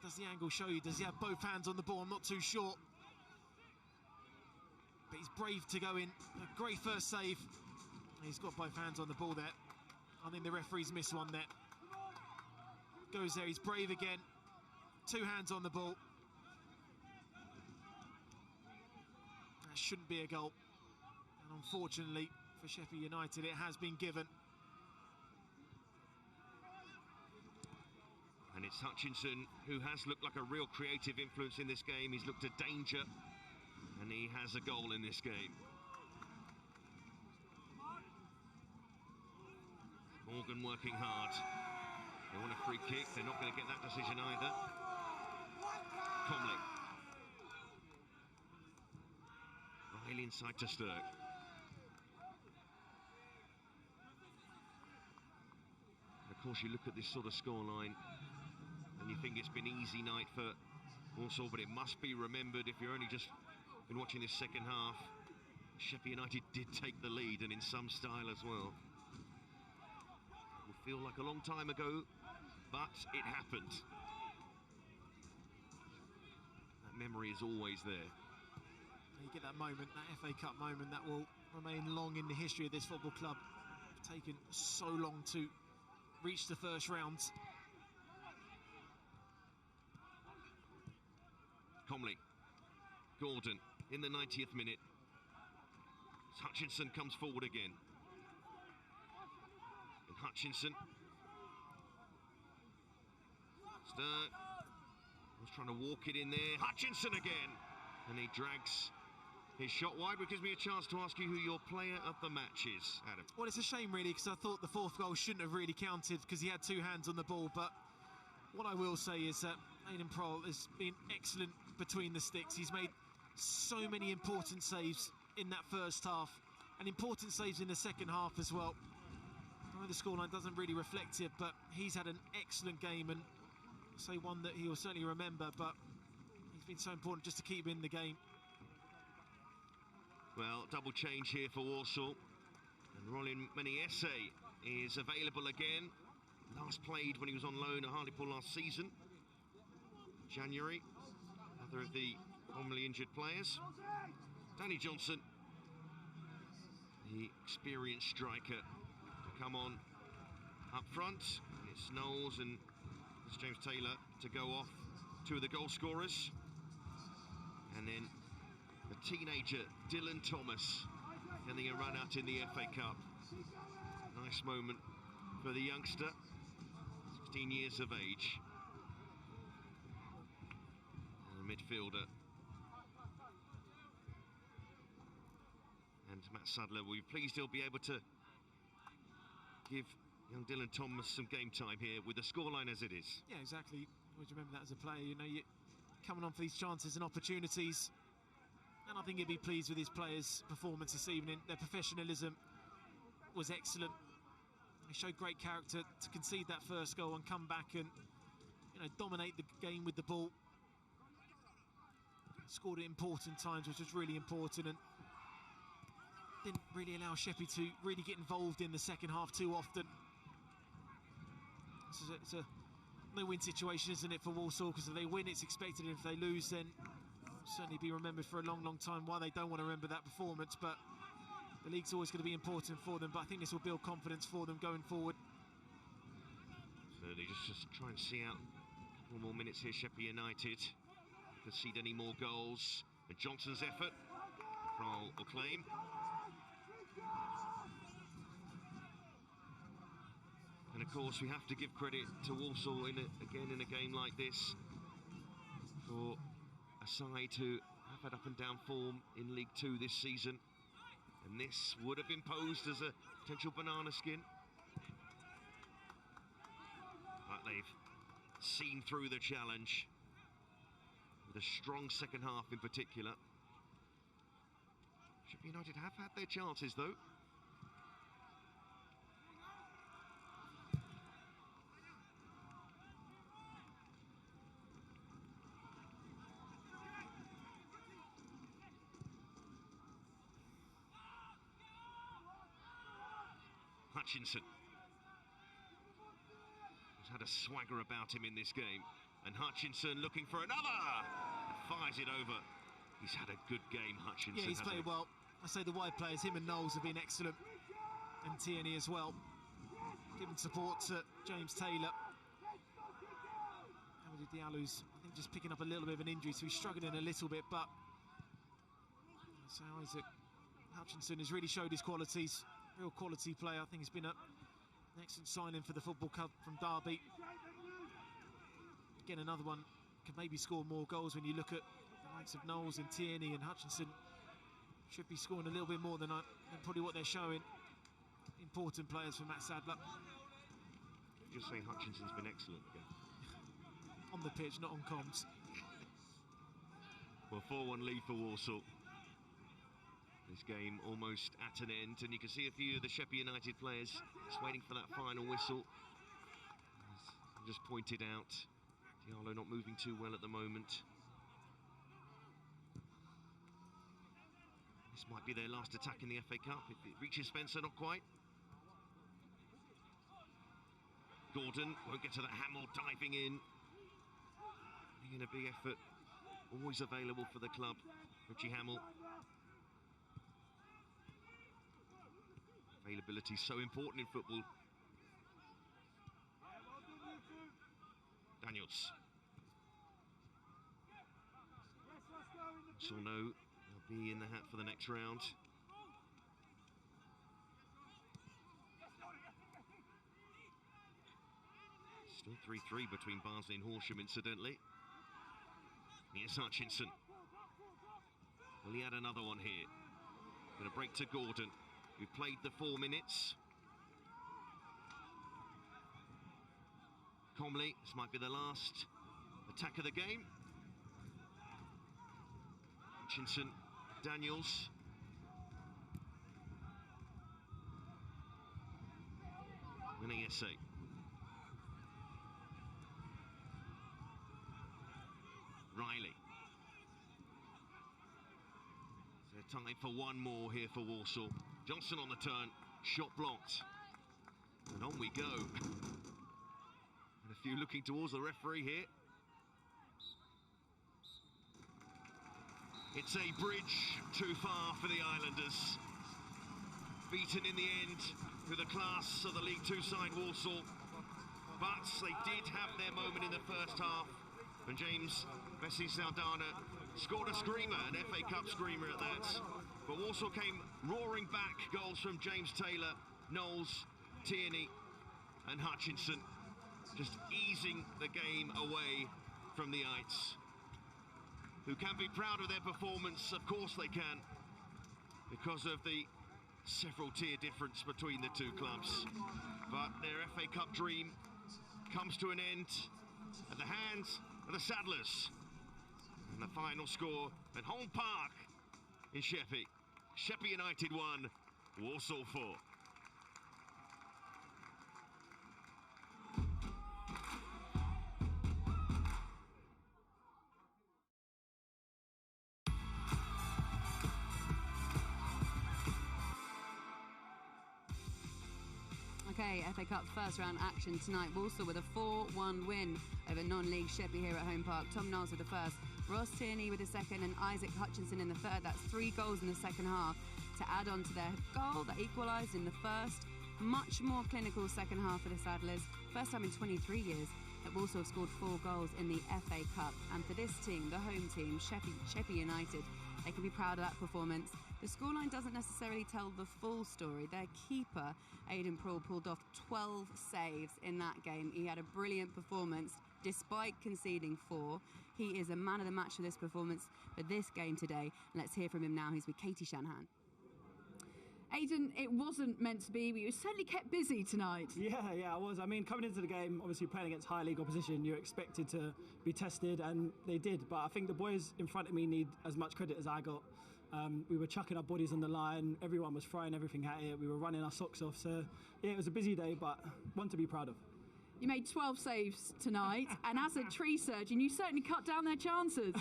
Does the angle show you? Does he have both hands on the ball? I'm not too sure. But he's brave to go in. A great first save. He's got both hands on the ball there. I think the referee's missed one there. Goes there, he's brave again. 2 hands on the ball. That shouldn't be a goal. And unfortunately for Sheppey United, it has been given. And it's Hutchinson who has looked like a real creative influence in this game. He's looked a danger, and he has a goal in this game. Morgan working hard. They want a free kick. They're not going to get that decision either. Comley. Riley inside to Sturck. Of course, you look at this sort of scoreline and you think it's been an easy night for Walsall, but it must be remembered, if you're only just been watching this second half, Sheppey United did take the lead, and in some style as well. It will feel like a long time ago, but it happened. That memory is always there. You get that moment, that FA Cup moment, that will remain long in the history of this football club. It's taken so long to reach the first rounds. Comley, Gordon in the 90th minute. Hutchinson comes forward again. And Hutchinson. Sturck was trying to walk it in there. Hutchinson again. And he drags his shot wide, which gives me a chance to ask you who your player of the match is, Adam. Well, it's a shame really, because I thought the 4th goal shouldn't have really counted because he had 2 hands on the ball, but what I will say is that Aidan Prohl has been excellent between the sticks. He's made so many important saves in that first half, and important saves in the second half as well. I know the scoreline doesn't really reflect it, but he's had an excellent game, and say one that he'll certainly remember, but he's been so important just to keep him in the game. Well, double change here for Walsall, and Rolin Maniese is available again. Last played when he was on loan at Hartlepool last season, January. Another of the formerly injured players. Danny Johnson, the experienced striker, to come on up front. It's Knowles and it's James Taylor to go off, 2 of the goal scorers. And then the teenager, Dylan Thomas, getting a run out in the FA Cup. Nice moment for the youngster, 16 years of age. And the midfielder. And Matt Sadler will be pleased he'll be able to give young Dylan Thomas some game time here with the scoreline as it is. Yeah, exactly. Always remember that as a player, you know, you're coming on for these chances and opportunities. And I think he'd be pleased with his players' performance this evening. Their professionalism was excellent. They showed great character to concede that first goal and come back and, you know, dominate the game with the ball. Scored at important times, which was really important, and didn't really allow Sheppey to really get involved in the second half too often. It's a no-win situation, isn't it, for Walsall? Because if they win, it's expected, and if they lose, then certainly be remembered for a long, long time why they don't want to remember that performance. But the league's always going to be important for them, but I think this will build confidence for them going forward. Certainly, just try and see out a couple more minutes here, Sheppey United. Concede any more goals. And Johnson's effort, Prohl will claim. And of course, we have to give credit to Walsall again in a game like this for a side who have had up and down form in League Two this season, and this would have been posed as a potential banana skin, but they've seen through the challenge with a strong second half in particular. Sheppey United have had their chances though. Hutchinson has had a swagger about him in this game, and Hutchinson looking for another, fires it over. He's had a good game, Hutchinson. Yeah, he's played well. I say the wide players, him and Knowles, have been excellent, and Tierney as well, giving support to James Taylor. Amadou Diallo's just picking up a little bit of an injury, so he's struggling a little bit, but so Isaac Hutchinson has really showed his qualities. Real quality player. I think he's been an excellent signing for the football club from Derby. Again, another one can maybe score more goals when you look at the likes of Knowles and Tierney and Hutchinson. Should be scoring a little bit more than probably what they're showing. Important players for Matt Sadler. Just saying Hutchinson's been excellent again. On the pitch, not on comms. Well, 4-1 lead for Walsall. This game almost at an end, and you can see a few of the Sheppey United players just waiting for that final whistle. As I just pointed out, Diallo not moving too well at the moment. This might be their last attack in the FA Cup. If it reaches Spencer, not quite. Gordon won't get to that. Hamill diving in. Being a big effort. Always available for the club. Richie Hamill. Availability so important in football. Daniels. So no, they'll be in the hat for the next round. Still 3-3 between Barnsley and Horsham, incidentally. Here's Hutchinson. Well, he had another one here. Going to break to Gordon, who played the 4 minutes. Comley, this might be the last attack of the game. Hutchinson, Daniels. Winning essay. Riley. So time for one more here for Walsall. Johnson on the turn, shot blocked. And on we go. And a few looking towards the referee here. It's a bridge too far for the Islanders. Beaten in the end with the class of the League Two side Walsall. But they did have their moment in the first half. And James Bessie Saldana scored a screamer, an FA Cup screamer at that. But Walsall came roaring back. Goals from James Taylor, Knowles, Tierney and Hutchinson. Just easing the game away from the Ites, who can be proud of their performance. Of course they can, because of the several tier difference between the two clubs. But their FA Cup dream comes to an end at the hands of the Saddlers. And the final score at Home Park in Sheppey. Sheppey United 1, Walsall 4. Okay, FA Cup first round action tonight. Walsall with a 4-1 win over non-league Sheppey here at Home Park. Tom Knowles with the first, Ross Tierney with the second, and Isaac Hutchinson in the third. That's 3 goals in the second half to add on to their goal that equalised in the first. Much more clinical second half for the Saddlers. First time in 23 years that Walsall have scored 4 goals in the FA Cup. And for this team, the home team, Sheppey United, they can be proud of that performance. The scoreline doesn't necessarily tell the full story. Their keeper, Aidan Proul, pulled off 12 saves in that game. He had a brilliant performance despite conceding 4. He is a man of the match for this performance for this game today. Let's hear from him now. He's with Katie Shanahan. Aidan, it wasn't meant to be, but you were certainly kept busy tonight. Yeah, I was. I mean, coming into the game, obviously playing against high league opposition, you're expected to be tested, and they did. But I think the boys in front of me need as much credit as I got. We were chucking our bodies on the line. Everyone was throwing everything at it. We were running our socks off. So, yeah, it was a busy day, but one to be proud of. You made 12 saves tonight, and as a tree surgeon, you certainly cut down their chances.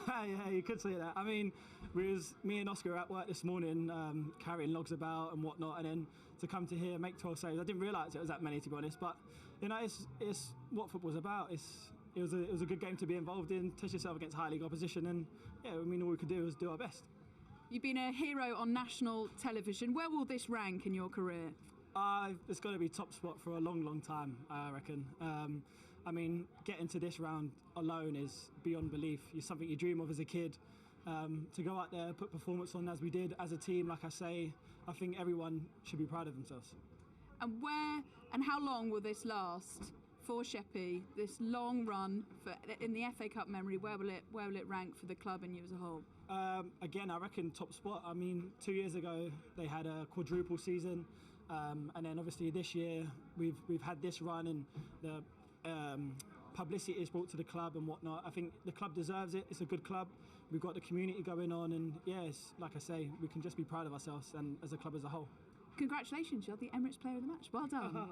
Yeah, you could say that. I mean, me and Oscar were at work this morning, carrying logs about and whatnot, and then to come to here, make 12 saves, I didn't realise it was that many, to be honest. But you know, it's what football's about. It was a good game to be involved in. Test yourself against high league opposition, and yeah, I mean, all we could do was do our best. You've been a hero on national television. Where will this rank in your career? It's got to be top spot for a long, long time, I reckon. I mean, getting to this round alone is beyond belief. It's something you dream of as a kid. To go out there, put performance on as we did as a team, like I say, I think everyone should be proud of themselves. And where and how long will this last for Sheppey? This long run in the FA Cup memory, where will it rank for the club and you as a whole? Again, I reckon top spot. I mean, 2 years ago they had a quadruple season, and then obviously this year we've had this run, and the publicity is brought to the club and whatnot. I think the club deserves it. It's a good club. We've got the community going on, and yes, like I say, we can just be proud of ourselves and as a club as a whole. Congratulations, you're the Emirates Player of the Match. Well done.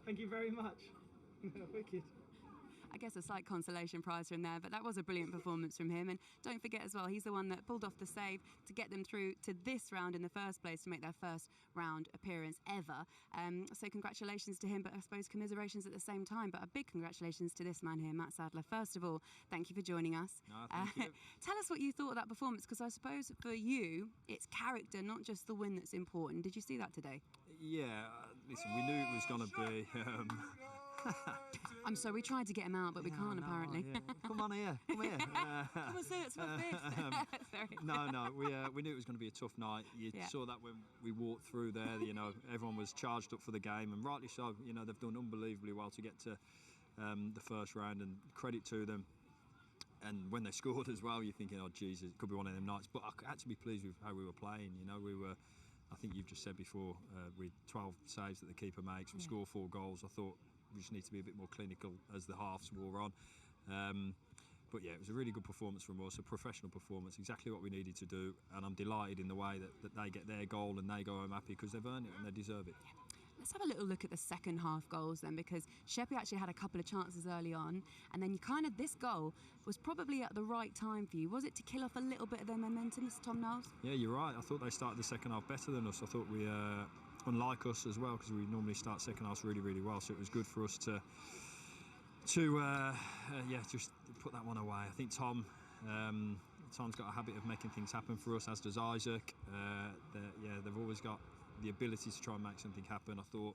Thank you very much. Wicked. I guess a slight consolation prize from there, but that was a brilliant performance from him. And don't forget as well, he's the one that pulled off the save to get them through to this round in the first place, to make their first round appearance ever. So congratulations to him, but I suppose commiserations at the same time. But a big congratulations to this man here, Matt Sadler. First of all, thank you for joining us. No, thank you. Tell us what you thought of that performance, because I suppose for you, it's character, not just the win, that's important. Did you see that today? Yeah, listen, we knew it was going to be... I'm sorry, we tried to get him out, but we can't apparently. Yeah. Come on here, come here. Come and see it's my fifth. Sorry. No, we knew it was going to be a tough night. You saw that when we walked through there. You know, everyone was charged up for the game, and rightly so. You know, they've done unbelievably well to get to the first round, and credit to them. And when they scored as well, you're thinking, oh Jesus, it could be one of them nights. But I had to be pleased with how we were playing. You know, we were. I think you've just said before, with 12 saves that the keeper makes, we score 4 goals. I thought we just need to be a bit more clinical as the halves wore on. But yeah, it was a really good performance from us, a professional performance, exactly what we needed to do. And I'm delighted in the way that they get their goal and they go home happy, because they've earned it and they deserve it. Let's have a little look at the second half goals then, because Sheppey actually had a couple of chances early on, and then this goal was probably at the right time for you. Was it to kill off a little bit of their momentum, Mr. Tom Knowles? Yeah, you're right. I thought they started the second half better than us. I thought we, unlike us as well, because we normally start second half really, really well. So it was good for us to just put that one away. I think Tom's got a habit of making things happen for us, as does Isaac. They've always got the ability to try and make something happen. I thought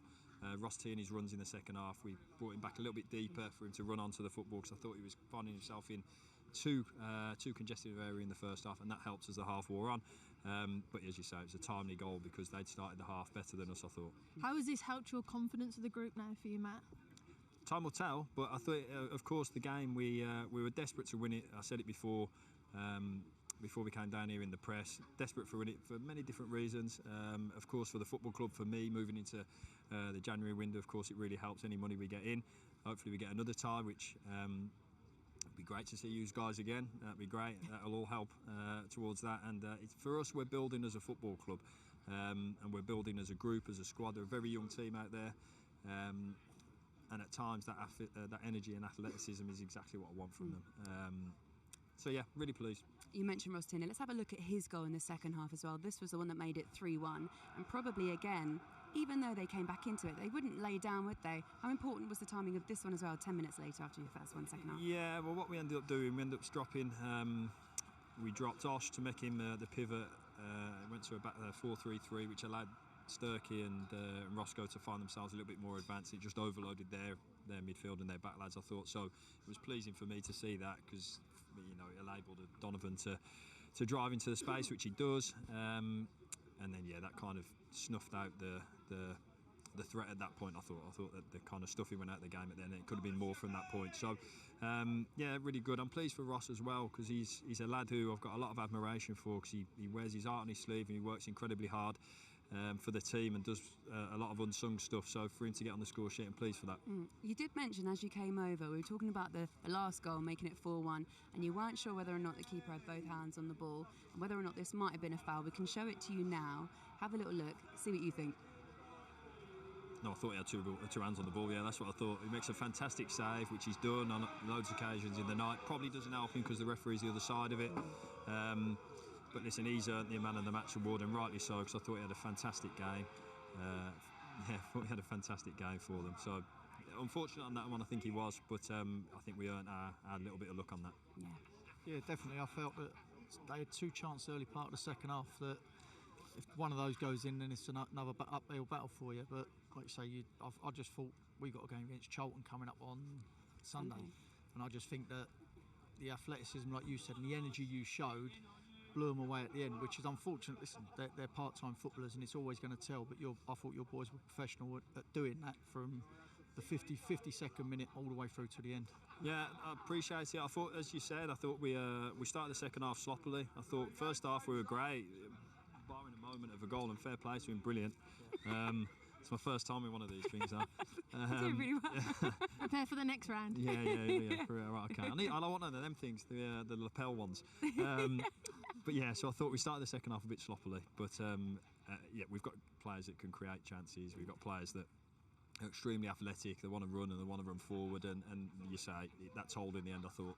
Ross Tierney's runs in the second half, we brought him back a little bit deeper for him to run onto the football, because I thought he was finding himself in too congested area in the first half, and that helped as the half wore on. But as you say, it was a timely goal because they'd started the half better than us, I thought. How has this helped your confidence of the group now for you, Matt? Time will tell, but I thought, of course, the game, we were desperate to win it. I said it before we came down here in the press, desperate for it for many different reasons. Of course, for the football club, for me, moving into the January window, of course, it really helps any money we get in. Hopefully we get another tie, which it'd be great to see you guys again. That'd be great. That'll all help towards that. And for us, we're building as a football club, and we're building as a group, as a squad. They're a very young team out there. And at times that energy and athleticism is exactly what I want from them. So yeah, really pleased. You mentioned Ross Tierney. Let's have a look at his goal in the second half as well. This was the one that made it 3-1, and probably again, even though they came back into it, they wouldn't lay down, would they? How important was the timing of this one as well, 10 minutes later after your first one, second half? Yeah, well, what we ended up doing, we ended up dropping, we dropped Osh to make him the pivot, went to a 4-3-3, which allowed Sturkey and Roscoe to find themselves a little bit more advanced. It just overloaded their midfield and their back lads, I thought. So it was pleasing for me to see that, because it enabled Donovan to drive into the space, which he does. And then that kind of snuffed out the threat at that point. I thought that the kind of stuff he went out the game at the end, it could have been more from that point. So really good. I'm pleased for Ross as well, because he's a lad who I've got a lot of admiration for, because he wears his heart on his sleeve and he works incredibly hard for the team and does a lot of unsung stuff. So for him to get on the score sheet, I'm pleased for that. You did mention as you came over, we were talking about the last goal, making it 4-1, and you weren't sure whether or not the keeper had both hands on the ball and whether or not this might have been a foul. We can show it to you now. Have a little look, see what you think. No, I thought he had two hands on the ball. Yeah, that's what I thought. He makes a fantastic save, which he's done on loads of occasions in the night. Probably doesn't help him because the referee's the other side of it. But listen, he's earned the man of the match award, and rightly so, because I thought he had a fantastic game. I thought he had a fantastic game for them. So unfortunate on that one, I think he was, but I think we earned our little bit of luck on that. Yeah, definitely. I felt that they had 2 chances early part of the second half that if one of those goes in, then it's another uphill battle for you. But like you say, I just thought we got a game against Charlton coming up on Sunday. And I just think that the athleticism, like you said, and the energy you showed blew them away at the end, which is unfortunate. Listen, they're part-time footballers and it's always going to tell, but I thought your boys were professional at doing that from the 52nd minute all the way through to the end. Yeah, I appreciate it. I thought, as you said, I thought we started the second half sloppily. I thought first half we were great, barring a moment of a goal, and fair play to him, brilliant. It's my first time in one of these things. Doing really well. Prepare for the next round. Yeah. Right, okay. I want none of them things, the lapel ones. But yeah, so I thought we started the second half a bit sloppily. But yeah, we've got players that can create chances. We've got players that are extremely athletic. They want to run and they want to run forward. And you say that told in the end, I thought.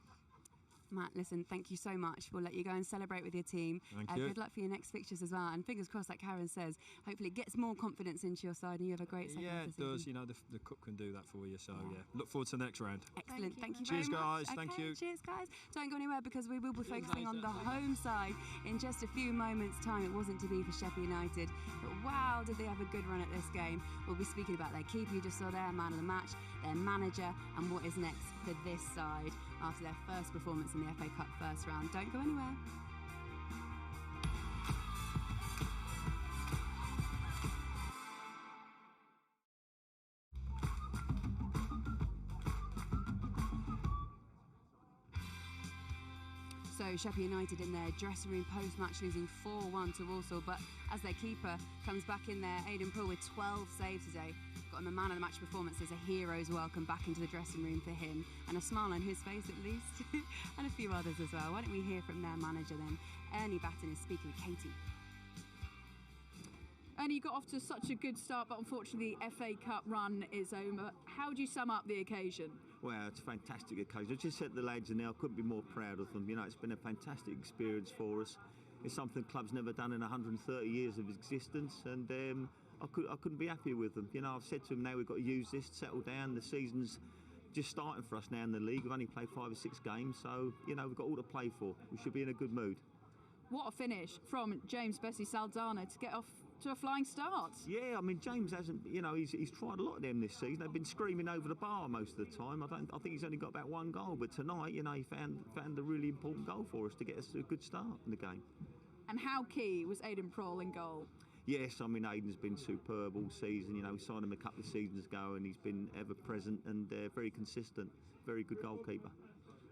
Matt, listen, thank you so much. We'll let you go and celebrate with your team. Thank you. Good luck for your next fixtures as well. And fingers crossed, like Karen says, hopefully it gets more confidence into your side and you have a great second half Yeah, of it the does. season. You know, the cup can do that for you. So, yeah, look forward to the next round. Excellent. Thank you Cheers, very much. guys. Thank you. Cheers, guys. Don't go anywhere because we will be focusing on the home side in just a few moments' time. It wasn't to be for Sheppey United, but wow, did they have a good run at this game. We'll be speaking about their keeper you just saw there, man of the match, their manager, and what is next for this side after their first performance in the FA Cup first round. Don't go anywhere. So Sheppey United in their dressing room post-match losing 4-1 to Walsall, but as their keeper comes back in there, Aidan Poole with 12 saves today. Got him a man of the match performance as a hero's welcome back into the dressing room for him, and a smile on his face at least, and a few others as well. Why don't we hear from their manager then? Ernie Batten is speaking with Katie. Ernie, you got off to such a good start, but unfortunately the FA Cup run is over. How do you sum up the occasion? Well, it's a fantastic occasion. I just said the lads and I couldn't be more proud of them. You know, it's been a fantastic experience for us. It's something the club's never done in 130 years of existence, and I couldn't be happier with them. You know, I've said to them now we've got to use this to settle down. The season's just starting for us now in the league. We've only played 5 or 6 games, so, you know, we've got all to play for. We should be in a good mood. What a finish from James Bessie Saldana to get off to a flying start. Yeah, I mean, James hasn't, you know, he's tried a lot of them this season. They've been screaming over the bar most of the time. I think he's only got about 1 goal, but tonight, you know, he found a really important goal for us to get us a good start in the game. And how key was Aidan Prohl in goal? Yes, I mean, Aidan's been superb all season. You know, we signed him a couple of seasons ago and he's been ever present and very consistent, very good goalkeeper.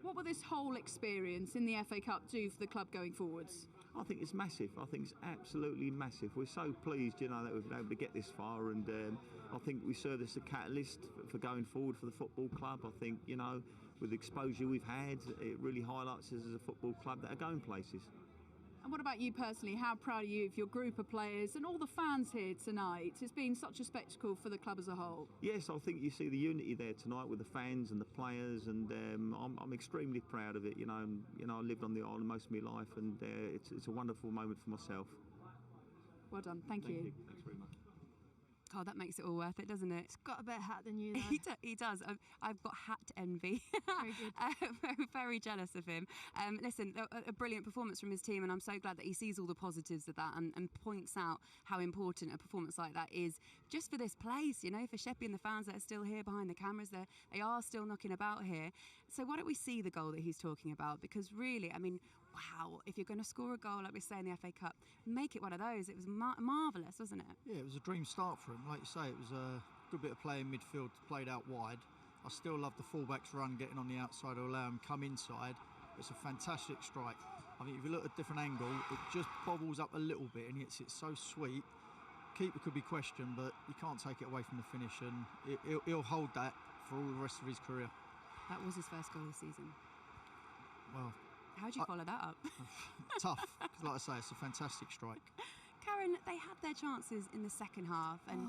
What will this whole experience in the FA Cup do for the club going forwards? I think it's massive. I think it's absolutely massive. We're so pleased, you know, that we've been able to get this far, and I think we serve as a catalyst for going forward for the football club. I think, you know, with the exposure we've had, it really highlights us as a football club that are going places. And what about you personally? How proud are you of your group of players and all the fans here tonight? It's been such a spectacle for the club as a whole. Yes, I think you see the unity there tonight with the fans and the players, and I'm extremely proud of it. You know, I lived on the island most of my life, and it's a wonderful moment for myself. Well done, thank you. Thanks very much. Oh, that makes it all worth it, doesn't it? He's got a better hat than you, though. He does. I've got hat envy. Very good. Very jealous of him. Listen, a brilliant performance from his team, and I'm so glad that he sees all the positives of that and points out how important a performance like that is just for this place, you know, for Sheppey and the fans that are still here behind the cameras. They are still knocking about here. So why don't we see the goal that he's talking about? Because really, I mean, wow, if you're going to score a goal like we say in the FA Cup, make it one of those. It was marvellous, wasn't it? Yeah, it was a dream start for him. Like you say, it was a good bit of play in midfield, played out wide. I still love the fullback's run, getting on the outside to allow him come inside. It's a fantastic strike. I think if you look at a different angle, it just bobbles up a little bit and it's so sweet. Keeper could be questioned, but you can't take it away from the finish, and he'll hold that for all the rest of his career. That was his first goal this season. Well, how'd you follow that up? Tough, because like I say, it's a fantastic strike. Karen, they had their chances in the second half, and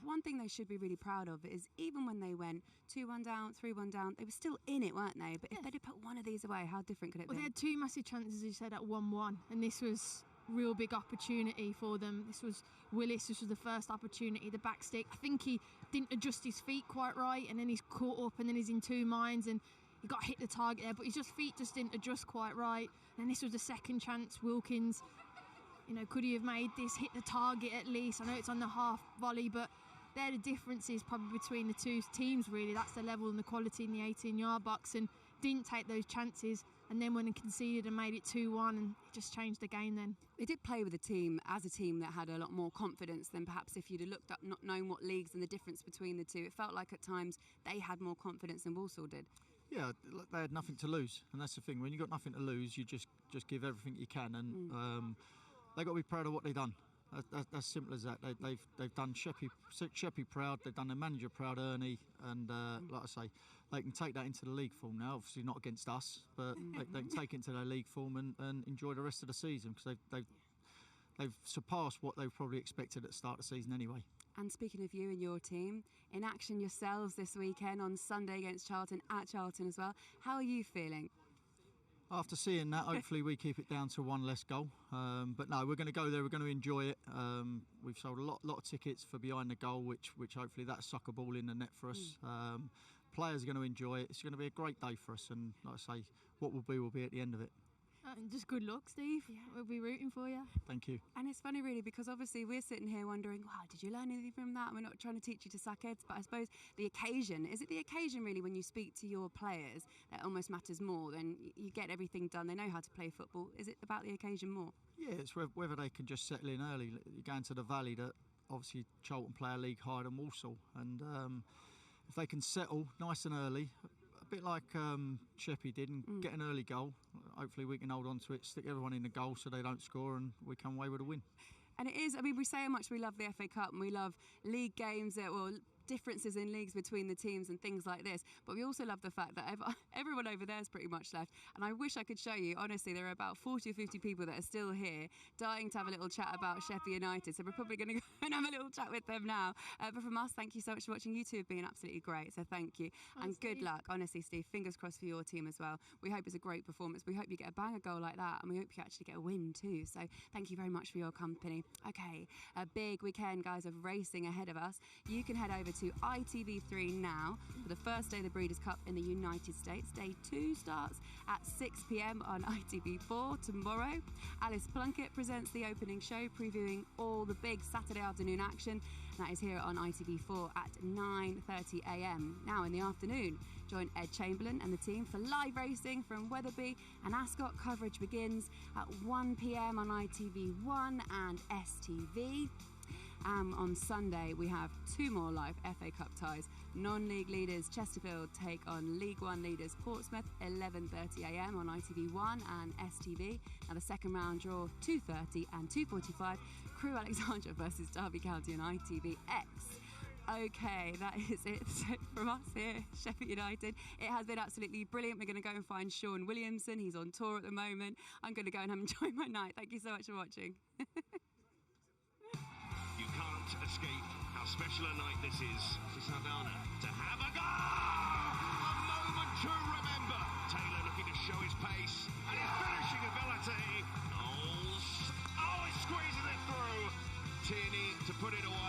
one thing they should be really proud of is even when they went 2-1 down, 3-1 down, they were still in it, weren't they? But if they'd have put one of these away, how different could it be? Well, they had 2 massive chances, as you said, at 1-1, and this was real big opportunity for them. This was Willis, this was the first opportunity, the back stick. I think he didn't adjust his feet quite right, and then he's caught up, and then he's in 2 minds, and he got hit the target there, but his feet just didn't adjust quite right. And this was the second chance. Wilkins, you know, could he have made this hit the target at least? I know it's on the half volley, but they're the differences probably between the two teams, really. That's the level and the quality in the 18-yard box, and didn't take those chances. And then when they conceded and made it 2-1, and it just changed the game then. They did play with a team that had a lot more confidence than perhaps if you'd have looked up not knowing what leagues and the difference between the two. It felt like at times they had more confidence than Walsall did. Yeah, they had nothing to lose, and that's the thing. When you've got nothing to lose, you just give everything you can, and they've got to be proud of what they've done. That's simple as that. They've done Sheppey proud, they've done their manager proud, Ernie, and like I say, they can take that into the league form now. Obviously not against us, but they can take it into their league form and enjoy the rest of the season, because they've surpassed what they probably expected at the start of the season anyway. And speaking of you and your team, in action yourselves this weekend on Sunday against Charlton, at Charlton as well. How are you feeling? After seeing that, hopefully we keep it down to one less goal. But no, we're going to go there. We're going to enjoy it. We've sold a lot of tickets for behind the goal, which hopefully that's soccer ball in the net for us. Players are going to enjoy it. It's going to be a great day for us. And like I say, what will be at the end of it. And just good luck, Steve. Yeah. We'll be rooting for you. Thank you. And it's funny, really, because obviously we're sitting here wondering, wow, did you learn anything from that? We're not trying to teach you to suck heads, but I suppose the occasion, is it the occasion really when you speak to your players that almost matters more than you get everything done? They know how to play football. Is it about the occasion more? Yeah, it's whether they can just settle in early. You're going to the Valley, that obviously Charlton play a league higher than Walsall, and if they can settle nice and early, a bit like Sheppey did, and get an early goal. Hopefully we can hold on to it, stick everyone in the goal so they don't score, and we come away with a win. And it is, I mean, we say how much we love the FA Cup and we love league games, differences in leagues between the teams and things like this, but we also love the fact that everyone over there is pretty much left, and I wish I could show you. Honestly, there are about 40 or 50 people that are still here dying to have a little chat about Sheppey United, so we're probably going to go and have a little chat with them now. But from us, thank you so much for watching. You two have been absolutely great, so thank you. And good luck, honestly, Steve. Fingers crossed for your team as well. We hope it's a great performance. We hope you get a banger goal like that, and we hope you actually get a win too. So thank you very much for your company. Okay, a big weekend, guys, of racing ahead of us. You can head over to ITV3 now for the first day of the Breeders' Cup in the United States. Day 2 starts at 6 p.m. on ITV4 tomorrow. Alice Plunkett presents the opening show, previewing all the big Saturday afternoon action. That is here on ITV4 at 9:30 a.m. Now in the afternoon, join Ed Chamberlain and the team for live racing from Wetherby and Ascot. Coverage begins at 1 p.m. on ITV1 and STV. On Sunday, we have 2 more live FA Cup ties. Non-league leaders Chesterfield take on League One leaders Portsmouth, 11:30 a.m. on ITV1 and STV. Now the second round draw, 2:30 and 2:45. Crewe Alexandra versus Derby County on ITVX. Okay, that is it from us here, Sheffield United. It has been absolutely brilliant. We're going to go and find Sean Williamson. He's on tour at the moment. I'm going to go and enjoy my night. Thank you so much for watching. You can't escape how special a night this is for Saldana to have a goal! A moment to remember. Taylor looking to show his pace and his finishing ability. Oh, he squeezes it through. Tierney to put it away.